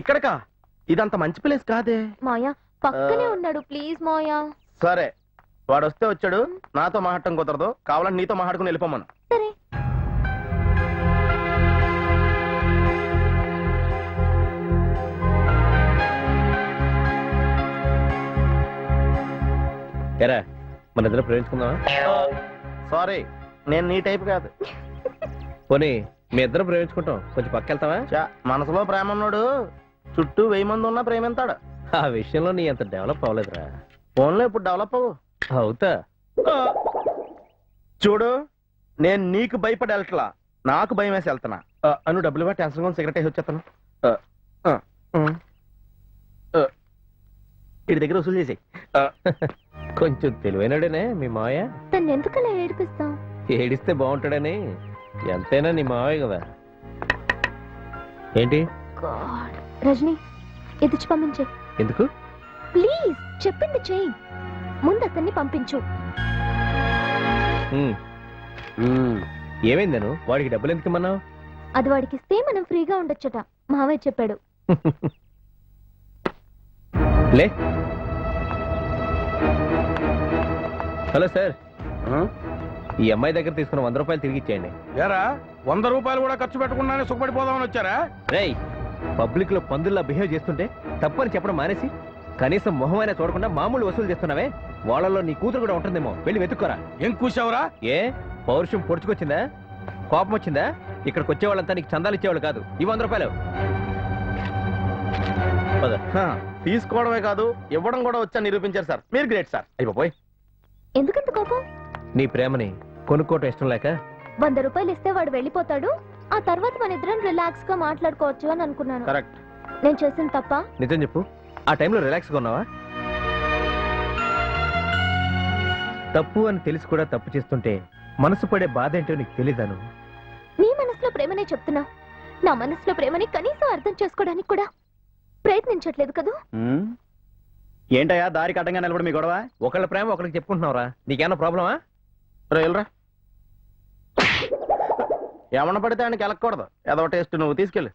ఇక్కడకా? ఇదంత మంచి ప్లేస్ కాదే. మావయ్య పక్కనే ఉన్నాడు, ప్లీజ్ మావయ్య. సరే వాడు వస్తే వచ్చాడు, నాతో మాట్లాడటం కుదరదు, కావాలని నీతో మాట్లాడుకుని వెళ్ళిపోమను. సరే. ఎరా మన ఇద్దరు ప్రేమించుకుందామా? సారీ, నేను నీ టైప్ కాదు. పోనీ మీ ఇద్దరు ప్రేమించుకుంటాం, కొంచెం పక్క వెళ్తావా? మనసులో ప్రేమ ఉన్నాడు, చుట్టూ 1000 మంది ఉన్నా ప్రేమిస్తాడు. ఆ విషయంలో నీ అంత డెవలప్ అవ్వలేదురా. ఫోన్లో ఇప్పుడు డెవలప్ అవ్వు. అవుతా. చూడు, నేను నీకు భయపడి వెళ్ళట్లా, నాకు భయం వేసి వెళ్తున్నా. అను డబ్బులు ఇవ్వ, టెన్షన్ కొని సిగరెట్ వేసి వచ్చేస్తాను. ఇటు దగ్గర వసూలు చేసి. కొంచెం తెలివైనడేనే మీ మావయ్య. తను ఎందుకలా ఏడిపిస్తావు? ఏడిస్తే బాగుంటాడని. ఎంతైనా నీ మావయ్య కదా. ఏంటి? రజని ఎదిచి పంపించే. ఎందుకు? ప్లీజ్ చెప్పింది చెయ్యి. ముందు అతన్ని పంపించు. ఏమైందను? వాడికి డబ్బులు ఎందుకు ఇమ్మన్నావు? అది వాడికి ఇస్తే మనం ఫ్రీగా ఉండొచ్చట, మావయ్య చెప్పాడు. లే. హలో సార్, ఈ అమ్మాయి దగ్గర తీసుకున్న 100 రూపాయలు తిరిగి ఇచ్చేయండి. ఏరా 100 రూపాయలు కూడా ఖర్చు పెట్టకుండానే సుఖపడిపోదామని వచ్చారా? రేయ్, పబ్లిక్ లో పందుల్లా బిహేవ్ చేస్తుంటే తప్పని చెప్పడం మానేసి కనీసం మొహమైనా చూడకుండా మామూలు వసూలు చేస్తున్నావే. వాళ్ళలో నీ కూతురు కూడా ఉంటుందేమో, వెళ్ళి వెతుక్కోరా. ఏం కూసావురా? ఏ పౌరుషం పొడుచుకొచ్చిందా? కోపం వచ్చిందా? ఇక్కడికి వచ్చేవాళ్ళంతా నీకు చందాలు ఇచ్చేవాళ్ళు కాదు. ఈ 100 రూపాయలు తీసుకోవడమే కాదు, ఇవ్వడం కూడా వచ్చా నిరూపించారు సార్. మీరు గ్రేట్ సార్. అయిపోయి. ఎందుకంత కోపం? నీ ప్రేమని కొనుక్కోవటం ఇష్టం లేక. 100 రూపాయలు ఇస్తే వాడు వెళ్ళిపోతాడు, ఆ తర్వాత మన ఇద్దరం రిలాక్స్ గా మాట్లాడుకోవచ్చు అని అనుకున్నాను. కరెక్ట్. నేను చేసిన తప్ప? నిజం చెప్పు, ఆ టైంలో రిలాక్స్గా ఉన్నావా? తప్పు అని తెలిసి కూడా తప్పు చేస్తుంటే మనసు పడే బాధ ఏంటో నీకు తెలీదాను. నీ మనసులో ప్రేమనే చెప్తున్నా, నా మనసులో ప్రేమని కనీసం అర్థం చేసుకోవడానికి కూడా ప్రయత్నించట్లేదు కదా. ఏంటయ్యా దారికి అడ్డంగా నిలబడి మీ గొడవ? ఒకళ్ళ ప్రేమ ఒకరికి చెప్పుకుంటున్నావురా, నీకేమన్నా ప్రాబ్లమా? వెళ్ళరా. ఏమన్నా పడితే ఆయనకి వెళ్ళకూడదు, ఏదో టేస్ట్ నువ్వు తీసుకెళ్ళి.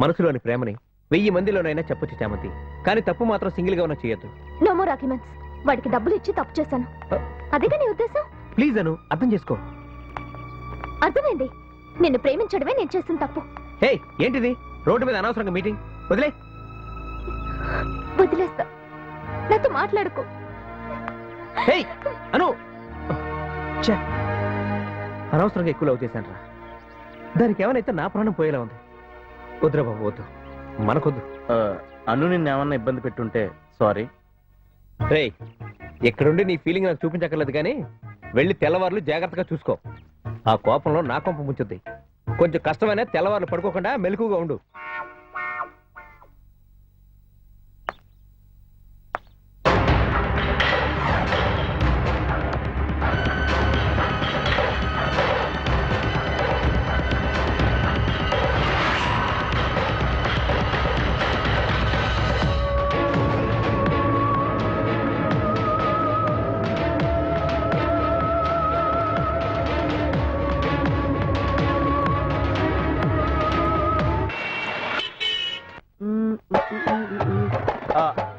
మనసులోని ప్రేమని 1000 మందిలోనైనా చెప్పొచ్చు చామంతి, కానీ తప్పు మాత్రం సింగిల్ గా ఉన్న చేయొద్దు. No more arguments. వాడికి డబ్బులు ఇచ్చి తప్పు చేశాను, అదేగా నీ ఉద్దేశం? ప్లీజ్ అను, అర్థం చేసుకో. అర్థమైంది, నిన్ను ప్రేమించడమే నేను చేసిన తప్పు. హే, ఏంటిది రోడ్డు మీద అనవసరంగా మీటింగ్? వదిలే. వదిలేస్తా, నాతో మాట్లాడుకో. హే అను, ఛే, అనవసరంగా ఎక్కువ లవ్ చేశాను రా. దానికి ఏమైనా నా ప్రాణం పోయేలా ఉంది. వద్దురా బాబు, వద్దు, మనకొద్దు. అను నిన్నేమన్నా ఇబ్బంది పెట్టుంటే సారీ. రేయ్, ఎక్కడుండి నీ ఫీలింగ్ నాకు చూపించక్కర్లేదు, కానీ వెళ్ళి తెల్లవారులు జాగ్రత్తగా చూసుకో. ఆ కోపంలో నా కొంప ముంచుద్ది. కొంచెం కష్టమైనా తెల్లవారులు పడుకోకుండా మెలకుగా ఉండు.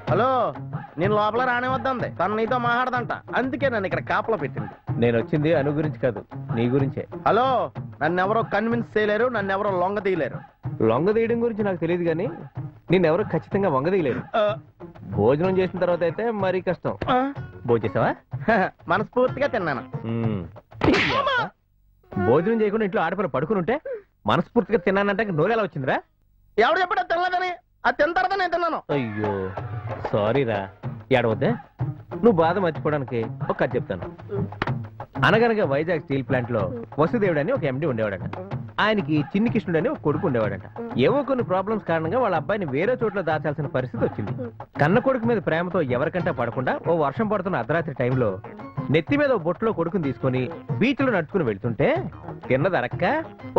హలో, నేను లోపల రానివద్దంది, తను నీతో మాట్లాడదంట, అందుకే నన్ను ఇక్కడ కాపలా పెట్టింది. నేను వచ్చింది అను గురించి కాదు, నీ గురించే. హలో, నన్ను ఎవరో కన్విన్స్ చేయలేరు, నన్ను ఎవరో లొంగ తీయలేరు. లొంగ తీయడం గురించి నాకు తెలియదు, కానీ నిన్నెవరో ఖచ్చితంగా వంగ తీయలేరు. భోజనం చేసిన తర్వాత అయితే మరీ కష్టం. భోజనం చేసావా? మనస్ఫూర్తిగా తిన్నాను. భోజనం చేయకుండా ఇంట్లో ఆడపిల్ల పడుకుని ఉంటే మనస్ఫూర్తిగా తిన్నానంటే నోరెలా వచ్చిందిరా? ఎవడు చెప్పడా తినలేదని? అది తిన్న తర్వాత నేను తిన్నాను. అయ్యో సారీరా, ఏడవద్దే నువ్వు బాధ మర్చిపోవడానికి ఒక కథ చెప్తాను. అనగనగా వైజాగ్ స్టీల్ ప్లాంట్ లో వసుదేవుడు అని ఒక ఎండి ఉండేవాడట. ఆయనకి చిన్ని కృష్ణుడు అని ఒక కొడుకు ఉండేవాడట. ఏవో కొన్ని ప్రాబ్లమ్స్ కారణంగా వాళ్ళ అబ్బాయిని వేరే చోట్ల దాచాల్సిన పరిస్థితి వచ్చింది. కన్న కొడుకు మీద ప్రేమతో ఎవరికంటా పడకుండా ఓ వర్షం పడుతున్న అర్ధరాత్రి టైంలో నెత్తి మీద ఓ బొట్టులో కొడుకుని తీసుకుని బీచ్ లో నడుచుకుని వెళ్తుంటే తిన్నదరక్క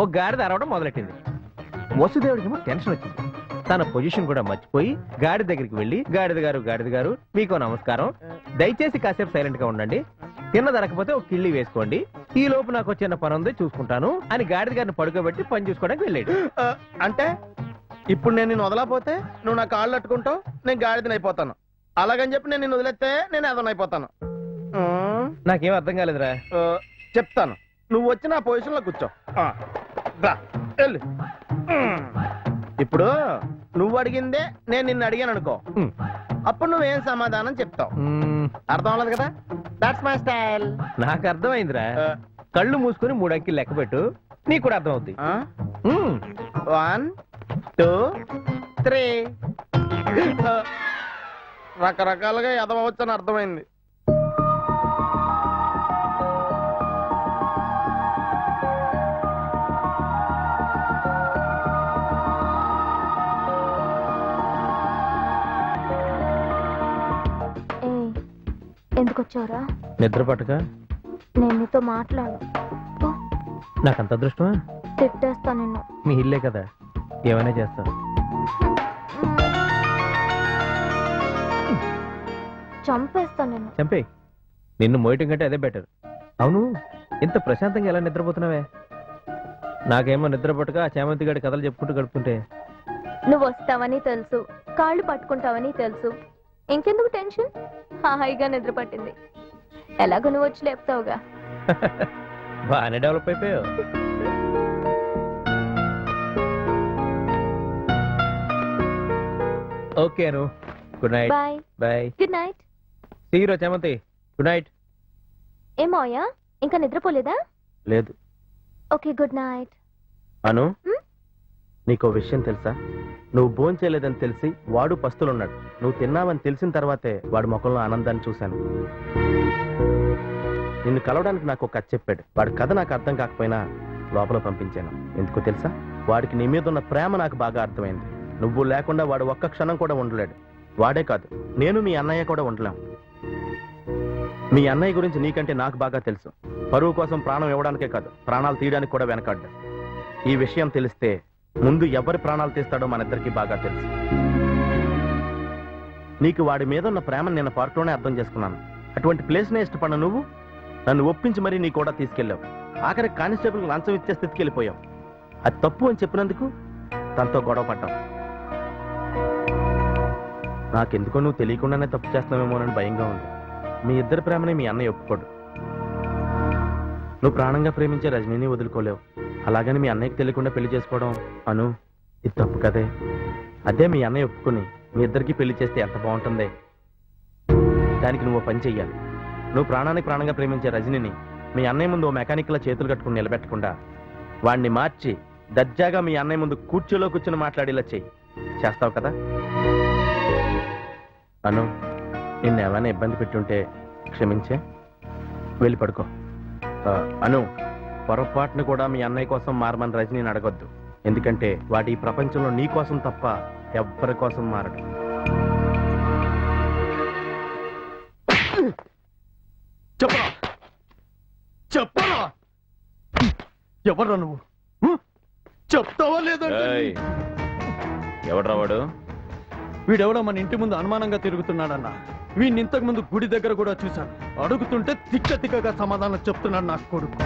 ఒక గాడిద అరవడం మొదలెట్టింది. వసుదేవుడికి టెన్షన్ వచ్చింది. తన పొజిషన్ కూడా మర్చిపోయి గాడి దగ్గరికి వెళ్ళి గాడిద గారు మీకు నమస్కారం, దయచేసి కాసేపు సైలెంట్ గా ఉండండి, తిన్న దొరకపోతే ఒక కిళ్ళి వేసుకోండి, ఈ లోపు నాకు చిన్న పని ఉంది చూసుకుంటాను అని గాడిద గారిని పడుకోబెట్టి పని చూసుకోవడానికి వెళ్ళాడు. అంటే ఇప్పుడు నేను నిన్ను వదలపోతే నువ్వు నా కాళ్ళు అట్టుకుంటావు, నేను గాడిదని అయిపోతాను. అలాగని చెప్పి నేను నిన్ను వదిలేస్తే నేను ఎదనైపోతాను. నాకేం అర్థం కాలేదురా. చెప్తాను, నువ్వు వచ్చి నా పొజిషన్ లో కూర్చో. రా, వెళ్ళు. ఇప్పుడు నువ్వు అడిగిందే నేను నిన్ను అడిగాను అనుకో, అప్పుడు నువ్వేం సమాధానం చెప్తావు. అర్థం అవ్వలేదు కదా? That's my style. నాకు అర్థమైందిరా. కళ్ళు మూసుకొని 3 అంకెలు లెక్క పెట్టు, నీకు కూడా అర్థం అవుతుంది. 1 2 3. రకరకాలుగా ఎదవచ్చని అర్థమైంది. ఎందుకు వచ్చావురా? నిద్ర పట్టక నేను నీతో మాట్లాడు. నాకంత అదృష్టమా? తిట్టేస్తా నిన్ను. మీ ఇల్లే కదా, ఏమైనా చేస్తాను. చంపేస్తా నిన్ను. చంపే, నిన్ను మోయటం కంటే అదే బెటర్. అవును, ఇంత ప్రశాంతంగా ఎలా నిద్రపోతున్నావే? నాకేమో నిద్ర పట్టక ఆ చేమంతి గడి కథలు చెప్పుకుంటూ గడుపుతుంటే. నువ్వు వస్తావని తెలుసు, కాళ్ళు పట్టుకుంటావని తెలుసు, ఇంకెందుకు టెన్షన్? హాయిగా నిద్ర పట్టింది. ఎలాగో నువ్వు వచ్చి లేపుతావుగా. బాగానే డెవలప్ అయిపోయావు. Okay Anu, good night. Bye bye. Good night. సీరో చేమంతి, గుడ్ నైట్. ఏమోయా, ఇంకా నిద్రపోలేదా? లేదు. Okay, good night. అను, నీకో విషయం తెలుసా? నువ్వు భోంచేయలేదని తెలిసి వాడు పస్తులున్నాడు. నువ్వు తిన్నావని తెలిసిన తర్వాతే వాడి ముఖంలో ఆనందాన్ని చూశాను. నిన్ను కలవడానికి నాకు ఒక కథ చెప్పాడు. వాడి కథ నాకు అర్థం కాకపోయినా లోపల పంపించాను. ఎందుకో తెలుసా? వాడికి నీ మీద ఉన్న ప్రేమ నాకు బాగా అర్థమైంది. నువ్వు లేకుండా వాడు ఒక్క క్షణం కూడా ఉండలేడు. వాడే కాదు, నేను మీ అన్నయ్య కూడా ఉండలేం. మీ అన్నయ్య గురించి నీకంటే నాకు బాగా తెలుసు. పరువు కోసం ప్రాణం ఇవ్వడానికే కాదు, ప్రాణాలు తీయడానికి కూడా వెనకాడ్డు. ఈ విషయం తెలిస్తే ముందు ఎవరి ప్రాణాలు తీస్తాడో మనిద్దరికి బాగా తెలుసు. నీకు వాడి మీద ఉన్న ప్రేమను నేను పార్క్లోనే అర్థం చేసుకున్నాను. అటువంటి ప్లేస్నే ఇష్టపడిన నువ్వు నన్ను ఒప్పించి మరీ నీ కూడా తీసుకెళ్ళావు. ఆఖరి కానిస్టేబుల్కి లంచం ఇచ్చే స్థితికి వెళ్ళిపోయావు. అది తప్పు అని చెప్పినందుకు తనతో గొడవ పడ్డావు. నాకెందుకో నువ్వు తెలియకుండానే తప్పు చేస్తున్నావేమోనని భయంగా ఉంది. మీ ఇద్దరి ప్రేమని మీ అన్నయ్య ఒప్పుకోడు. నువ్వు ప్రాణంగా ప్రేమించే రజనీని వదులుకోలేవు. అలాగని మీ అన్నయ్యకి తెలియకుండా పెళ్లి చేసుకోవడం అను, ఇది తప్పు కదే. అదే మీ అన్నయ్య ఒప్పుకుని మీ ఇద్దరికి పెళ్లి చేస్తే ఎంత బాగుంటుందే. దానికి నువ్వు పని చెయ్యాలి. నువ్వు ప్రాణానికి ప్రాణంగా ప్రేమించే రజనీని మీ అన్నయ్య ముందు ఓ మెకానిక్లా చేతులు కట్టుకుని నిలబెట్టకుండా వాడిని మార్చి దర్జాగా మీ అన్నయ్య ముందు కూర్చోలో కూర్చుని మాట్లాడేలా చెయ్యి. చేస్తావు కదా? అను, నిన్ను ఏమైనా ఇబ్బంది పెట్టుంటే క్షమించే, వెళ్ళి పడుకో. అను, పొరపాటును కూడా మీ అన్నయ్య కోసం మారమని రజనీని అడగొద్దు. ఎందుకంటే వాటి ఈ ప్రపంచంలో నీ కోసం తప్ప ఎవ్వరి కోసం మారడు. చెప్పరా, చెప్పరా, ఎవరా నువ్వు? చెప్తావా లేదంటే? ఎవడ్రా వాడు? వీడెవడో మన ఇంటి ముందు అనుమానంగా తిరుగుతున్నాడన్నా. వీడిని ఇంతకు ముందు గుడి దగ్గర కూడా చూశాను. అడుగుతుంటే తిక్క తిక్కగా సమాధానం చెప్తున్నాడు నా కొడుకు.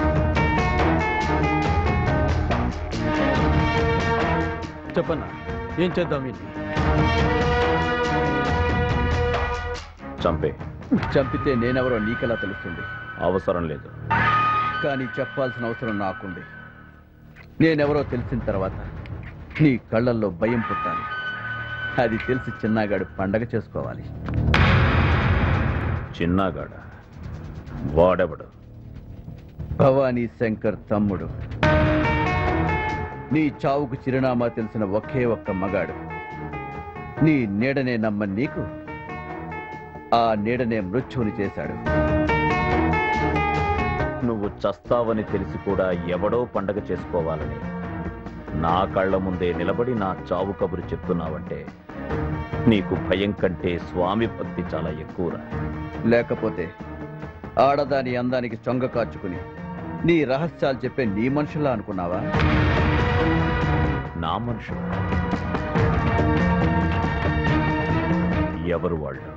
చెప్పన్నా, ఏం చేద్దాం? వీడిని చంపే. చంపితే నేనెవరో నీకెలా తెలుస్తుంది? అవసరం లేదు. కానీ చెప్పాల్సిన అవసరం నాకుంది. నేనెవరో తెలిసిన తర్వాత నీ కళ్ళల్లో భయం పుట్టాలి. అది తెలిసి చిన్నగాడు పండగ చేసుకోవాలి. చిన్నగాడ? వాడెవడు? భవానీ శంకర్ తమ్ముడు. నీ చావుకు చిరునామా తెలిసిన ఒకే ఒక్క మగాడు. నీ నీడనే నమ్మని నీకు ఆ నీడనే మృత్యువుని చేశాడు. నువ్వు చస్తావని తెలిసి కూడా ఎవడో పండగ చేసుకోవాలని నా కళ్ళ ముందే నిలబడి నా చావు కబురు చెప్తున్నావంటే నీకు భయం కంటే స్వామి భక్తి చాలా ఎక్కువరా. లేకపోతే ఆడదాని అందానికి చొంగ కార్చుకుని నీ రహస్యాలు చెప్పే నీ మనుషుల్లా అనుకున్నావా? నా మనుషులు ఎవరు వాళ్ళు?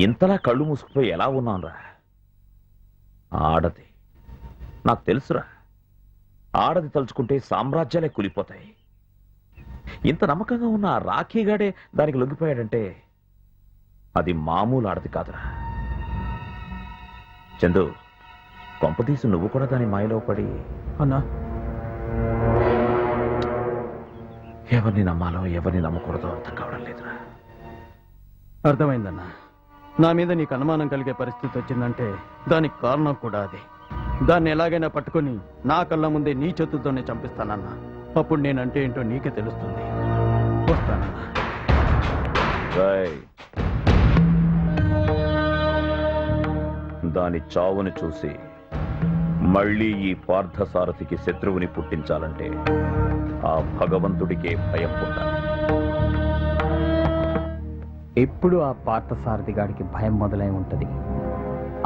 ఇంతలా కళ్ళు మూసుకుపోయి ఎలా ఉన్నానురా? ఆడది నాకు తెలుసురా. ఆడది తలుచుకుంటే సామ్రాజ్యాలే కూలిపోతాయి. ఇంత నమ్మకంగా ఉన్న ఆ రాఖీగాడే దానికి లొంగిపోయాడంటే అది మామూలు ఆడది కాదురా. చందు, కొంపతీసి నువ్వు కూడా దాని మాయలో పడి అన్నా ఎవరిని నమ్మాలో ఎవరిని నమ్మకూడదో అర్థం కావడం లేదురా. అర్థమైందన్నా. నా మీద నీకు అనుమానం కలిగే పరిస్థితి వచ్చిందంటే దానికి కారణం కూడా అదే. దాన్ని ఎలాగైనా పట్టుకొని నా కళ్ళ ముందే నీ చేతులతోనే చంపిస్తానన్నా. అప్పుడు నేనంటే ఏంటో నీకే తెలుస్తుంది. వస్తానన్నా. రేయ్, దాని చావుని చూసి మళ్ళీ ఈ పార్థసారథికి శత్రువుని పుట్టించాలంటే ఆ భగవంతుడికే భయం పుట్టాలి. ఎప్పుడు ఆ పార్థసారథి గాడికి భయం మొదలై ఉంటది.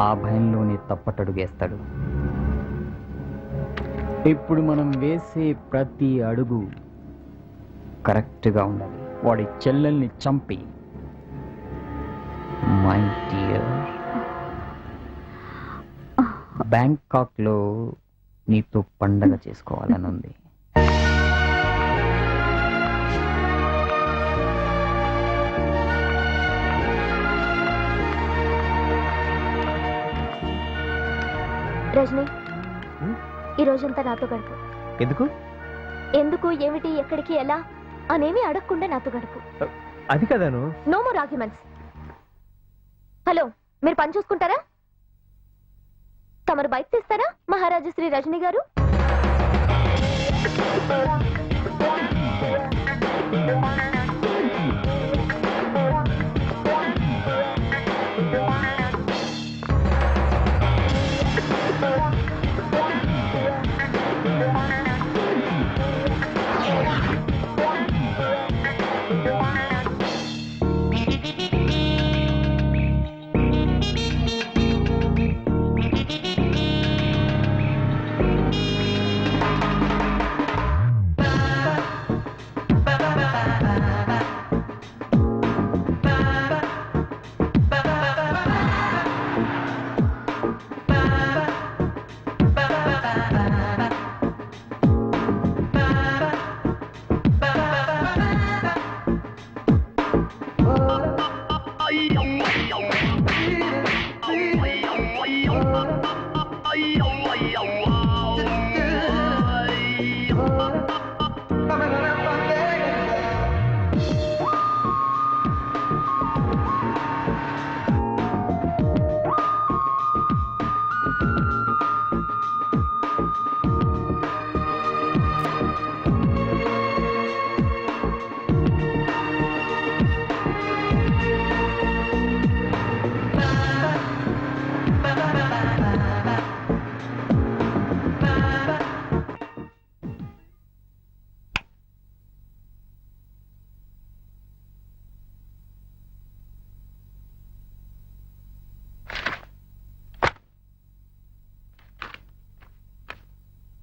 ఆ భయంలోనే తప్పటడుగేస్తాడు. ఇప్పుడు మనం వేసే ప్రతి అడుగు కరెక్ట్గా ఉండాలి. వాడి చెల్లెల్ని చంపి మై డియర్ బ్యాంకాక్లో నీతో పండగ చేసుకోవాలని ఉంది. రజనీ, ఈ రోజంతా నాతో గడుపు. ఎందుకు? ఎందుకు, ఏమిటి, ఎక్కడికి, ఎలా అనేమి అడగకుండా నాతో గడుపు. అది కదాను. No more arguments. హలో, మీరు పని చూసుకుంటారా? తమరు బైక్ తీస్తారా మహారాజు శ్రీ రజనీ గారు?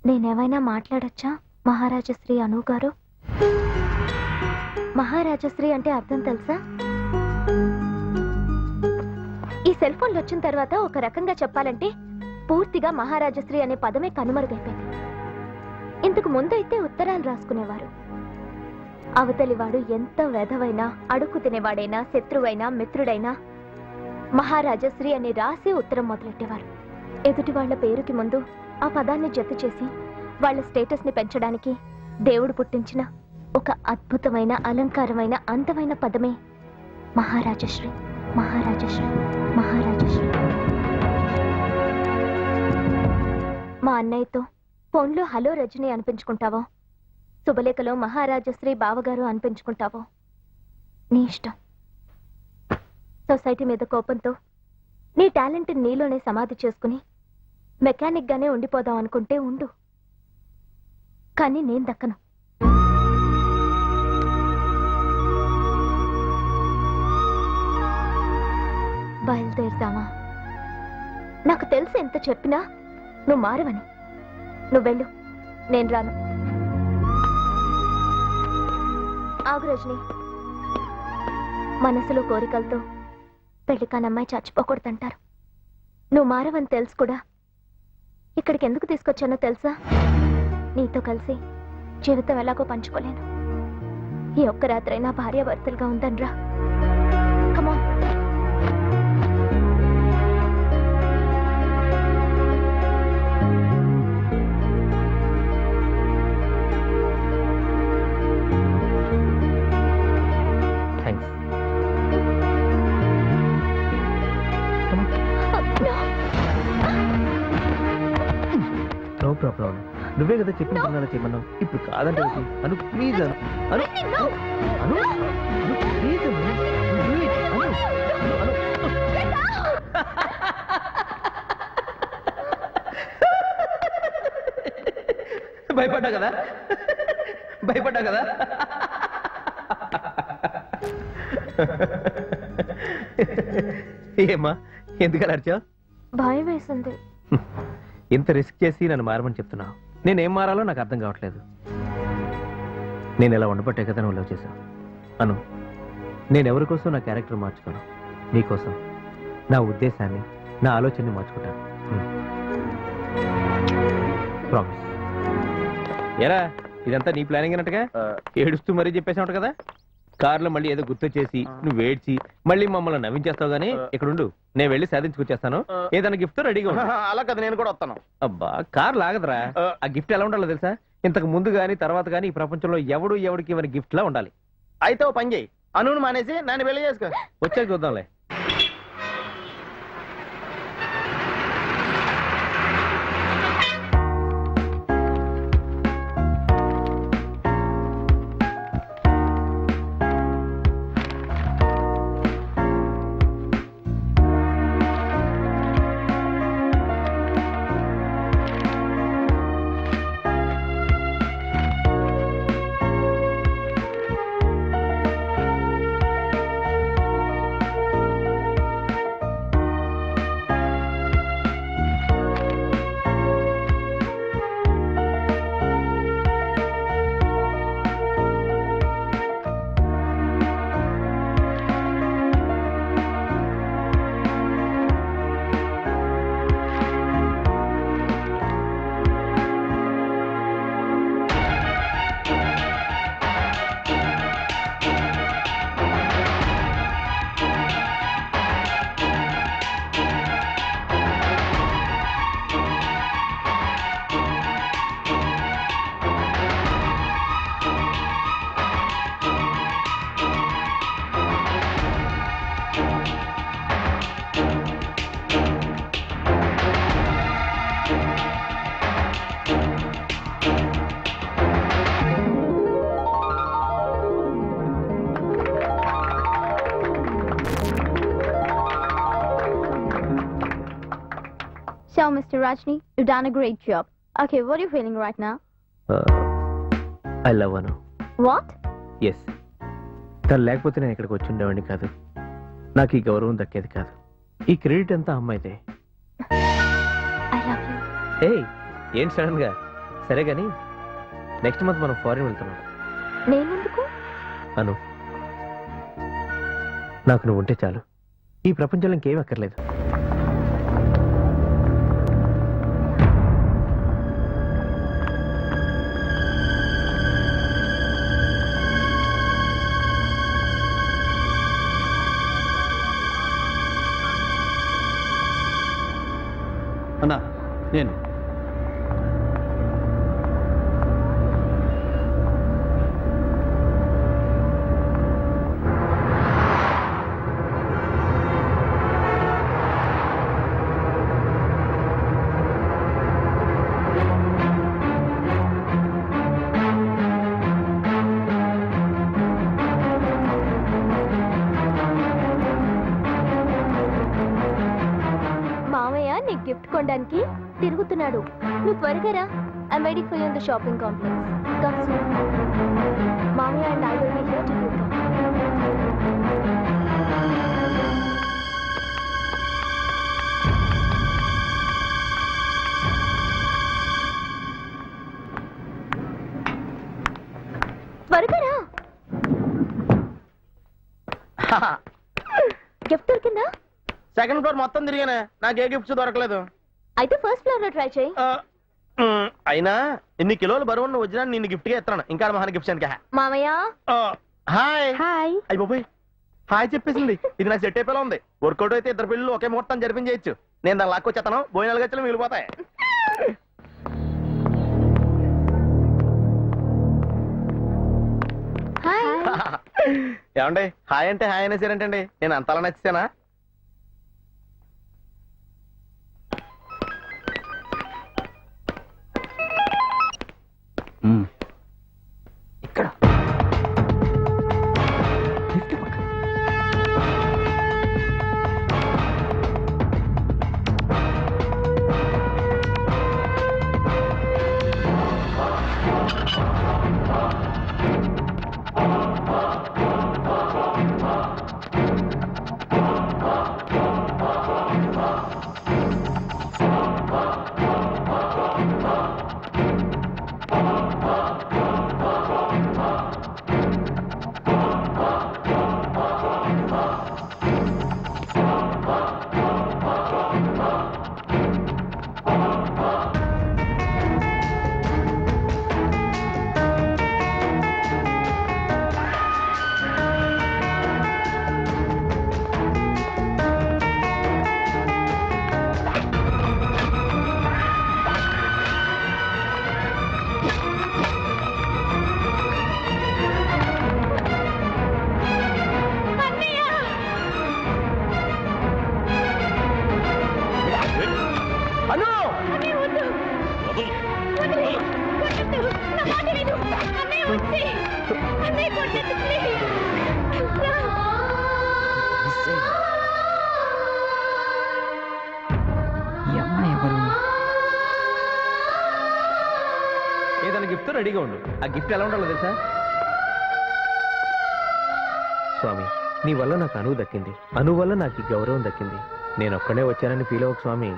నేనేమైనా మాట్లాడొచ్చా మహారాజశ్రీ అను గారు? మహారాజశ్రీ అంటే అర్థం తెలుసా? ఈ సెల్ ఫోన్లు వచ్చిన తర్వాత ఒక రకంగా చెప్పాలంటే పూర్తిగా మహారాజశ్రీ అనే పదమే కనుమరుగైపోయింది. ఇంతకు ముందైతే ఉత్తరాలు రాసుకునేవారు. అవతలివాడు ఎంత వెధవైనా, అడుక్కు తినేవాడైనా, శత్రువైనా, మిత్రుడైనా మహారాజశ్రీ అని రాసి ఉత్తరం మొదలెట్టేవారు. ఎదుటి వాళ్ల పేరుకి ముందు ఆ పదాన్ని జత చేసి వాళ్ళ స్టేటస్ ని పెంచడానికి దేవుడు పుట్టించిన ఒక అద్భుతమైన అలంకారమైన అందమైన పదమే మహారాజశ్రీ. మహారాజశ్రీ, మహారాజశ్రీ. మా అన్నయ్యతో ఫోన్లో హలో రజని అనిపించుకుంటావో, శుభలేఖలో మహారాజశ్రీ బావగారు అనిపించుకుంటావో నీ ఇష్టం. సొసైటీ మీద కోపంతో నీ టాలెంట్ నీలోనే సమాధి చేసుకుని మెకానిక్ గానే ఉండిపోదాం అనుకుంటే ఉండు, కానీ నేను దక్కను. బయలుదేరుదామా? నాకు తెలుసు ఎంత చెప్పినా నువ్వు మారవని. నువ్వు వెళ్ళు, నేను రాను. ఆగు రజని, మనసులో కోరికలతో పెళ్లి కాని అమ్మాయి చచ్చిపోకూడదంటారు. నువ్వు మారవని తెలుసు కూడా ఇక్కడికి ఎందుకు తీసుకొచ్చానో తెలుసా? నీతో కలిసి జీవితం ఎలాగో పంచుకోలేను. ఈ ఒక్క రాత్రైనా భార్యాభర్తలుగా ఉందనరా. కమాన్. No problem. నువ్వే కదా చెప్పించుకున్నా చేయమన్నావు. ఇప్పుడు కాదంటే అను please Anu Anu Anu please భయపడ్డా కదా, భయపడ్డా కదా. ఏమ్మా ఎందుకలా అరిచావు? భయం వేసింది. ఇంత రిస్క్ చేసి నన్ను మారమని చెప్తున్నావు. నేనేం మారాలో నాకు అర్థం కావట్లేదు. నేను ఇలా ఉండబట్టే కదా నువ్వు లవ్ చేశావు. అను, నేను ఎవరి కోసం నా క్యారెక్టర్ మార్చుకోను. నీకోసం నా ఉద్దేశాన్ని, నా ఆలోచనని మార్చుకుంటాను. ప్రామిస్. ఎరా ఇదంతా నీ ప్లానింగ్ అన్నట్టుగా ఏడుస్తూ మరీ చెప్పేసావు కదా. కారులో మళ్ళీ ఏదో గుర్తొచ్చేసి నువ్వు ఏడ్చి మళ్ళీ మమ్మల్ని నవ్వించేస్తావు. గానీ ఇక్కడుండు, నేను వెళ్ళి సాధించుకొచ్చేస్తాను. ఏదైనా గిఫ్ట్ రెడీగా ఉంది. అలా కదా, నేను కూడా వస్తాను. అబ్బా కార్ లాగదురా. ఆ గిఫ్ట్ ఎలా ఉండాలో తెలుసా? ఇంతకు ముందు గానీ తర్వాత గానీ ఈ ప్రపంచంలో ఎవడికి ఇవ్వని గిఫ్ట్ లా ఉండాలి. అయితే ఓ పని చేయి, అనును మానేసి నన్ను పెళ్లి చేసుకో. వచ్చాక చూద్దాంలే. So, Mr. Rajni, you've done a great job. Okay, what are you feeling right now? I love Anu. What? Yes, తను లేకపోతే నేను ఇక్కడికి వచ్చి ఉండేవాడిని కాదు. నాకు ఈ గౌరవం దక్కేది కాదు. ఈ క్రెడిట్ అంతా అమ్మాయితే. I love you. ఏయ్ ఏంటి సడన్ గా? సరే గాని నెక్స్ట్ మంత్ మనం ఫారిన్ వెళ్తున్నాం. నేనెందుకు? అను, నాకు నువ్వు ఉంటే చాలు. ఈ ప్రపంచంలో ఇంకేం అక్కర్లేదు. అన్నా నేను నీకు గిఫ్ట్ కొనడానికి తిరుగుతున్నాడు. నువ్వు త్వరగా రా. I'm waiting for you in the shopping complex. Come soon. మామయ్య and I will be here to you. త్వరగా రా. గిఫ్ట్ దొరికిందా? సెకండ్ ఫ్లోర్ మొత్తం తిరిగానే, నాకు ఏ గిఫ్ట్స్ దొరకలేదు. అయితే ఫస్ట్ ఫ్లోర్ లో ట్రై చేయి. అయినా ఇన్ని కిలోలు బరువున్న వజ్రాన్ని నిన్ను గిఫ్ట్ గా ఇస్తాను. ఇంకా మహాన్ గిఫ్ట్స్ అని. మామయ్య హాయ్. హాయ్. అయ్యి బాబోయ్, హాయ్ చెప్పేసింది. ఇది నాకు సెట్ అయిపోయేలా ఉంది. వర్కౌట్ అయితే ఇద్దరు పిల్లలు ఒకే ముహూర్తం జరిపించేయచ్చు. నేను దాన్ని లాక్కొచ్చేస్తాను. భోజనాలు గచ్చలు మిగిలిపోతాయి. హాయ్. ఏమండి హాయ్ అంటే హాయ్ అనేసారంటండి. నేను అంతలా నచ్చానా? ఇక్కడ ఏదైనా గిఫ్ట్ రెడీగా ఉండు. ఆ గిఫ్ట్ ఎలా ఉండాలో తెలుసా? స్వామి, నీ వల్ల నాకు అను దక్కింది. అను వల్ల నాకు ఈ గౌరవం దక్కింది. నేను ఒక్కడే వచ్చానని ఫీల్ అవ్వకు స్వామి.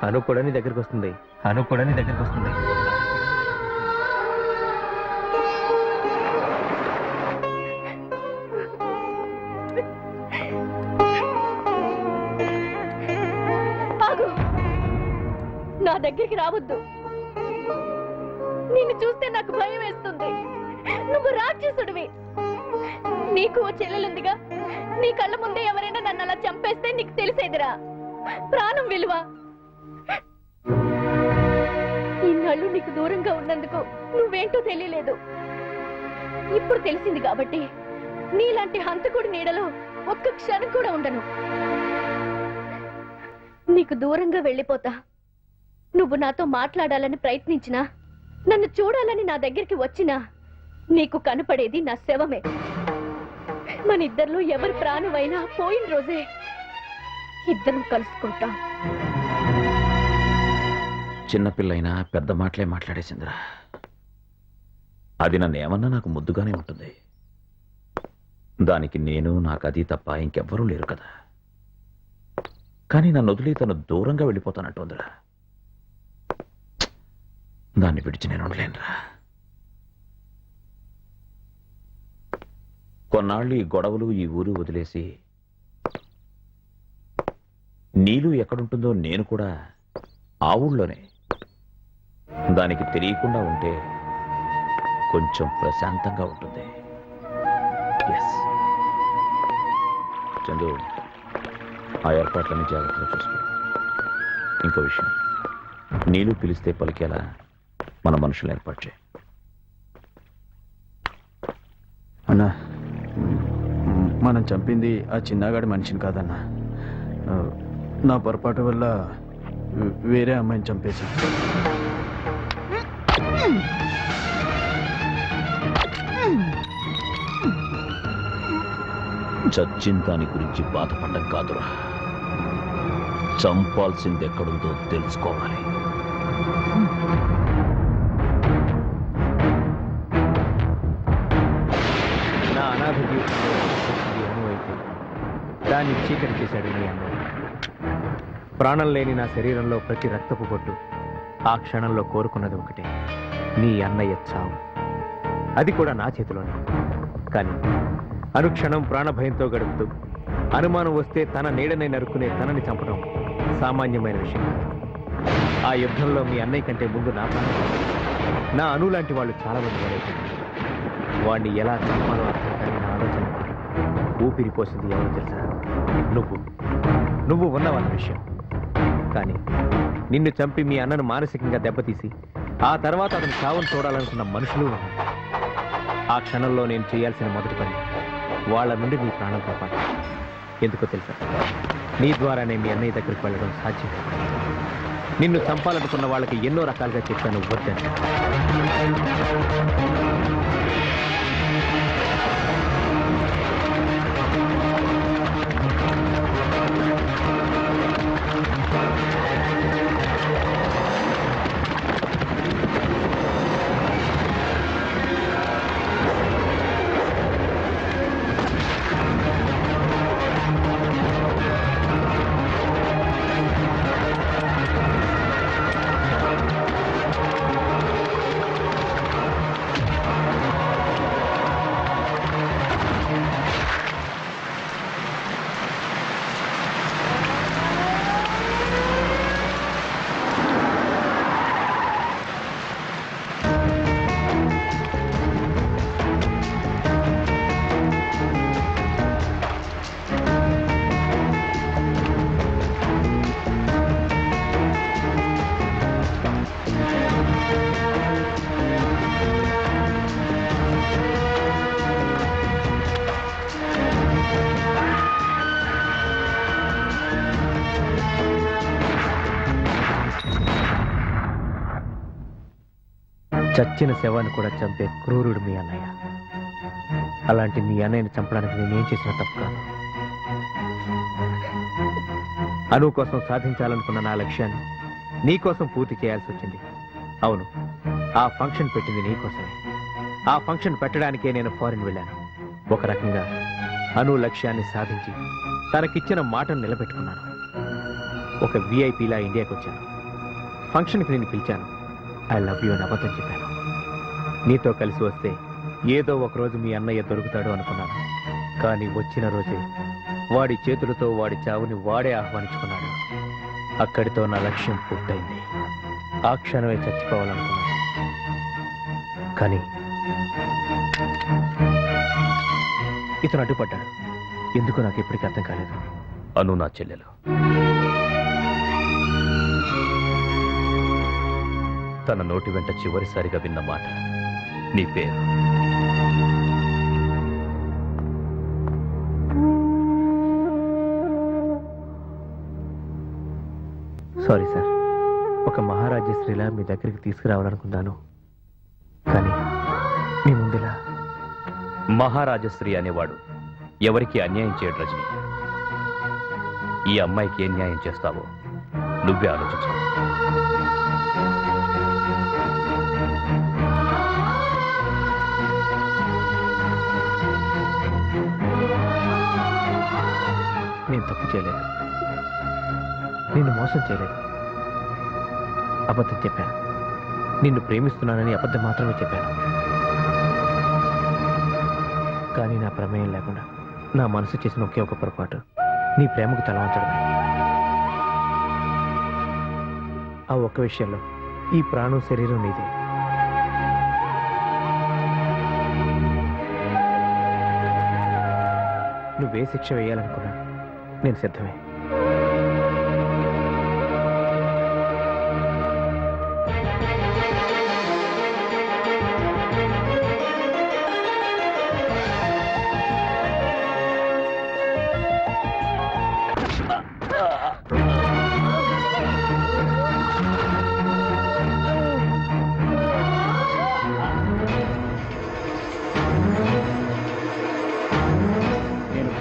అను కూడా నీ దగ్గరికి వస్తుంది. అను కూడా నీ దగ్గరికి వస్తుంది. నా దగ్గరికి రావద్దు. నిన్ను చూస్తే నాకు భయం వేస్తుంది. నువ్వు రాక్షసుడివి. నీకు ఓ చెల్లెలుందిగా. నీ కళ్ళ ముందే ఎవరైనా నన్ను అలా చంపేస్తే నీకు తెలిసేదిరా ప్రాణం విలువ. ఇన్నాళ్ళు నీకు దూరంగా ఉన్నందుకు నువ్వేంటో తెలియలేదు. ఇప్పుడు తెలిసింది కాబట్టి నీలాంటి హంతకుడి నీడలో ఒక్క క్షణం కూడా ఉండను. నీకు దూరంగా వెళ్ళిపోతా. నువ్వు నాతో మాట్లాడాలని ప్రయత్నించినా, నన్ను చూడాలని నా దగ్గరికి వచ్చినా నీకు కనపడేది నా శవమే. మన ఇద్దరిలో ఎవరి ప్రాణమైనా పోయిన రోజే ఇద్దరం కలుసుకుంటాం. చిన్నపిల్లైనా పెద్ద మాటలే మాట్లాడేసిందిరా. అది నన్ను ఏమన్నా నాకు ముద్దుగానే ఉంటుంది. దానికి నేను, నాకు అది తప్ప ఇంకెవ్వరూ లేరు కదా. కానీ నన్ను వదిలి తను దూరంగా వెళ్ళిపోతానంటుందిరా. దాన్ని విడిచి నేను ఉండలేనురా. కొన్నాళ్ళు ఈ గొడవలు, ఈ ఊరు వదిలేసి నీలు ఎక్కడుంటుందో నేను కూడా ఆ ఊళ్ళోనే. దానికి తెలియకుండా ఉంటే కొంచెం ప్రశాంతంగా ఉంటుంది. ఎస్ చందు, ఆ ఏర్పాట్లన్నీ జాగ్రత్తగా చూసుకో. ఇంకో విషయం, నీలు పిలిస్తే పలికేలా మన మనుషులు ఏర్పాటు చేయి. అన్నా, మనం చంపింది ఆ చిన్నగాడి మనిషిని కాదన్నా. నా పొరపాటు వల్ల వేరే అమ్మాయిని చంపేసి. చచ్చిన దాని గురించి బాధపడ్డం కాదురా, చంపాల్సింది ఎక్కడుందో తెలుసుకోవాలి. నా అనాథ జీవితంలో ఈ అణువు అయితే దాన్ని చీకటి చేశాడు నీ అన్నయ్య. ప్రాణం లేని నా శరీరంలో ప్రతి రక్తపు బొట్టు ఆ క్షణంలో కోరుకున్నది ఒకటే, నీ అన్నయ్య చావు. అది కూడా నా చేతిలోనే. కానీ అనుక్షణం ప్రాణభయంతో గడుపుతూ అనుమానం వస్తే తన నీడనే నరుక్కునే తనని చంపడం సామాన్యమైన విషయం కాదు. ఆ యుద్ధంలో మీ అన్నయ్య కంటే ముందు నా ప్రాణం పోయింది. నా అణువు లాంటి వాళ్ళు చాలా మంది వాడైపోయింది. వాడిని ఎలా చంపాలో అర్థం కానీ నా ఆలోచన ఊపిరి పోసింది ఎవరో తెలుసా? నువ్వు ఉన్నవన్న విషయం. కానీ నిన్ను చంపి మీ అన్నను మానసికంగా దెబ్బతీసి ఆ తర్వాత అతను చావును చూడాలనుకున్న మనుషులు ఉన్నారు. ఆ క్షణంలో నేను చేయాల్సిన మొదటి పని వాళ్ళ నుండి నీ ప్రాణం కాపాడు. ఎందుకో తెలుసా? నీ ద్వారానే మీ అన్నయ్య దగ్గరికి వెళ్ళడం సాధ్యం కాదు. నిన్ను చంపాలనుకున్న వాళ్ళకి ఎన్నో రకాలుగా చెప్పాను వద్దని. చచ్చిన శవాన్ని కూడా చంపే క్రూరుడు మీ అన్నయ్య. అలాంటి మీ అన్నయ్యని చంపడానికి నేనేం చేసిన తప్పు కాదు. అణువు కోసం సాధించాలనుకున్న నా లక్ష్యాన్ని నీకోసం పూర్తి చేయాల్సి వచ్చింది. అవును, ఆ ఫంక్షన్ పెట్టింది నీకోసమే. ఆ ఫంక్షన్ పెట్టడానికే నేను ఫారిన్ వెళ్ళాను. ఒక రకంగా అణువు లక్ష్యాన్ని సాధించి తనకిచ్చిన మాటను నిలబెట్టుకున్నాను. ఒక విఐపీలా ఇండియాకి వచ్చాను. ఫంక్షన్కి నేను పిలిచాను. ఐ లవ్ యూ అని అబద్ధం చెప్పాను. నీతో కలిసి వస్తే ఏదో ఒకరోజు మీ అన్నయ్య దొరుకుతాడు అనుకున్నాను. కానీ వచ్చిన రోజే వాడి చేతులతో వాడి చావుని వాడే ఆహ్వానించుకున్నాడు. అక్కడితో నా లక్ష్యం పూర్తయింది. ఆ క్షణమే చచ్చిపోవాలనుకున్నాను. కానీ ఇతను అడ్డుపడ్డాడు. ఎందుకు నాకు ఇప్పటికీ అర్థం కాలేదు. అను నా చెల్లెలు. తన నోటి వెంట చివరిసారిగా విన్న మాట నీ పేరు. Sorry sir. ఒక మహారాజ్యశ్రీలా మీ దగ్గరికి తీసుకురావాలనుకున్నాను. కానీ మీ ముందులా మహారాజశ్రీ అనేవాడు ఎవరికి అన్యాయం చేయడు రజని. ఈ అమ్మాయికి ఏం న్యాయం చేస్తావో నువ్వే ఆలోచించు. నేను తప్పు చేయలేదు. నిన్ను మోసం చేయలేదు. అబద్ధం చెప్పాను. నిన్ను ప్రేమిస్తున్నానని అబద్ధం మాత్రమే చెప్పాను. కానీ నా ప్రమేయం లేకుండా నా మనసు చేసిన ఒకే ఒక పొరపాటు నీ ప్రేమకు తలవంచడమే. ఆ ఒక్క విషయంలో ఈ ప్రాణం శరీరం నీదే. నువ్వే శిక్ష వేయాలనుకున్నా నేను సిద్ధమే.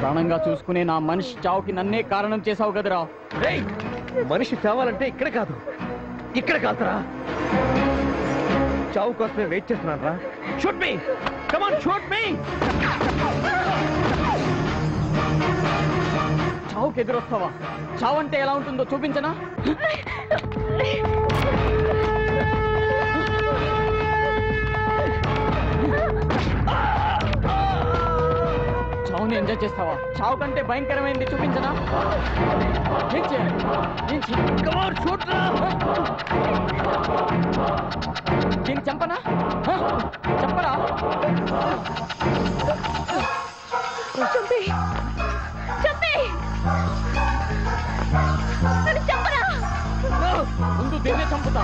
ప్రాణంగా చూసుకునే నా మనిషి చావుకి నన్నే కారణం చేశావు కదరా. మనిషి చావాలంటే ఇక్కడ కాదు, ఇక్కడ కాదురా. చావు కోసమే వెయిట్ చేస్తున్నాను రా. షూట్ మీ, కమాన్ షూట్ మీ. చావుకి ఎదురొస్తావా? చావు అంటే ఎలా ఉంటుందో చూపించనా? చావుని ఎంజాయ్ చేస్తావా? చావు కంటే భయంకరమైనది చూపించనా? ఏం చేయాలి? ఏం చేయాలి? Come on, shoot రా! దీన్ని చంపనా? చంపరా? చంపి చంపి నన్ను చంపరా. ముందు దీన్నే చంపుతా.